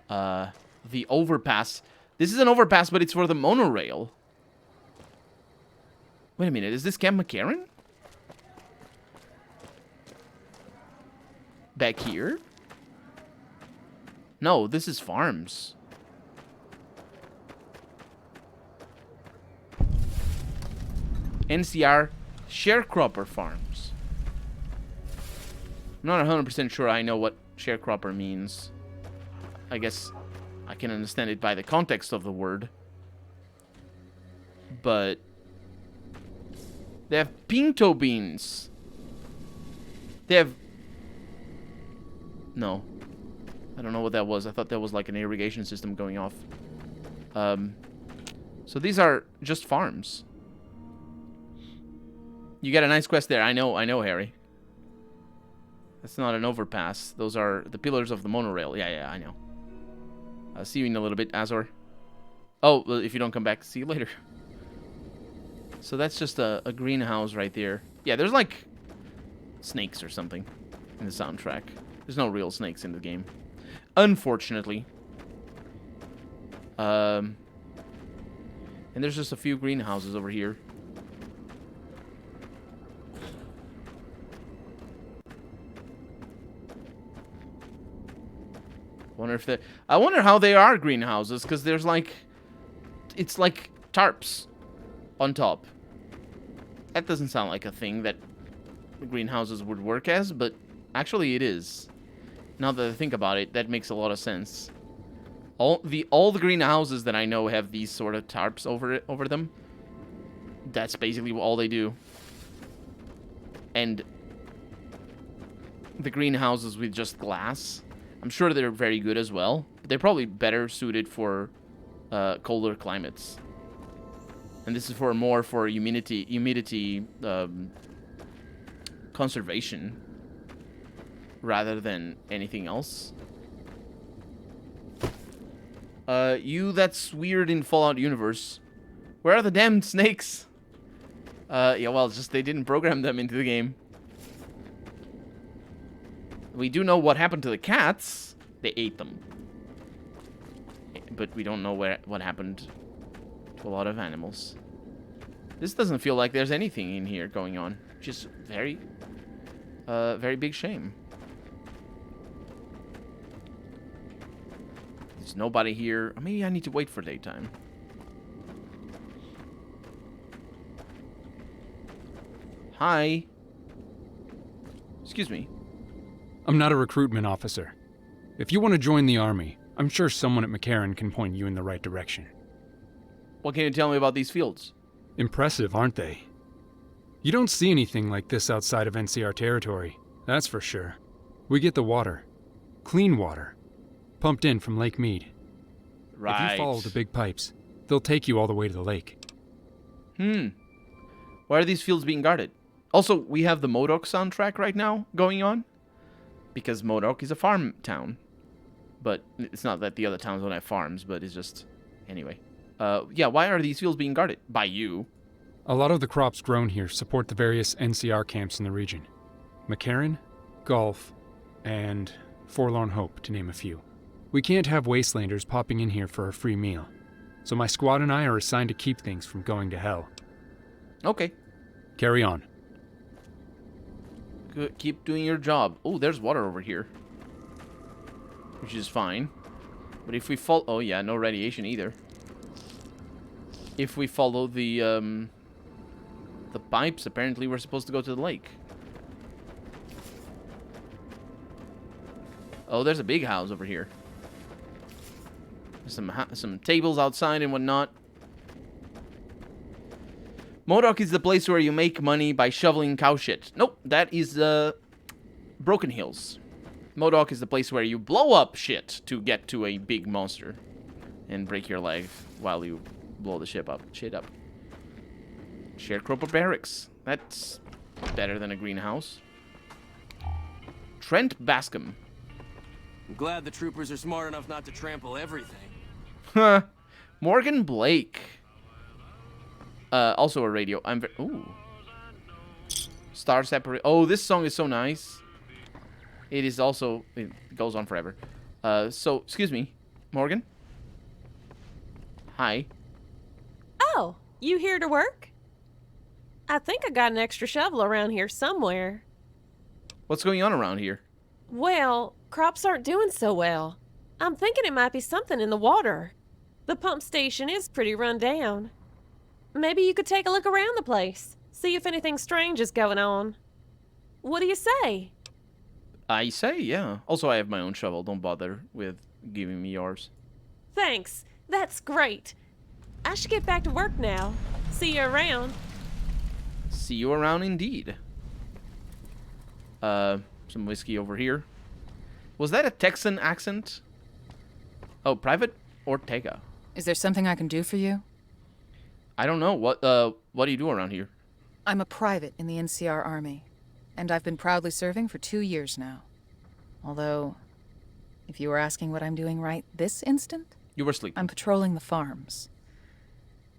The overpass. This is an overpass, but it's for the monorail. Wait a minute, is this Camp McCarran? Back here? No, this is farms. NCR Sharecropper Farms. I'm not 100% sure I know what sharecropper means. I guess I can understand it by the context of the word. But they have pinto beans. They have... No. I don't know what that was. I thought that was like an irrigation system going off. So these are just farms. You get a nice quest there. I know, Harry. That's not an overpass. Those are the pillars of the monorail. Yeah, I know. I'll see you in a little bit, Azor. Oh, well, if you don't come back, see you later. So that's just a greenhouse right there. Yeah, there's like snakes or something in the soundtrack. There's no real snakes in the game, unfortunately. And there's just a few greenhouses over here. I wonder how they are greenhouses, because there's like, it's like tarps on top. That doesn't sound like a thing that greenhouses would work as, but actually it is. Now that I think about it, that makes a lot of sense. All the greenhouses that I know have these sort of tarps over them. That's basically all they do. And the greenhouses with just glass, I'm sure they're very good as well. But they're probably better suited for colder climates. And this is for more for humidity conservation rather than anything else. That's weird in Fallout universe. Where are the damn snakes? Yeah, well, it's just they didn't program them into the game. We do know what happened to the cats. They ate them. But we don't know what happened to a lot of animals. This doesn't feel like there's anything in here going on. Which is very big shame. There's nobody here. Or maybe I need to wait for daytime. Hi. Excuse me. I'm not a recruitment officer. If you want to join the army, I'm sure someone at McCarran can point you in the right direction. What can you tell me about these fields? Impressive, aren't they? You don't see anything like this outside of NCR territory, that's for sure. We get the water. Clean water. Pumped in from Lake Mead. Right. If you follow the big pipes, they'll take you all the way to the lake. Why are these fields being guarded? Also, we have the MODOK soundtrack right now going on. Because MODOK is a farm town. But it's not that the other towns don't have farms, but it's just... Anyway. Yeah, why are these fields being guarded? By you. A lot of the crops grown here support the various NCR camps in the region. McCarran, Gulf, and Forlorn Hope, to name a few. We can't have wastelanders popping in here for a free meal. So my squad and I are assigned to keep things from going to hell. Okay. Carry on. Good. Keep doing your job. Oh, there's water over here. Which is fine. But if we follow... Oh, yeah, no radiation either. If we follow the pipes, apparently we're supposed to go to the lake. Oh, there's a big house over here. There's some tables outside and whatnot. MODOK is the place where you make money by shoveling cow shit. Nope, that is Broken Hills. MODOK is the place where you blow up shit to get to a big monster and break your leg while you blow the shit up. Sharecropper Barracks. That's better than a greenhouse. Trent Bascom. I'm glad the troopers are smart enough not to trample everything. Morgan Blake. Also a radio. Ooh. Star Separate. Oh, this song is so nice. It is also... It goes on forever. So, excuse me. Morgan? Hi. Oh, you here to work? I think I got an extra shovel around here somewhere. What's going on around here? Well, crops aren't doing so well. I'm thinking it might be something in the water. The pump station is pretty run down. Maybe you could take a look around the place, see if anything strange is going on. What do you say? I say, yeah. Also, I have my own shovel. Don't bother with giving me yours. Thanks. That's great. I should get back to work now. See you around. See you around indeed. Some whiskey over here. Was that a Texan accent? Oh, Private Ortega. Is there something I can do for you? I don't know. What do you do around here? I'm a private in the NCR Army, and I've been proudly serving for 2 years now. Although, if you were asking what I'm doing right this instant, you were sleeping. I'm patrolling the farms.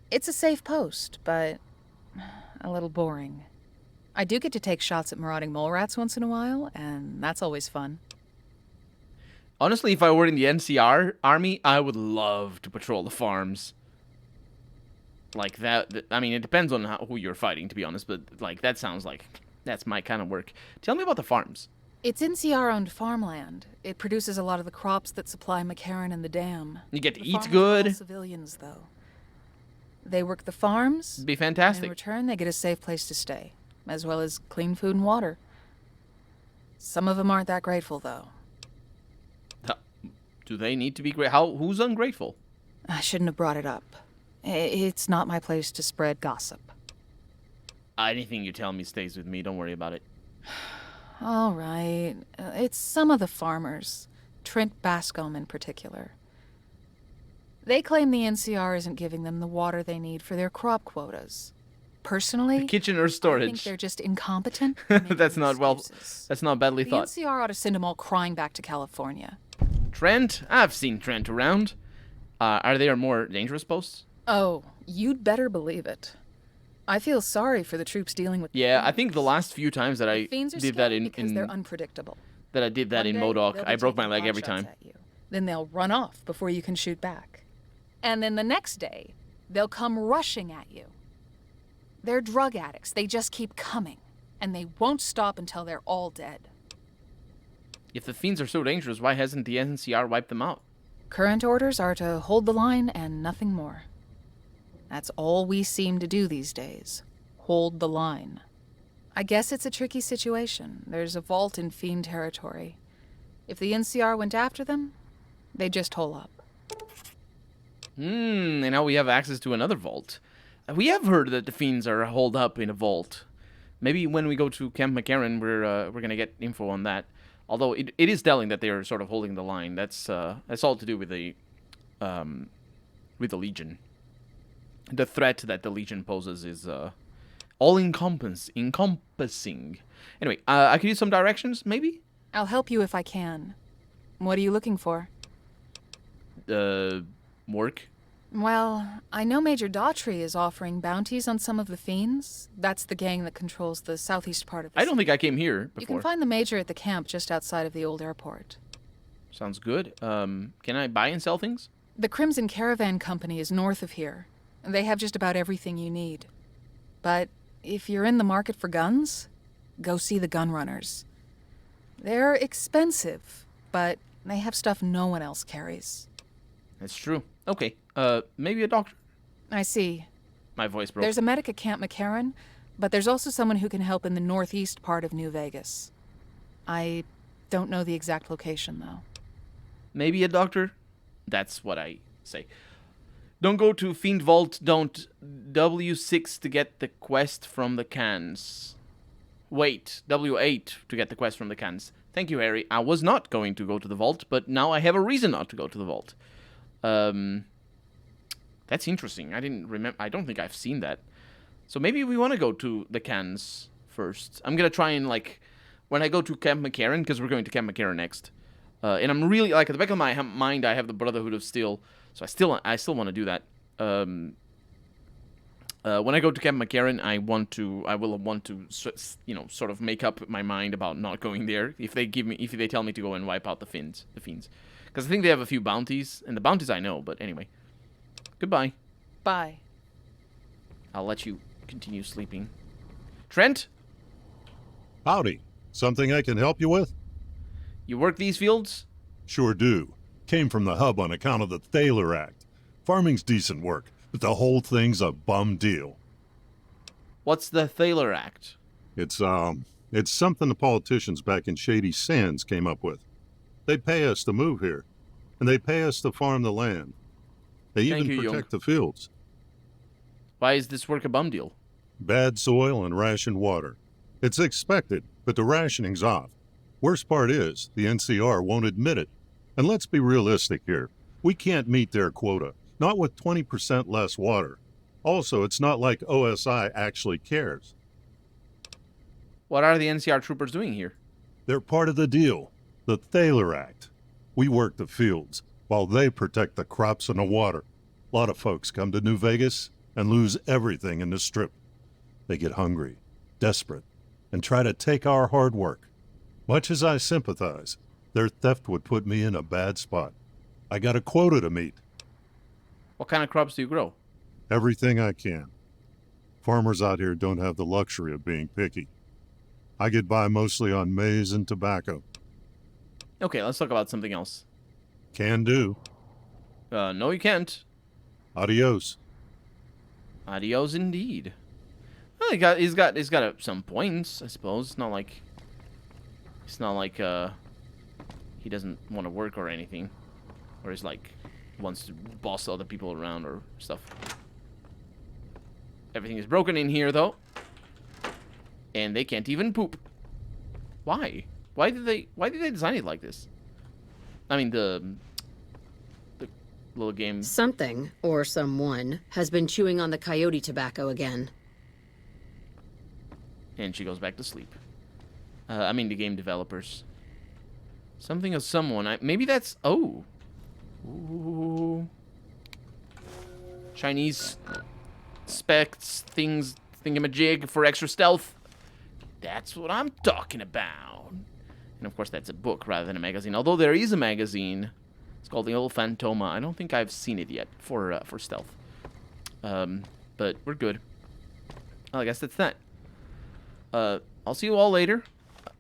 It's a safe post, but a little boring. I do get to take shots at marauding mole rats once in a while, and that's always fun. Honestly, if I were in the NCR Army, I would love to patrol the farms. Like that, I mean, it depends on who you're fighting, to be honest, but like that sounds like that's my kind of work. Tell me about the farms. It's NCR-owned farmland. It produces a lot of the crops that supply McCarran and the dam. You get to the eat farmers are good. all civilians, though. They work the farms. Be fantastic. And in return, they get a safe place to stay, as well as clean food and water. Some of them aren't that grateful, though. Do they need to be grateful? Who's ungrateful? I shouldn't have brought it up. It's not my place to spread gossip. Anything you tell me stays with me. Don't worry about it. All right. It's some of the farmers. Trent Bascom in particular. They claim the NCR isn't giving them the water they need for their crop quotas. Personally, Kitchener I storage. think they're just incompetent. That's not That's not badly the thought. NCR ought to send them all crying back to California. Trent, I've seen Trent around. Are there more dangerous posts? Oh, you'd better believe it. I feel sorry for the troops dealing with. Yeah, I think the last few times that I Fiends are did that scary because they're unpredictable. that I did that in One day, MODOK, they'll be I broke my taking leg pot every shots time. at you. Then they'll run off before you can shoot back. And then the next day, they'll come rushing at you. They're drug addicts. They just keep coming. And they won't stop until they're all dead. If the fiends are so dangerous, why hasn't the NCR wiped them out? Current orders are to hold the line and nothing more. That's all we seem to do these days. Hold the line. I guess it's a tricky situation. There's a vault in Fiend territory. If the NCR went after them, they'd just hole up. And now we have access to another vault. We have heard that the fiends are holed up in a vault. Maybe when we go to Camp McCarran, we're gonna get info on that. Although it is telling that they are sort of holding the line. That's all to do with the Legion. The threat that the Legion poses is all encompassing. Anyway, I could use some directions, maybe. I'll help you if I can. What are you looking for? Work. Well, I know Major Daughtry is offering bounties on some of the Fiends. That's the gang that controls the southeast part of the I don't think I came here before. You can find the Major at the camp just outside of the old airport. Sounds good. Can I buy and sell things? The Crimson Caravan Company is north of here. They have just about everything you need. But if you're in the market for guns, go see the Gunrunners. They're expensive, but they have stuff no one else carries. That's true. Okay. Maybe a doctor. I see. My voice broke. There's a medic at Camp McCarran, but there's also someone who can help in the northeast part of New Vegas. I don't know the exact location, though. Maybe a doctor? That's what I say. Don't go to Fiend Vault. Don't. W6 to get the quest from the cans. Wait. W8 to get the quest from the cans. Thank you, Harry. I was not going to go to the vault, but now I have a reason not to go to the vault. That's interesting. I didn't remember. I don't think I've seen that. So maybe we want to go to the cans first. I'm gonna try and, like, when I go to Camp McCarran, because we're going to Camp McCarran next. And I'm really, like, at the back of my mind, I have the Brotherhood of Steel. So I still want to do that. When I go to Camp McCarran, I will want to, you know, sort of make up my mind about not going there if they tell me to go and wipe out the fiends, because I think they have a few bounties, and the bounties I know. But anyway, goodbye. Bye. I'll let you continue sleeping. Trent, Howdy. Something I can help you with? you work these fields? Sure do. Came from the hub on account of the Thaler Act. Farming's decent work, but the whole thing's a bum deal. What's the Thaler Act? It's something the politicians back in Shady Sands came up with. They pay us to move here, and they pay us to farm the land. They even protect the fields. Why is this work a bum deal? Bad soil and rationed water. It's expected, but the rationing's off. Worst part is, the NCR won't admit it. And let's be realistic here. We can't meet their quota, not with 20% less water. Also, it's not like OSI actually cares. What are the NCR troopers doing here? They're part of the deal, the Thaler Act. We work the fields, while they protect the crops and the water. A lot of folks come to New Vegas and lose everything in the Strip. They get hungry, desperate, and try to take our hard work. Much as I sympathize, their theft would put me in a bad spot. I got a quota to meet. What kind of crops do you grow? Everything I can. Farmers out here don't have the luxury of being picky. I get by mostly on maize and tobacco. Okay, let's talk about something else. Can do. No, you can't. Adios. Adios, indeed. Well, he's got some points, I suppose. It's not like he doesn't want to work or anything, or he's like wants to boss other people around or stuff. Everything is broken in here, though, and they can't even poop. Why? Why did they design it like this? I mean, the little game. Something, or someone, has been chewing on the coyote tobacco again. And she goes back to sleep. I mean, the game developers. Something or someone. Maybe that's... Oh. Ooh. Chinese specs, things, thingamajig for extra stealth. That's what I'm talking about. And of course, that's a book rather than a magazine. Although there is a magazine. It's called The Old Phantoma. I don't think I've seen it yet for stealth. But we're good. Well, I guess that's that. I'll see you all later.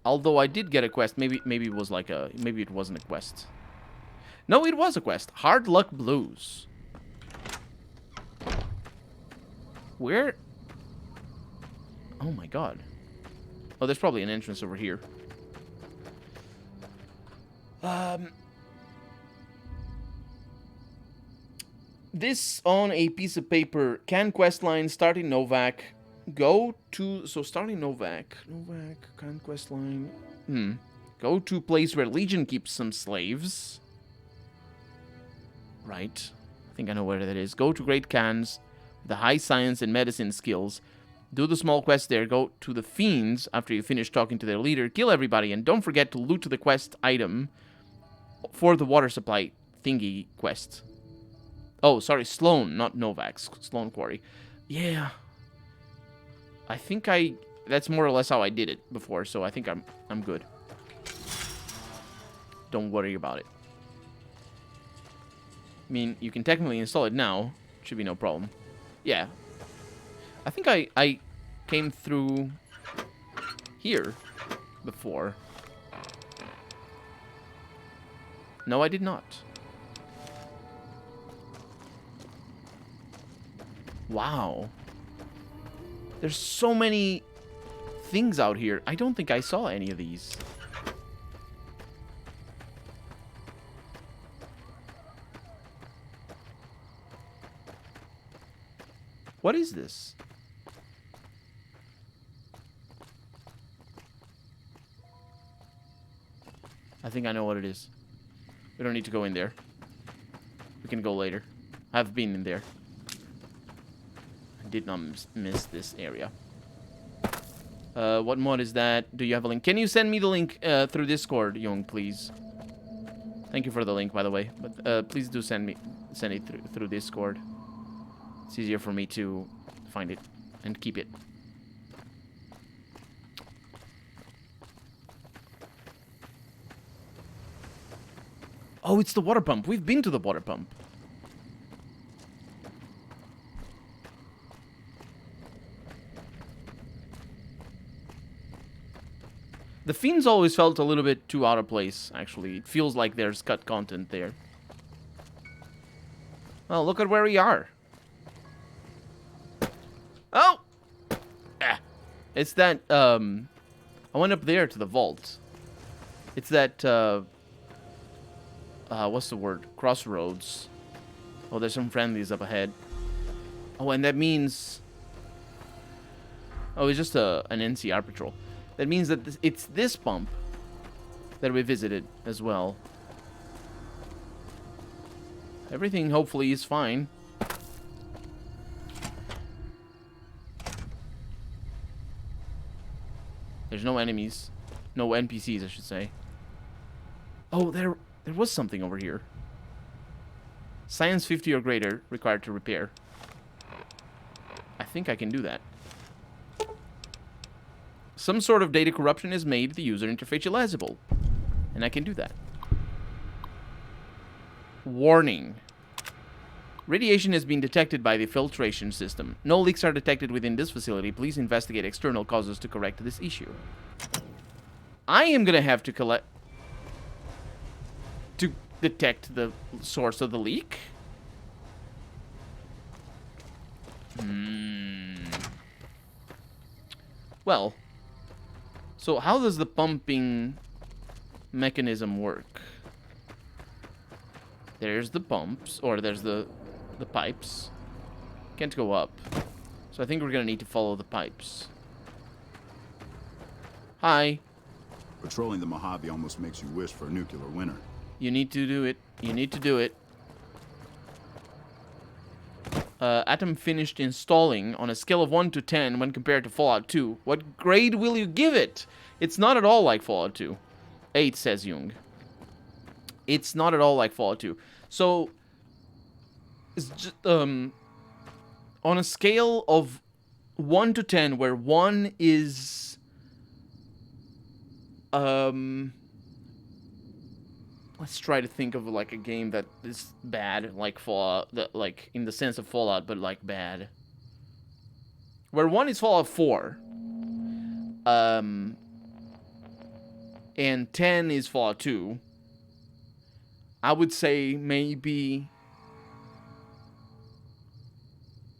Although I did get a quest. Maybe it was like a... Maybe it wasn't a quest. No, it was a quest. Hard Luck Blues. Where? Oh my god. Oh, there's probably an entrance over here. This on a piece of paper. Can quest line starting Novak. Go to... So starting Novak. Can quest line. Go to place where Legion keeps some slaves. Right. I think I know where that is. Go to Great Khans. The high science and medicine skills. Do the small quest there. Go to the Fiends after you finish talking to their leader. Kill everybody. And don't forget to loot the quest item for the water supply thingy quest. Oh, sorry. Sloan, not Novak's. Sloan Quarry. Yeah. I think that's more or less how I did it before, so I think I'm good. Don't worry about it. I mean, you can technically install it now. Should be no problem. Yeah. I think I came through here before. No, I did not. Wow. There's so many things out here. I don't think I saw any of these. What is this? I think I know what it is. We don't need to go in there. We can go later. I've been in there. I did not miss this area. What mod is that? Do you have a link? Can you send me the link through Discord, Young, please? Thank you for the link, by the way. But please do send it through Discord. It's easier for me to find it and keep it. Oh, it's the water pump. We've been to the water pump. The Fiends always felt a little bit too out of place, actually. It feels like there's cut content there. Well, look at where we are. Oh! Ah. It's that, I went up there to the vault. It's that, what's the word? Crossroads. Oh, there's some friendlies up ahead. Oh, and that means... Oh, it's just an NCR patrol. That means that it's this pump that we visited as well. Everything hopefully is fine. There's no enemies. No NPCs, I should say. Oh, there was something over here. Science 50 or greater required to repair. I think I can do that. Some sort of data corruption has made the user interface illegible. And I can do that. Warning. Radiation has been detected by the filtration system. No leaks are detected within this facility. Please investigate external causes to correct this issue. I am going to have to detect the source of the leak. Well, so how does the pumping mechanism work? There's the pumps, or there's the pipes. Can't go up. So I think we're gonna need to follow the pipes. Hi. Patrolling the Mojave almost makes you wish for a nuclear winter. You need to do it. You need to do it. Atom finished installing on a scale of 1 to 10 when compared to Fallout 2. What grade will you give it? It's not at all like Fallout 2. 8, says Jung. It's not at all like Fallout 2. So, it's just, on a scale of 1 to 10, where 1 is, let's try to think of like a game that is bad, like Fallout, that, like in the sense of Fallout, but like bad. Where 1 is Fallout 4, and 10 is Fallout 2. I would say maybe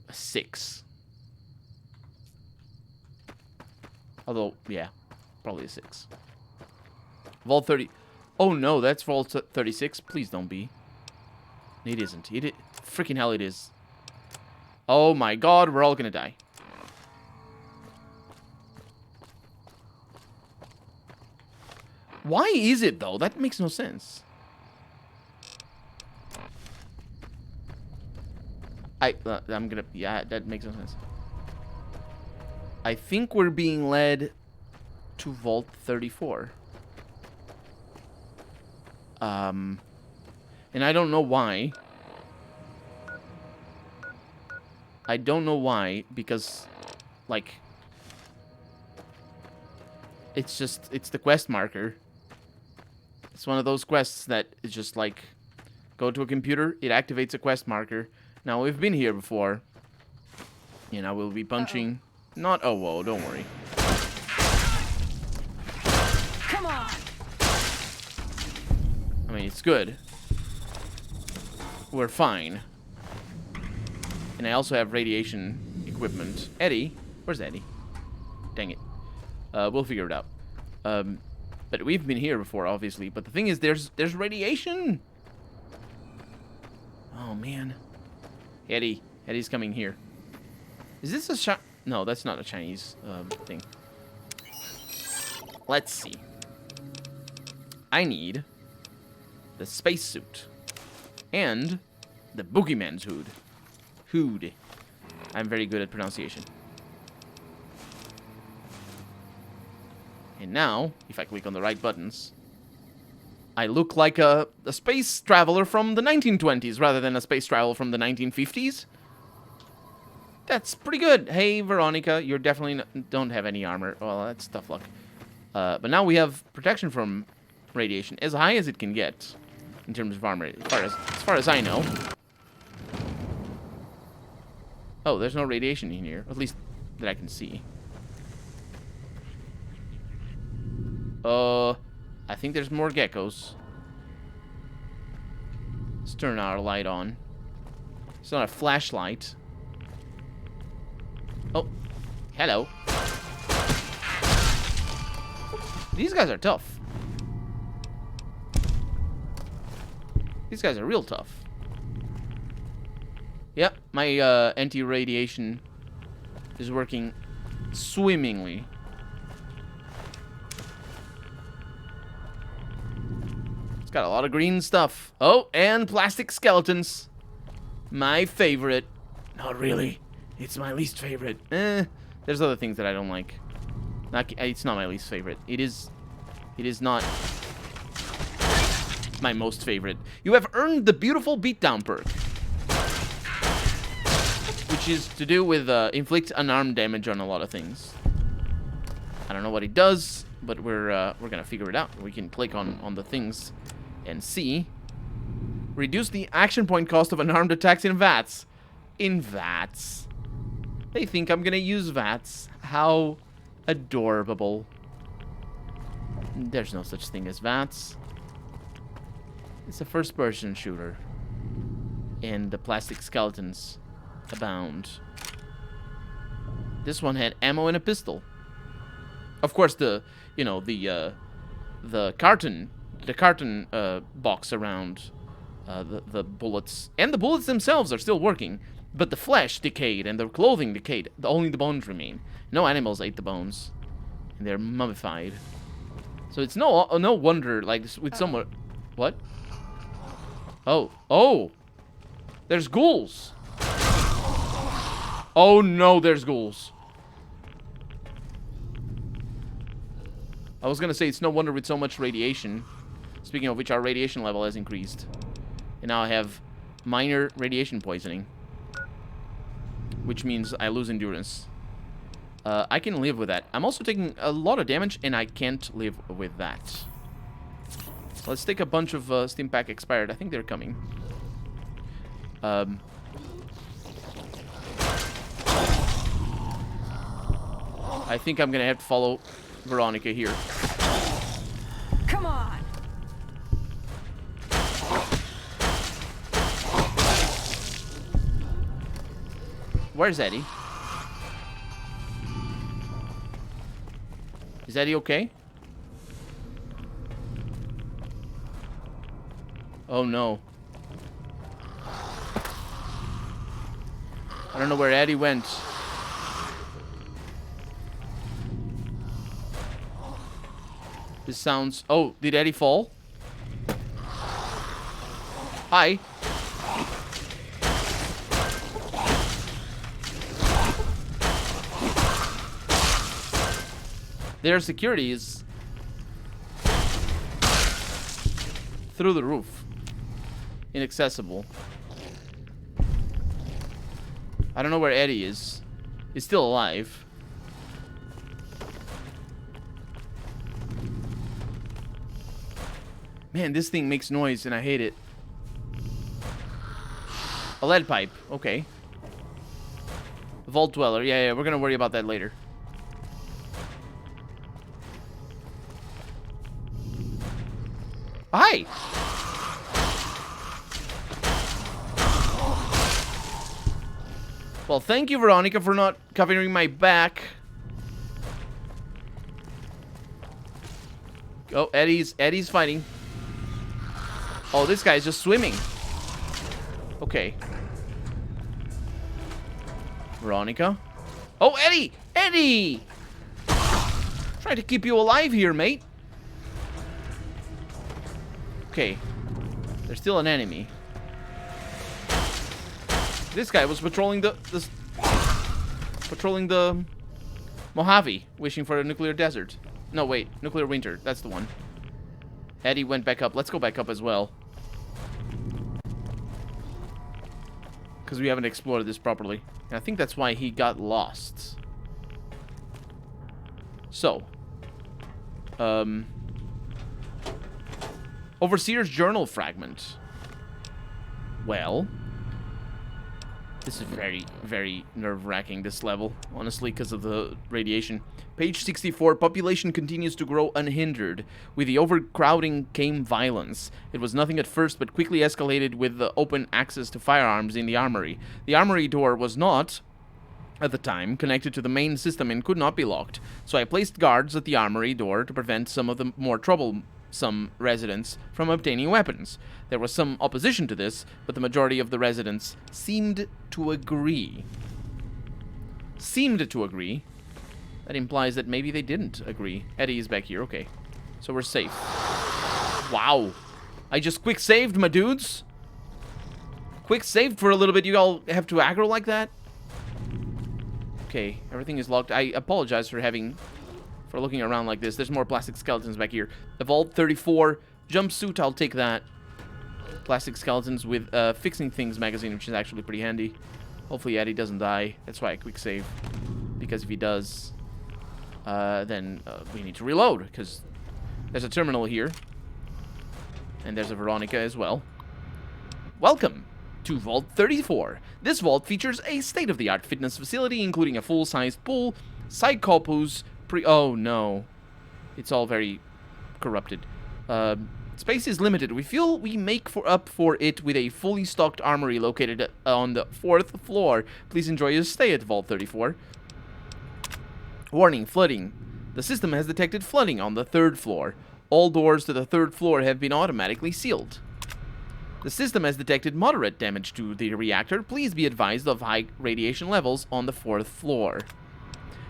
a 6. Although, yeah, probably a 6. Vault 30. Oh no, that's Vault 36. Please don't be. It isn't. Freaking hell it is. Oh my god, we're all gonna die. Why is it though? That makes no sense. I'm gonna... Yeah, that makes no sense. I think we're being led to Vault 34. And I don't know why. I don't know why, because, like... It's just... It's the quest marker. It's one of those quests that is just like... Go to a computer, it activates a quest marker. Now, we've been here before. You know, we'll be punching... Not... Oh, whoa, don't worry. Come on! I mean, it's good. We're fine. And I also have radiation equipment. Eddie? Where's Eddie? Dang it. We'll figure it out. But we've been here before, obviously. But the thing is, there's radiation! Oh, man. Eddie's coming here. Is this a No, that's not a Chinese thing. Let's see. I need the spacesuit and the boogeyman's hood. Hood. I'm very good at pronunciation. And now, if I click on the right buttons, I look like a space traveler from the 1920s rather than a space traveler from the 1950s. That's pretty good. Hey, Veronica, you're definitely don't have any armor. Well, that's tough luck. But now we have protection from radiation as high as it can get in terms of armor, as far as I know. Oh, there's no radiation in here, at least that I can see. I think there's more geckos. Let's turn our light on. It's not a flashlight. Oh, hello. These guys are tough. These guys are real tough. Yep, my anti-radiation is working swimmingly. It's got a lot of green stuff. Oh, and plastic skeletons. My favorite. Not really. It's my least favorite. There's other things that I don't like. It's not my least favorite. It is not my most favorite. You have earned the beautiful beatdown perk, which is to do with inflict unarmed damage on a lot of things. I don't know what it does, but we're gonna figure it out. We can click on the things and see. Reduce the action point cost of unarmed attacks in VATS. In VATS. They think I'm gonna use VATS. How adorable. There's no such thing as VATS. It's a first-person shooter. And the plastic skeletons abound. This one had ammo and a pistol. Of course, the carton box around the bullets, and the bullets themselves are still working, but the flesh decayed and the clothing decayed. Only the bones remain. No animals ate the bones, and they're mummified. So it's no wonder, like, with somewhat... What? Oh! There's ghouls! Oh no, there's ghouls. I was gonna say, it's no wonder with so much radiation. Speaking of which, our radiation level has increased. And now I have minor radiation poisoning, which means I lose endurance. I can live with that. I'm also taking a lot of damage, and I can't live with that. Let's take a bunch of Stim Pack expired. I think they're coming. I think I'm gonna have to follow Veronica here. Come on. Where's Eddie? Is Eddie okay? Oh no. I don't know where Eddie went. This sounds... Oh, did Eddie fall? Hi. Their security is through the roof. Inaccessible. I don't know where Eddie is. He's still alive. Man, this thing makes noise and I hate it. A lead pipe. Okay. Vault Dweller. Yeah, we're gonna worry about that later. Hi! Well, thank you, Veronica, for not covering my back. Oh, Eddie's fighting. Oh, this guy's just swimming. Okay. Veronica? Oh, Eddie! Eddie! Trying to keep you alive here, mate. Okay. There's still an enemy. This guy was patrolling the Mojave, wishing for a nuclear desert. No, wait. Nuclear winter. That's the one. Eddie went back up. Let's go back up as well. Because we haven't explored this properly. And I think that's why he got lost. So. Overseer's journal fragment. Well. This is very, very nerve-wracking, this level. Honestly, because of the radiation. Page 64, population continues to grow unhindered. With the overcrowding came violence. It was nothing at first, but quickly escalated with the open access to firearms in the armory. The armory door was not, at the time, connected to the main system and could not be locked. So I placed guards at the armory door to prevent some of the more troublesome residents from obtaining weapons. There was some opposition to this, but the majority of the residents seemed to agree. Seemed to agree. That implies that maybe they didn't agree. Eddie is back here. Okay. So we're safe. Wow. I just quick saved, my dudes. Quick saved for a little bit. You all have to aggro like that? Okay. Everything is locked. I apologize for looking around like this. There's more plastic skeletons back here. The Vault 34 jumpsuit. I'll take that. Plastic skeletons with Fixing Things magazine, which is actually pretty handy. Hopefully Eddie doesn't die. That's why I quick save. Because if he does... then we need to reload, because there's a terminal here. And there's a Veronica as well. Welcome to Vault 34. This vault features a state-of-the-art fitness facility, including a full-sized pool, psychopus, oh no. It's all very corrupted. Space is limited. We feel we make up for it with a fully stocked armory located on the 4th floor. Please enjoy your stay at Vault 34. Warning, flooding. The system has detected flooding on the 3rd floor. All doors to the 3rd floor have been automatically sealed. The system has detected moderate damage to the reactor. Please be advised of high radiation levels on the 4th floor.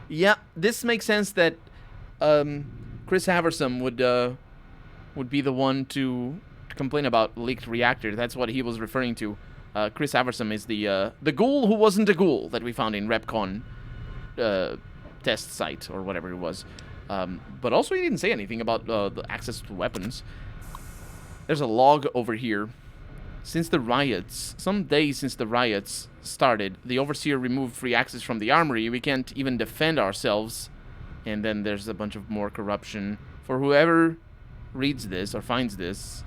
Yeah, this makes sense that Chris Haversam would be the one to complain about leaked reactor. That's what he was referring to. Chris Haversam is the ghoul who wasn't a ghoul that we found in Repcon test site or whatever it was. But also he didn't say anything about the access to weapons. There's a log over here. Since the riots, some days since the riots started, the Overseer removed free access from the armory. We can't even defend ourselves. And then there's a bunch of more corruption. For whoever reads this or finds this.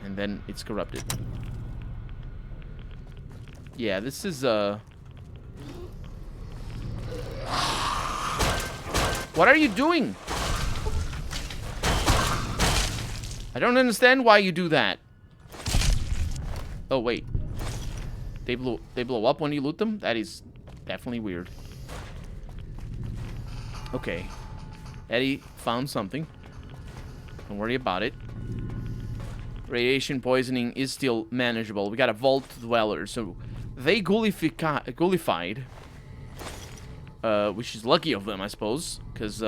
And then it's corrupted. Yeah, this is What are you doing? I don't understand why you do that. Oh, wait. They blow up when you loot them? That is definitely weird. Okay. Eddie found something. Don't worry about it. Radiation poisoning is still manageable. We got a vault dweller, so they ghoulified. Which is lucky of them, I suppose, because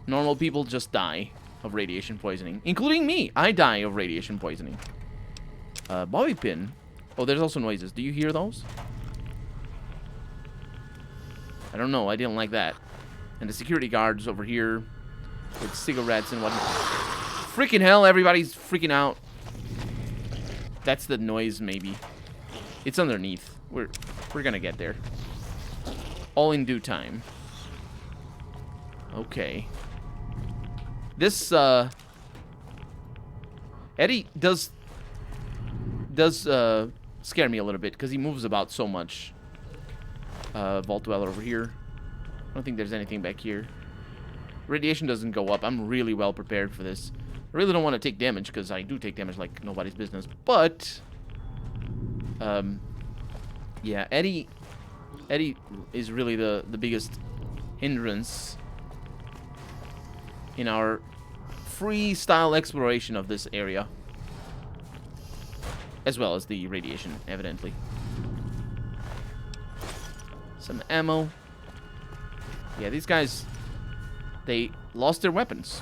normal people just die of radiation poisoning, including me. I die of radiation poisoning. Bobby pin. Oh, there's also noises. Do you hear those? I don't know. I didn't like that. And the security guards over here with cigarettes and whatnot. Freaking hell! Everybody's freaking out. That's the noise, maybe. It's underneath. We're gonna get there. All in due time. Okay. This Eddie does scare me a little bit because he moves about so much. Vault dweller over here. I don't think there's anything back here. Radiation doesn't go up. I'm really well prepared for this. I really don't want to take damage because I do take damage like nobody's business. But yeah, Eddie is really the biggest hindrance in our freestyle exploration of this area, as well as the radiation, evidently. Some ammo. Yeah, these guys, they lost their weapons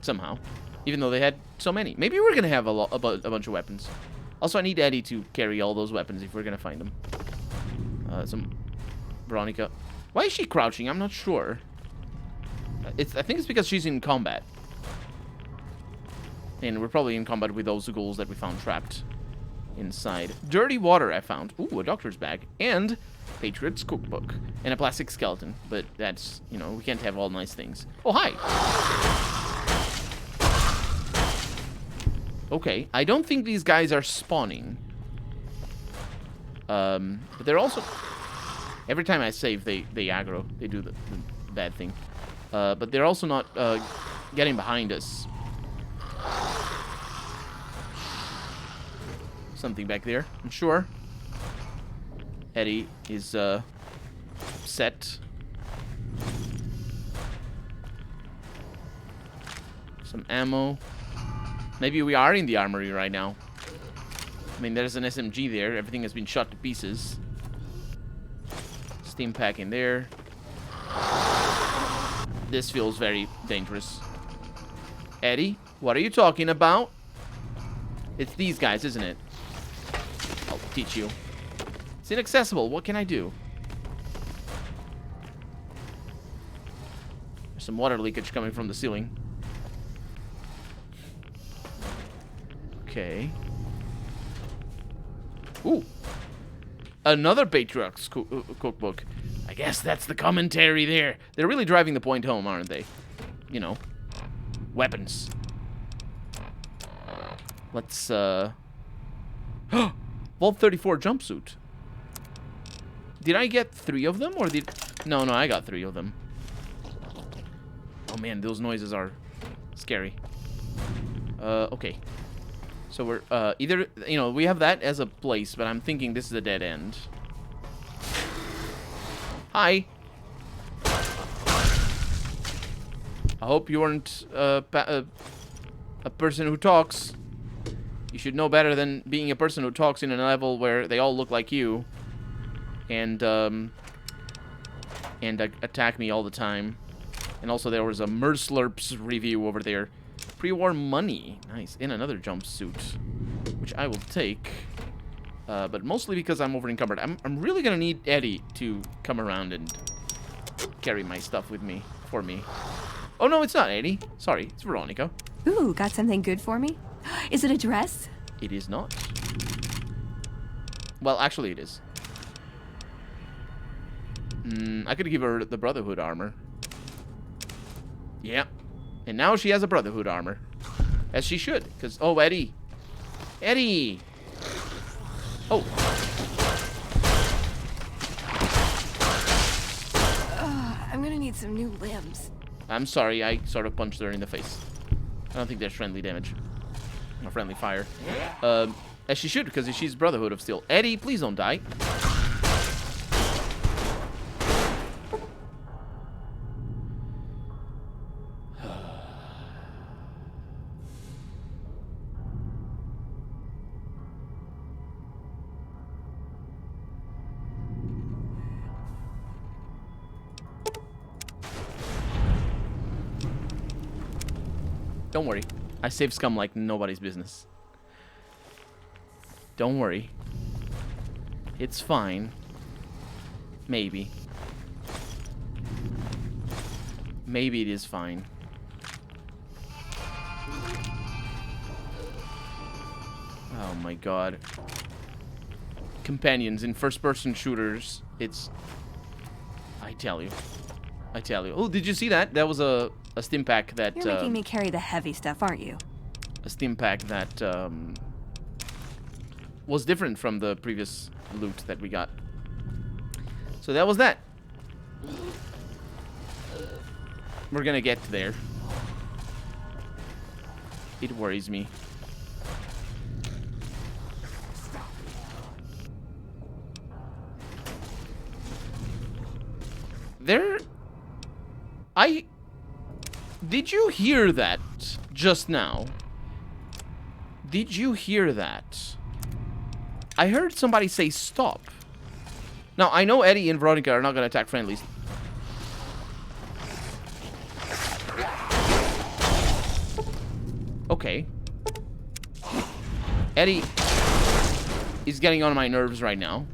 somehow, even though they had so many. Maybe we're gonna have a bunch of weapons. Also, I need Eddie to carry all those weapons if we're gonna find them. Some Veronica. Why is she crouching? I'm not sure. I think it's because she's in combat. And we're probably in combat with those ghouls that we found trapped inside. Dirty water I found. Ooh, a doctor's bag. And Patriot's cookbook. And a plastic skeleton. But that's, you know, we can't have all nice things. Oh, hi. Okay, I don't think these guys are spawning. But they're also... Every time I save, they aggro. They do the bad thing. But they're also not getting behind us. Something back there, I'm sure. Eddie is set. Some ammo. Maybe we are in the armory right now. I mean, there's an SMG there. Everything has been shot to pieces. Steam pack in there. This feels very dangerous. Eddie, what are you talking about? It's these guys, isn't it? I'll teach you. It's inaccessible. What can I do? There's some water leakage coming from the ceiling. Okay. Ooh. Another Patriot's cookbook. I guess that's the commentary there. They're really driving the point home, aren't they? You know. Weapons. Let's, Vault 34 jumpsuit. Did I get 3 of them, or did... No, I got 3 of them. Oh, man, those noises are scary. Okay. So we're, either, you know, we have that as a place, but I'm thinking this is a dead end. Hi. I hope you weren't, a person who talks. You should know better than being a person who talks in a level where they all look like you. And attack me all the time. And also there was a Merslurps review over there. Pre-war money. Nice. In another jumpsuit, which I will take. But mostly because I'm over encumbered. I'm really gonna need Eddie to come around and carry my stuff with me. For me. Oh, no, it's not Eddie. Sorry, it's Veronica. Ooh, got something good for me? Is it a dress? It is not. Well, actually it is. I could give her the Brotherhood armor. Yeah. And now she has a Brotherhood armor. As she should. Because, oh, Eddie. Eddie! Oh. I'm gonna need some new limbs. I'm sorry, I sort of punched her in the face. I don't think there's friendly damage. Or friendly fire. As she should, because she's Brotherhood of Steel. Eddie, please don't die. Don't worry. I saved scum like nobody's business. Don't worry. It's fine. Maybe. Maybe it is fine. Oh my god. Companions in first-person shooters. It's... I tell you. Oh, did you see that? That was a stim pack that... You're making me carry the heavy stuff, aren't you? A stim pack that was different from the previous loot that we got. So that was that. We're gonna get there. It worries me. Did you hear that just now? Did you hear that? I heard somebody say stop. Now, I know Eddie and Veronica are not going to attack friendlies. Okay. Eddie is getting on my nerves right now.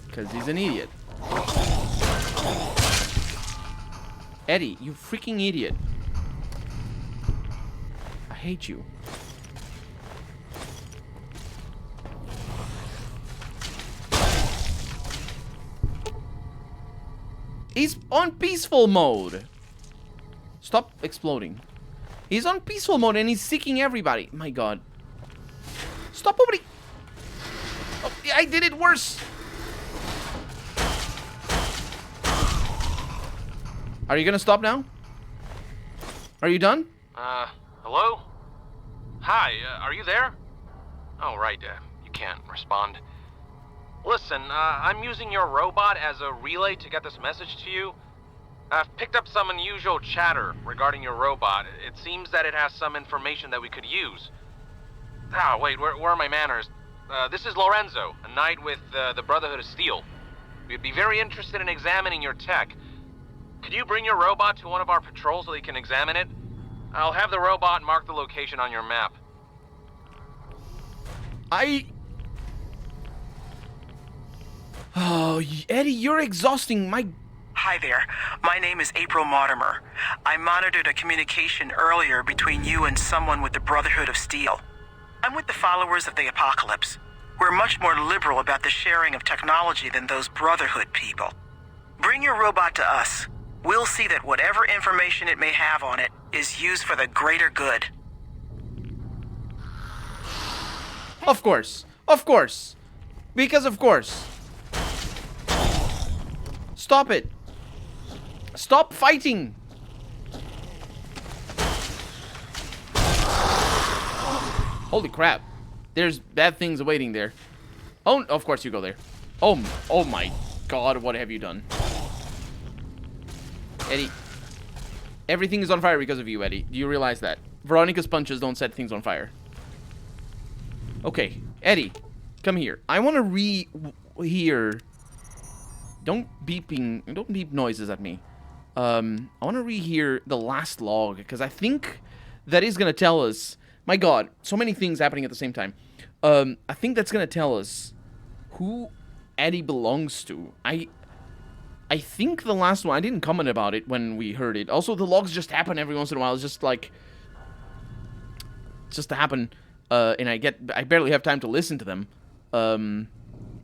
Because he's an idiot. Eddie, you freaking idiot. I hate you. He's on peaceful mode. Stop exploding. He's on peaceful mode and he's seeking everybody. My god. Stop opening. Oh, I did it worse. Are you gonna stop now? Are you done? Hello? Hi, are you there? Oh, right, you can't respond. Listen, I'm using your robot as a relay to get this message to you. I've picked up some unusual chatter regarding your robot. It seems that it has some information that we could use. Ah, wait, where are my manners? This is Lorenzo, a knight with the Brotherhood of Steel. We'd be very interested in examining your tech. Could you bring your robot to one of our patrols so they can examine it? I'll have the robot mark the location on your map. Oh, Eddie, you're exhausting my... Hi there. My name is April Mortimer. I monitored a communication earlier between you and someone with the Brotherhood of Steel. I'm with the followers of the Apocalypse. We're much more liberal about the sharing of technology than those Brotherhood people. Bring your robot to us. We'll see that whatever information it may have on it is used for the greater good. Of course. Of course. Because of course. Stop it. Stop fighting. Holy crap. There's bad things awaiting there. Oh, of course you go there. Oh my god, what have you done? Eddie. Everything is on fire because of you, Eddie. Do you realize that? Veronica's punches don't set things on fire. Okay, Eddie, come here. I want to rehear. Don't beep noises at me. I want to rehear the last log because I think that is going to tell us. My god, so many things happening at the same time. I think that's going to tell us who Eddie belongs to. I think the last one, I didn't comment about it when we heard it. Also, the logs just happen every once in a while. It's just like, just to happen. And I barely have time to listen to them.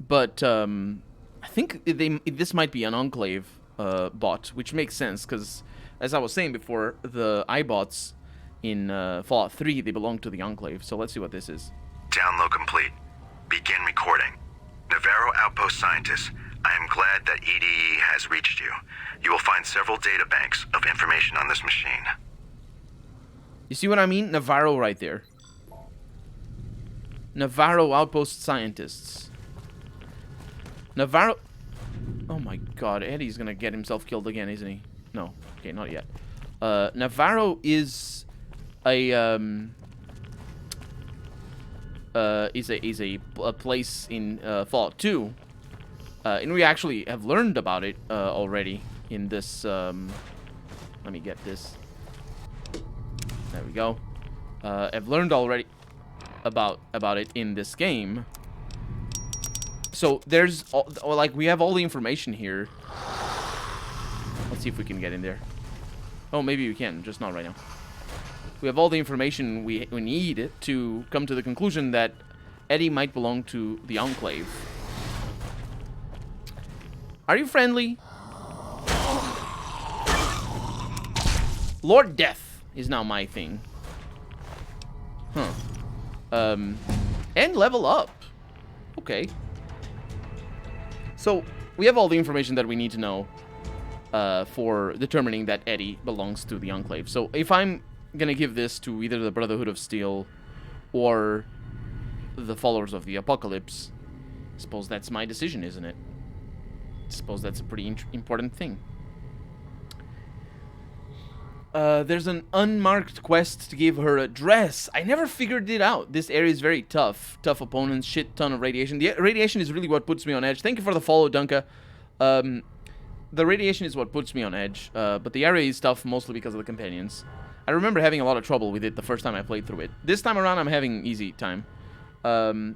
But I think this might be an Enclave bot, which makes sense because, as I was saying before, the iBots in Fallout 3, they belong to the Enclave. So let's see what this is. Download complete. Begin recording. Navarro Outpost scientists, I am glad that EDE has reached you. You will find several data banks of information on this machine. You see what I mean? Navarro right there. Navarro Outpost scientists. Navarro... Oh my god, Eddie's gonna get himself killed again, isn't he? No. Okay, not yet. Navarro is a place in Fallout 2. And we actually have learned about it already in this... let me get this. There we go. I've learned already about it in this game. So there's like we have all the information here. Let's see if we can get in there. Oh, maybe we can, just not right now. We have all the information we need to come to the conclusion that Eddie might belong to the Enclave. Are you friendly? Lord Death is now my thing. Huh. And level up. Okay. So, we have all the information that we need to know for determining that Eddie belongs to the Enclave. So, if I'm gonna give this to either the Brotherhood of Steel or the followers of the Apocalypse, I suppose that's my decision, isn't it? I suppose that's a pretty important thing. There's an unmarked quest to give her a dress. I never figured it out. This area is very tough. Tough opponents, shit ton of radiation. The radiation is really what puts me on edge. Thank you for the follow, Dunka. The radiation is what puts me on edge, but the area is tough mostly because of the companions. I remember having a lot of trouble with it the first time I played through it. This time around, I'm having easy time. And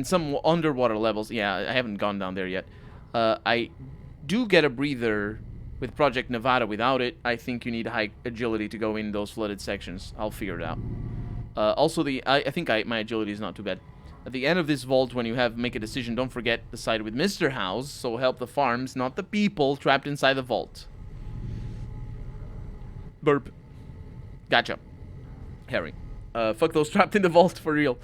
some underwater levels. Yeah, I haven't gone down there yet. I do get a breather with Project Nevada. Without it, I think you need high agility to go in those flooded sections. I'll figure it out. Also, I think my agility is not too bad. At the end of this vault, when you make a decision, don't forget to side with Mr. House, so help the farms, not the people trapped inside the vault. Burp. Gotcha. Harry. Fuck those trapped in the vault, for real.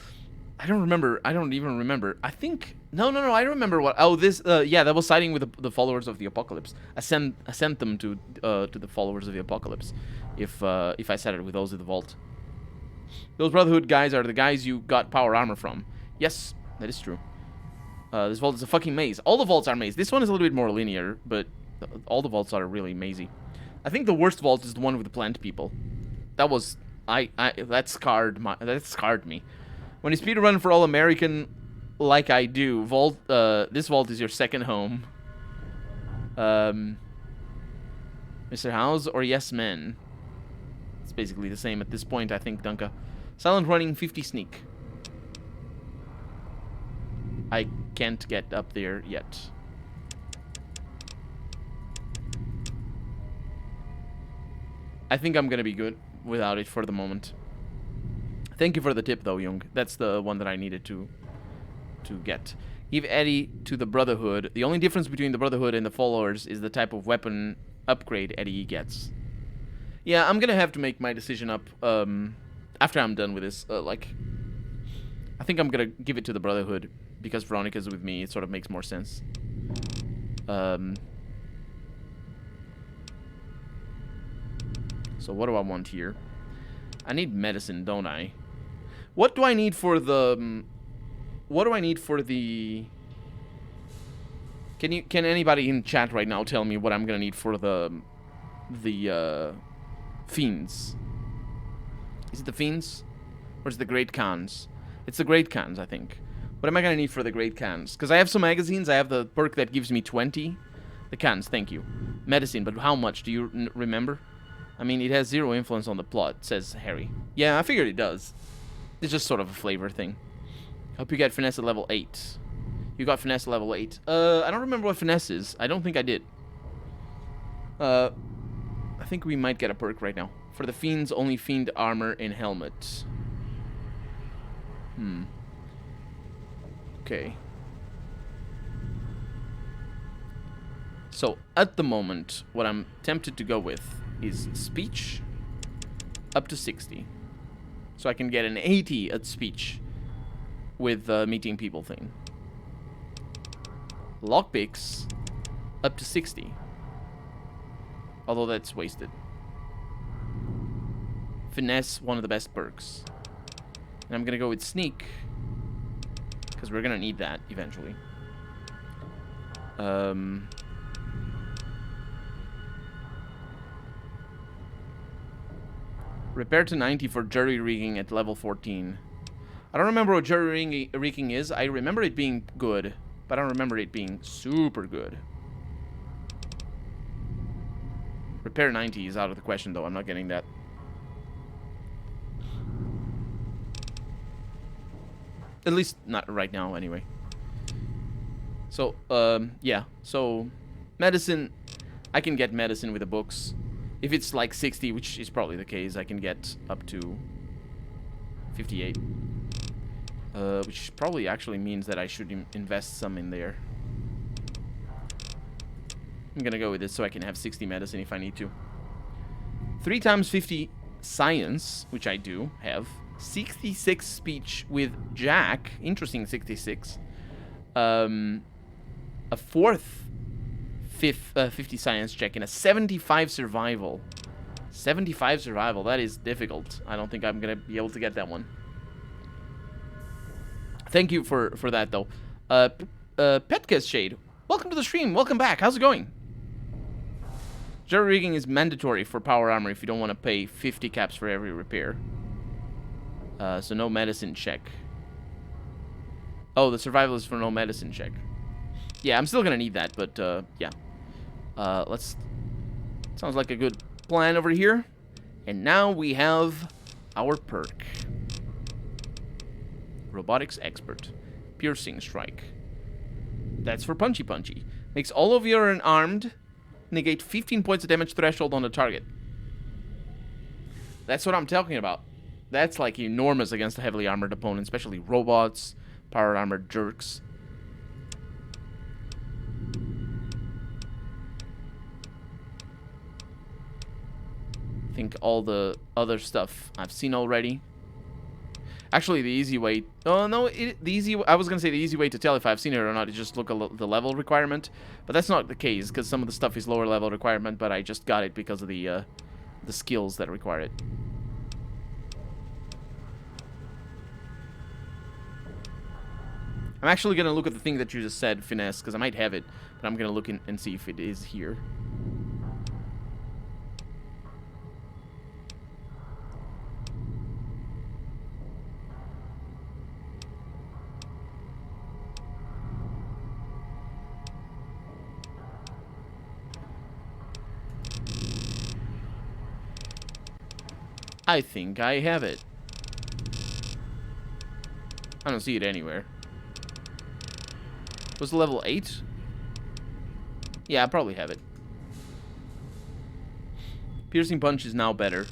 I don't remember. I don't even remember. I think... No, I remember what... Oh, this... yeah, that was siding with the followers of the Apocalypse. I sent them to the followers of the Apocalypse if I sided with those in the vault. Those Brotherhood guys are the guys you got power armor from. Yes, that is true. This vault is a fucking maze. All the vaults are maze. This one is a little bit more linear, but all the vaults are really mazy. I think the worst vault is the one with the plant people. That was... that scarred me. When you speedrun for All American, like I do, this vault is your second home. Mr. House or Yes Men? It's basically the same at this point, I think, Dunka. Silent running, 50 sneak. I can't get up there yet. I think I'm gonna be good without it for the moment. Thank you for the tip, though, Jung. That's the one that I needed to get. Give Eddie to the Brotherhood. The only difference between the Brotherhood and the followers is the type of weapon upgrade Eddie gets. Yeah, I'm gonna have to make my decision up after I'm done with this. I think I'm gonna give it to the Brotherhood because Veronica's with me. It sort of makes more sense. So what do I want here? I need medicine, don't I? What do I need for the... What do I need for the... Can anybody in chat right now tell me what I'm gonna need for the Fiends? Is it the Fiends? Or is it the Great Khans? It's the Great Khans, I think. What am I gonna need for the Great Khans? Because I have some magazines. I have the perk that gives me 20. The Khans, thank you. Medicine, but how much? Do you remember? I mean, it has 0 influence on the plot, says Harry. Yeah, I figured it does. It's just sort of a flavor thing. Hope you get Finesse at level 8. You got Finesse at level 8. I don't remember what Finesse is. I don't think I did. I think we might get a perk right now. For the Fiends, only Fiend armor and helmet. Okay. So, at the moment, what I'm tempted to go with is speech up to 60. So I can get an 80 at speech with the meeting people thing. Lockpicks up to 60. Although that's wasted. Finesse, one of the best perks. And I'm gonna go with sneak, because we're gonna need that eventually. Repair to 90 for jury rigging at level 14. I don't remember what jury rigging is. I remember it being good, but I don't remember it being super good. Repair 90 is out of the question, though. I'm not getting that. At least not right now, anyway. So, yeah. So, medicine. I can get medicine with the books. If it's like 60, which is probably the case, I can get up to 58. Which probably actually means that I should invest some in there. I'm gonna go with this so I can have 60 medicine if I need to. 3 times 50 science, which I do have. 66 speech with Jack. Interesting, 66. A 50 science check and a 75 survival. 75 survival, that is difficult. I don't think I'm gonna be able to get that one. Thank you for that, though. Petkes Shade, welcome to the stream. Welcome back. How's it going? Jury rigging is mandatory for power armor if you don't want to pay 50 caps for every repair. So no medicine check. Oh, the survival is for no medicine check. Yeah, I'm still gonna need that, but yeah. Let's... Sounds like a good plan over here. And now we have our perk. Robotics Expert. Piercing Strike. That's for Punchy Punchy. Makes all of your unarmed negate 15 points of damage threshold on the target. That's what I'm talking about. That's like enormous against a heavily armored opponent, especially robots, power armored jerks. I think all the other stuff I've seen already. Actually, the easy way... Oh, no, I was going to say the easy way to tell if I've seen it or not is just look at the level requirement. But that's not the case, because some of the stuff is lower level requirement, but I just got it because of the skills that require it. I'm actually going to look at the thing that you just said, Finesse, because I might have it, but I'm going to look in and see if it is here. I think I have it. I don't see it anywhere. Was it level 8? Yeah, I probably have it. Piercing Punch is now better.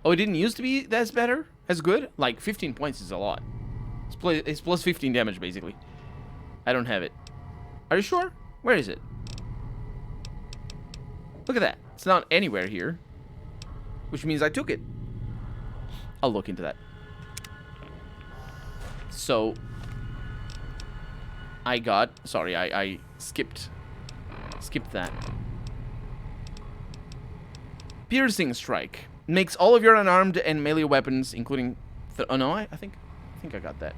Oh, it didn't used to be that's better? As good? Like, 15 points is a lot. It's plus 15 damage, basically. I don't have it. Are you sure? Where is it? Look at that. It's not anywhere here. Which means I took it. I'll look into that. So... I got... Sorry, I skipped that. Piercing Strike. Makes all of your unarmed and melee weapons, including... oh, no, I think I got that.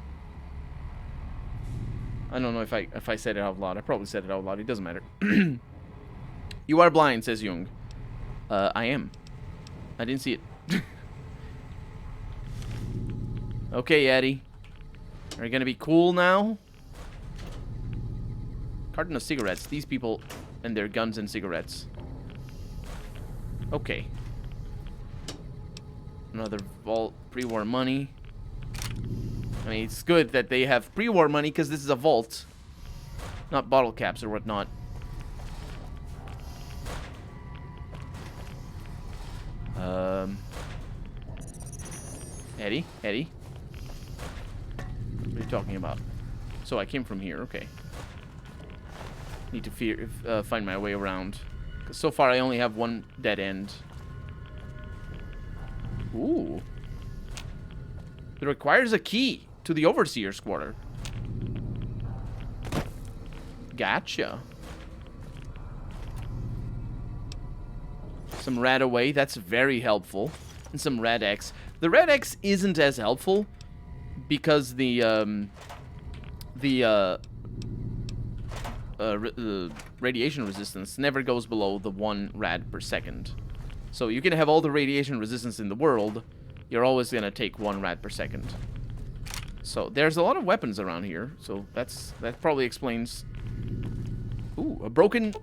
I don't know if I said it out loud. I probably said it out loud. It doesn't matter. You are blind, says Jung. I am. I didn't see it. Okay, Eddie. Are you gonna be cool now? Carton of cigarettes. These people and their guns and cigarettes. Okay. Another vault pre-war money. I mean, it's good that they have pre-war money because this is a vault, not bottle caps or whatnot. Eddie? What are you talking about? So I came from here, okay. Need to find my way around. Because so far I only have one dead end. Ooh. It requires a key to the Overseer's quarter. Gotcha. Some Radaway, that's very helpful. And some Rad-X. The Rad-X isn't as helpful because the radiation resistance never goes below the 1 rad per second. So you can have all the radiation resistance in the world, you're always gonna take 1 rad per second. So there's a lot of weapons around here, so that probably explains. Ooh, a broken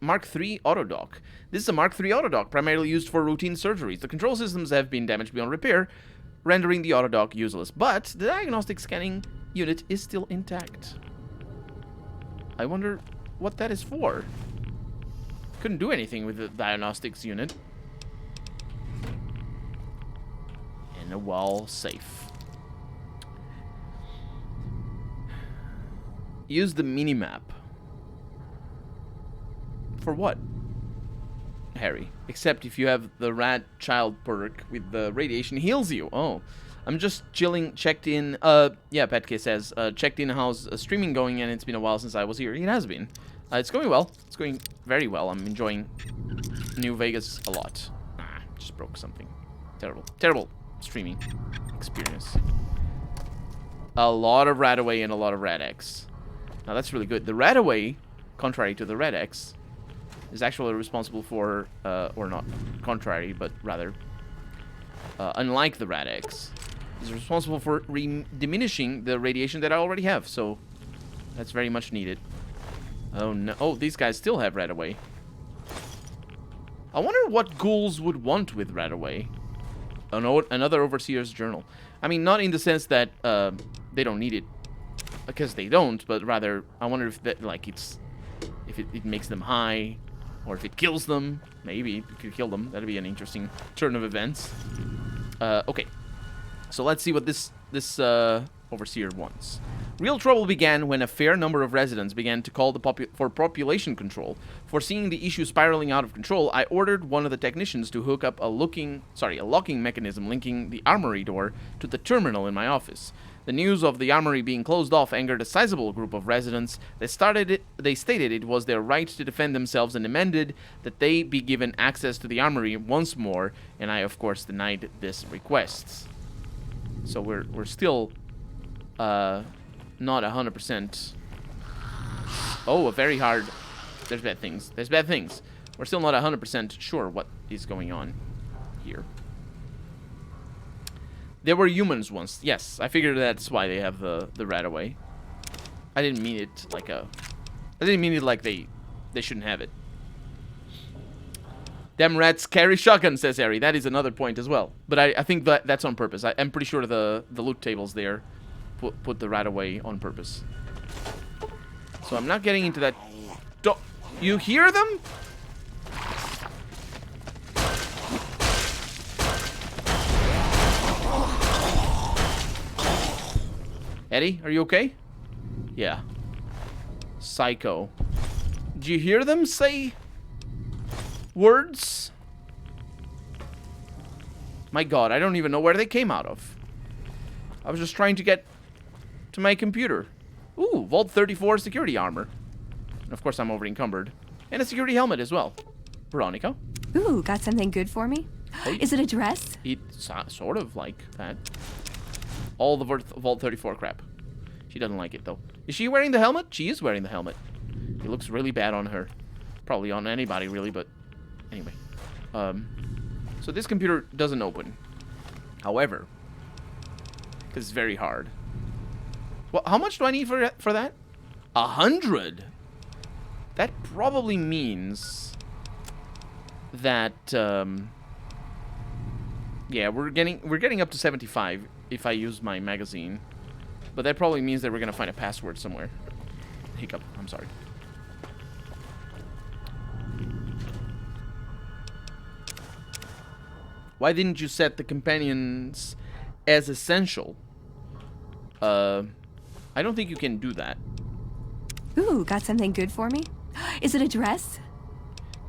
Mark III autodock. This is a Mark III autodock, primarily used for routine surgeries. The control systems have been damaged beyond repair, rendering the autodock useless. But the diagnostic scanning unit is still intact. I wonder what that is for. Couldn't do anything with the diagnostics unit. And a wall safe. Use the minimap. For what, Harry? Except if you have the Rad Child perk with the radiation heals you. Oh, I'm just chilling, checked in. Yeah, Petke says, checked in how's streaming going, and it's been a while since I was here. It has been. It's going well. It's going very well. I'm enjoying New Vegas a lot. Just broke something. Terrible streaming experience. A lot of Radaway and a lot of Rad-X. Now that's really good. The Radaway, contrary to the Rad-X, is actually responsible for, or not contrary, but rather, unlike the Rad-X, is responsible for diminishing the radiation that I already have, so that's very much needed. Oh no, oh, these guys still have Radaway. I wonder what ghouls would want with Radaway. Another Overseer's Journal. I mean, not in the sense that they don't need it, because they don't, but rather, I wonder if that, like, if it makes them high, or if it kills them. Maybe it could kill them. That'd be an interesting turn of events. Okay, so let's see what this Overseer wants. Real trouble began when a fair number of residents began to call for population control. Foreseeing the issue spiraling out of control, I ordered one of the technicians to hook up a locking mechanism linking the armory door to the terminal in my office. The news of the armory being closed off angered a sizable group of residents. They stated it was their right to defend themselves and demanded that they be given access to the armory once more, and I, of course, denied this request. So we're still not 100%. Oh, a very hard. There's bad things. There's bad things. We're still not 100% sure what is going on here. There were humans once. Yes, I figured that's why they have the Radaway. I didn't mean it like I didn't mean it like they shouldn't have it. Them rats carry shotguns, says Harry. That is another point as well. But I think that's on purpose. I'm pretty sure the loot tables there put the Radaway on purpose. So I'm not getting into that. You hear them? Eddie, are you okay? Yeah. Psycho. Did you hear them say words? My god, I don't even know where they came out of. I was just trying to get to my computer. Ooh, Vault 34 security armor. And of course, I'm over encumbered. And a security helmet as well. Veronica? Ooh, got something good for me? Oh, Is it a dress? It's sort of like that. All the Vault 34 crap. She doesn't like it, though. Is she wearing the helmet? She is wearing the helmet. It looks really bad on her. Probably on anybody, really, but anyway. So this computer doesn't open. However, because it's very hard. Well, how much do I need for that? 100? That probably means that, yeah, we're getting up to 75 if I use my magazine. But that probably means that we're gonna find a password somewhere. Hiccup, I'm sorry. Why didn't you set the companions as essential? I don't think you can do that. Ooh, got something good for me? Is it a dress?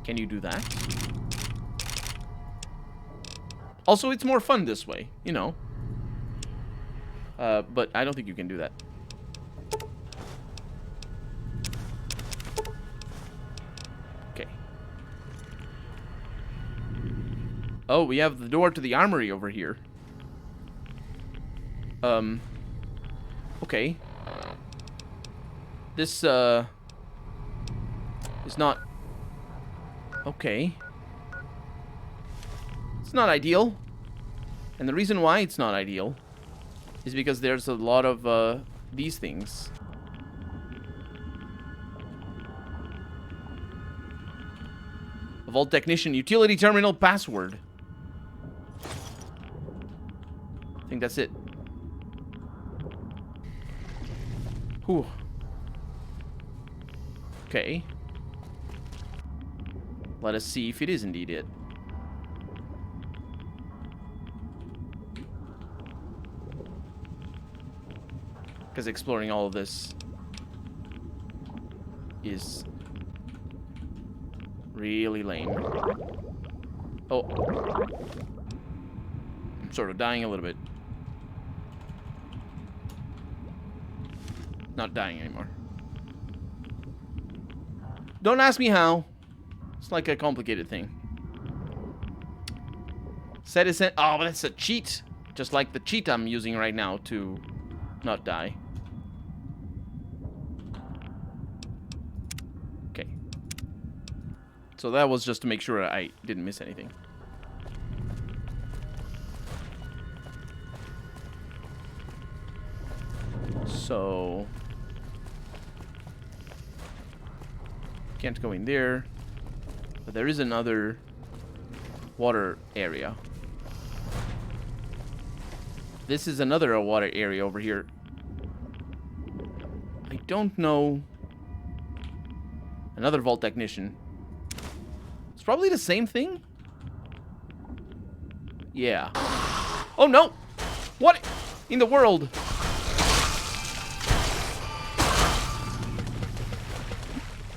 Can you do that? Also, it's more fun this way, you know. But I don't think you can do that. Okay. Oh, we have the door to the armory over here. Okay. This, is not... Okay. It's not ideal. And the reason why it's not ideal is because there's a lot of, these things. A Vault Technician Utility Terminal password. I think that's it. Whew. Okay. Let us see if it is indeed it. Because exploring all of this is really lame. Oh. I'm sort of dying a little bit. Not dying anymore. Don't ask me how. It's like a complicated thing. Set is sent. Oh, but that's a cheat. Just like the cheat I'm using right now to not die. So that was just to make sure I didn't miss anything. So... can't go in there. But there is another water area. This is another water area over here. I don't know. Another vault technician. It's probably the same thing. Yeah. Oh no! What in the world?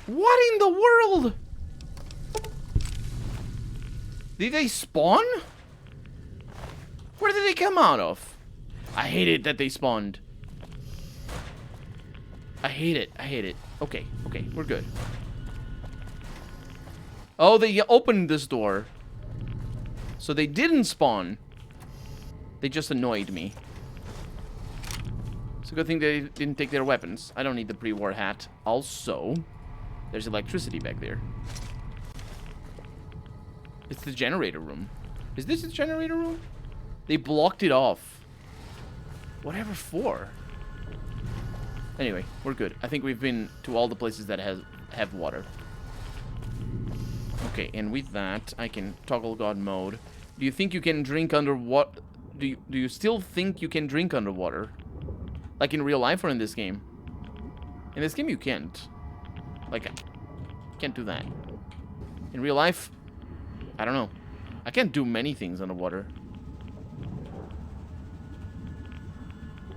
What in the world? Did they spawn? Where did they come out of? I hate it that they spawned. I hate it. I hate it. Okay, okay, we're good. Oh, they opened this door. So they didn't spawn. They just annoyed me. It's a good thing they didn't take their weapons. I don't need the pre-war hat. Also, there's electricity back there. It's the generator room. Is this the generator room? They blocked it off. Whatever for. Anyway, we're good. I think we've been to all the places that have water. Okay, and with that, I can toggle God mode. Do you think you can drink underwater? Do you still think you can drink underwater? Like in real life or in this game? In this game, you can't. Like, I can't do that. In real life, I don't know. I can't do many things underwater.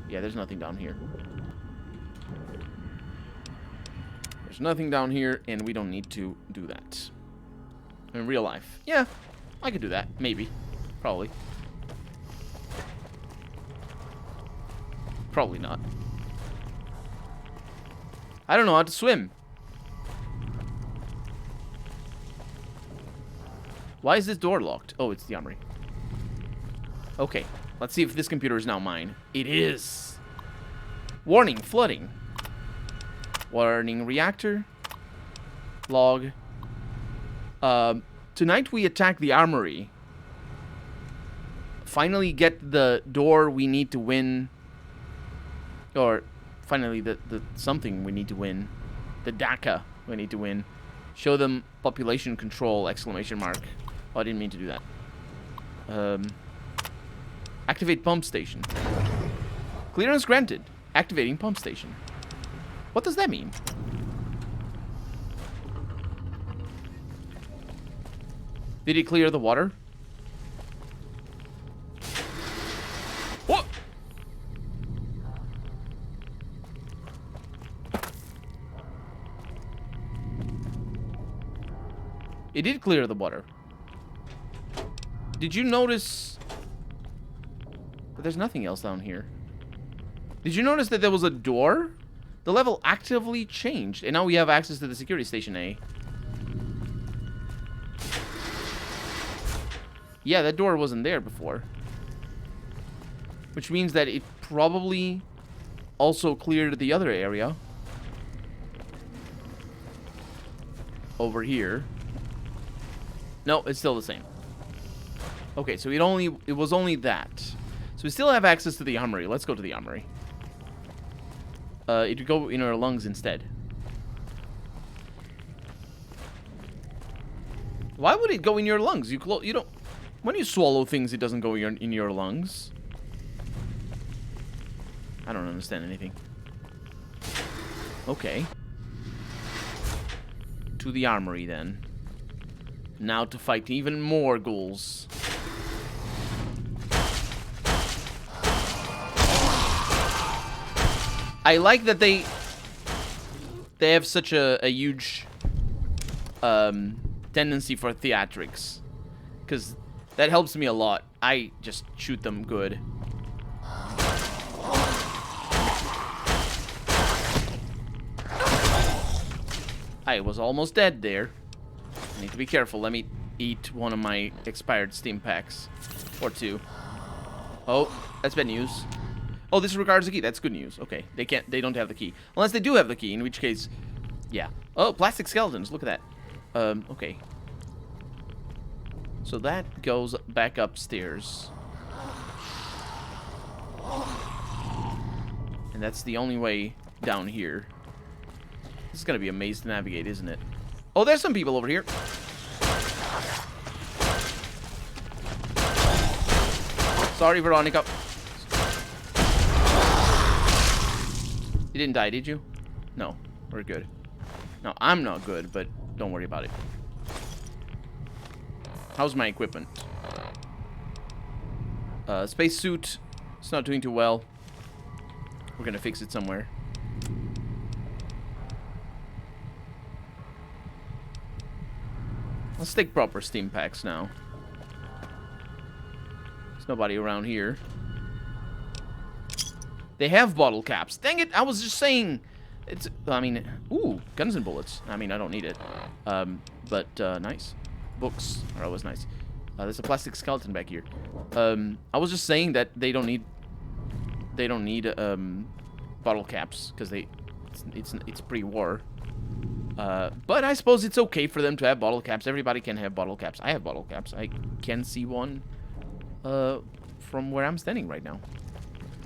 Yeah, there's nothing down here. There's nothing down here, and we don't need to do that. In real life. Yeah, I could do that. Maybe. Probably. Probably not. I don't know how to swim. Why is this door locked? Oh, it's the armory. Okay, let's see if this computer is now mine. It is. Warning, flooding. Warning, reactor. Log. Tonight we attack the armory. Finally get the door we need to win. Or, finally, the something we need to win. The DACA we need to win. Show them population control, exclamation mark. Oh, I didn't mean to do that. Activate pump station. Clearance granted. Activating pump station. What does that mean? Did he clear the water? What? It did clear the water. Did you notice that there's nothing else down here? Did you notice that there was a door? The level actively changed, and now we have access to the security station A. Yeah, that door wasn't there before. Which means that it probably also cleared the other area. Over here. No, it's still the same. Okay, so it was only that. So we still have access to the armory. Let's go to the armory. It would go in our lungs instead. Why would it go in your lungs? You don't. When you swallow things, it doesn't go in your lungs. I don't understand anything. Okay. To the armory then. Now to fight even more ghouls. I like that they have such a huge tendency for theatrics, because that helps me a lot. I just shoot them good. I was almost dead there. I need to be careful. Let me eat one of my expired Steam packs. Or two. Oh, that's bad news. Oh, this regards the key. That's good news. Okay, they don't have the key. Unless they do have the key, in which case, yeah. Oh, plastic skeletons. Look at that. Okay. So that goes back upstairs. And that's the only way down here. This is gonna be a maze to navigate, isn't it? Oh, there's some people over here. Sorry, Veronica. You didn't die, did you? No, we're good. No, I'm not good, but don't worry about it. How's my equipment? Spacesuit. It's not doing too well. We're gonna fix it somewhere. Let's take proper steam packs now. There's nobody around here. They have bottle caps. Dang it, I was just saying. It's, I mean, ooh, guns and bullets. I mean, I don't need it. Nice. Books are always nice. There's a plastic skeleton back here. I was just saying that they don't need bottle caps because it's pre-war. But I suppose it's okay for them to have bottle caps. Everybody can have bottle caps. I have bottle caps. I can see one from where I'm standing right now.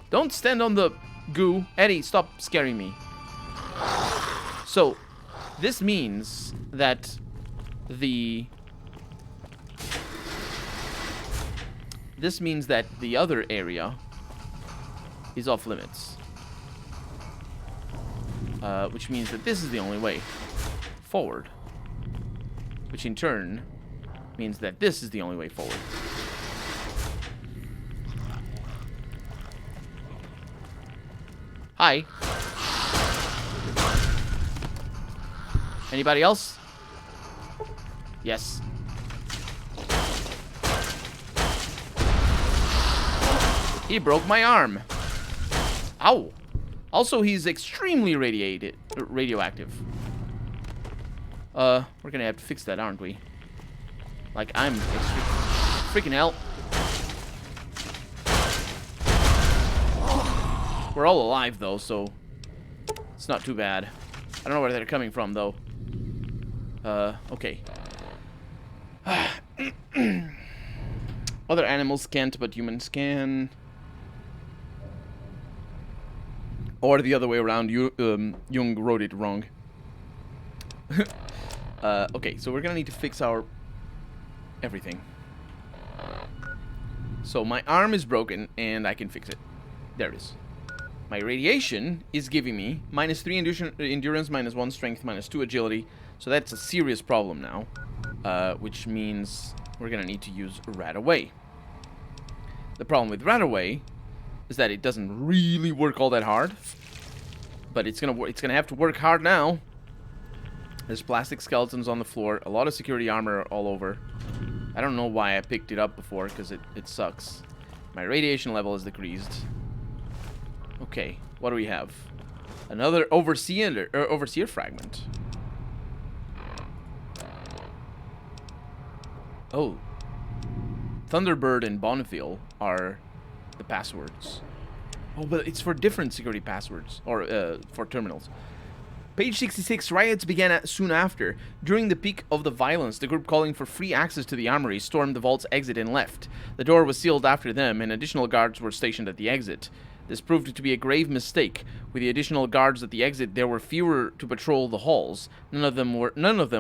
Don't stand on the goo. Eddie, stop scaring me. So, this means that the other area is off limits. Which means that this is the only way forward. Which in turn means that this is the only way forward. Hi. Anybody else? Yes. He broke my arm. Ow. Also, he's extremely radioactive. We're gonna have to fix that, aren't we? Like, I'm freaking hell. We're all alive, though, so it's not too bad. I don't know where they're coming from, though. Okay. Other animals can't, but humans can. Or the other way around. Jung wrote it wrong. Okay, so we're gonna need to fix our everything. So my arm is broken, and I can fix it. There it is. My radiation is giving me -3 endurance, -1 strength, -2 agility. So that's a serious problem now. Which means we're gonna need to use RadAway. The problem with RadAway is that it doesn't really work all that hard. But it's gonna have to work hard now. There's plastic skeletons on the floor, a lot of security armor all over. I don't know why I picked it up before, because it sucks. My radiation level is decreased. Okay, what do we have? Another overseer fragment. Oh. Thunderbird and Bonneville are the passwords. Oh, but it's for different security passwords, or for terminals. Page 66, riots began soon after. During the peak of the violence, the group calling for free access to the armory stormed the vault's exit and left. The door was sealed after them, and additional guards were stationed at the exit. This proved to be a grave mistake. With the additional guards at the exit, there were fewer to patrol the halls. None of them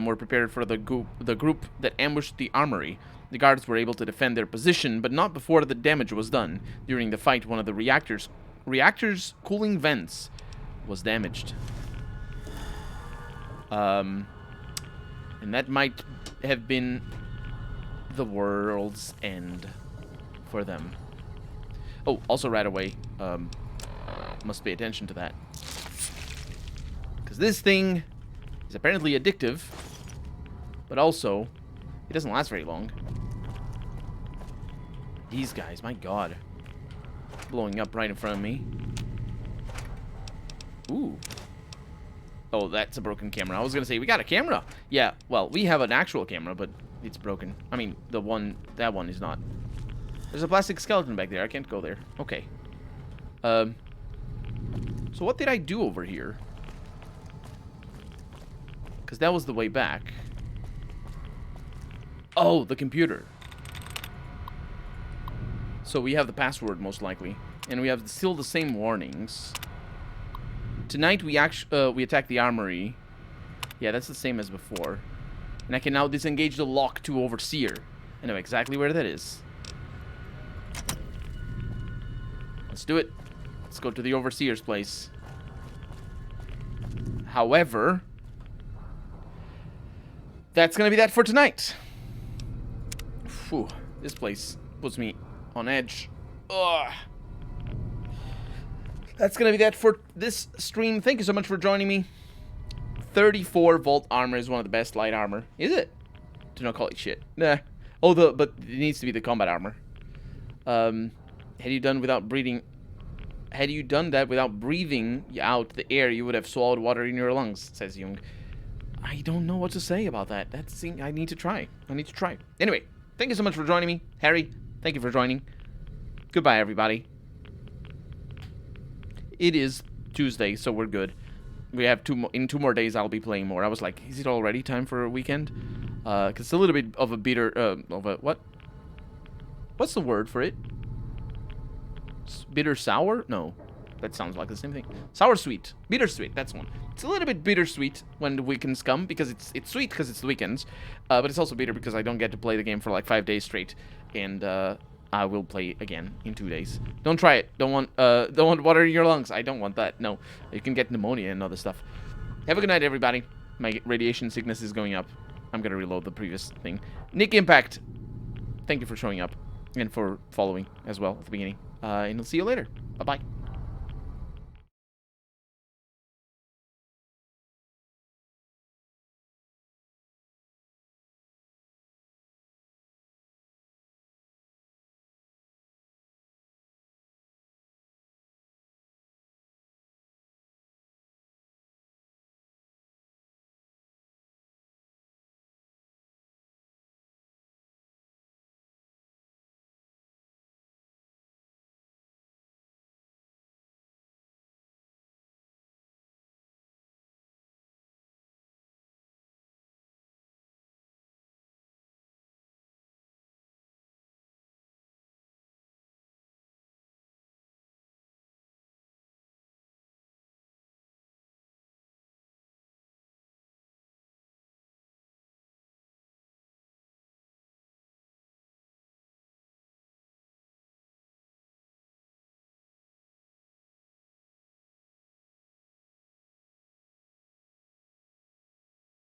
were prepared for the group that ambushed the armory. The guards were able to defend their position, but not before the damage was done. During the fight, one of the reactor's cooling vents was damaged. And that might have been the world's end for them. Oh, also RadAway. Must pay attention to that. Because this thing is apparently addictive, but also, it doesn't last very long. These guys, my god. Blowing up right in front of me. Ooh. Oh, that's a broken camera. I was gonna say, we got a camera. Yeah, well, we have an actual camera, but it's broken. I mean, that one is not. There's a plastic skeleton back there. I can't go there. Okay. So what did I do over here? Because that was the way back. Oh, the computer. So we have the password, most likely. And we have still the same warnings. Tonight we attack the armory. Yeah, that's the same as before. And I can now disengage the lock to Overseer. I know exactly where that is. Let's do it. Let's go to the Overseer's place. However, that's gonna be that for tonight. Phew, this place puts me on edge. Ugh. That's gonna be that for this stream. Thank you so much for joining me. 34 volt armor is one of the best light armor. Is it? Do not call it shit. Nah. Oh, but it needs to be the combat armor. Had you done that without breathing out the air, you would have swallowed water in your lungs, says Jung. I don't know what to say about that. I need to try. Anyway, thank you so much for joining me. Harry, thank you for joining. Goodbye, everybody. It is Tuesday, so we're good. We have in 2 more days, I'll be playing more. I was like, is it already time for a weekend? Because it's a little bit of a what? What's the word for it? Bitter sour? No. That sounds like the same thing. Sour sweet. Bittersweet, that's one. It's a little bit bittersweet when the weekends come, because it's sweet because it's the weekends, but it's also bitter because I don't get to play the game for like 5 days straight, and I will play again in 2 days. Don't try it. Don't want water in your lungs. I don't want that. No. You can get pneumonia and other stuff. Have a good night, everybody. My radiation sickness is going up. I'm gonna reload the previous thing. Nick Impact, thank you for showing up and for following as well at the beginning. And I'll see you later. Bye-bye.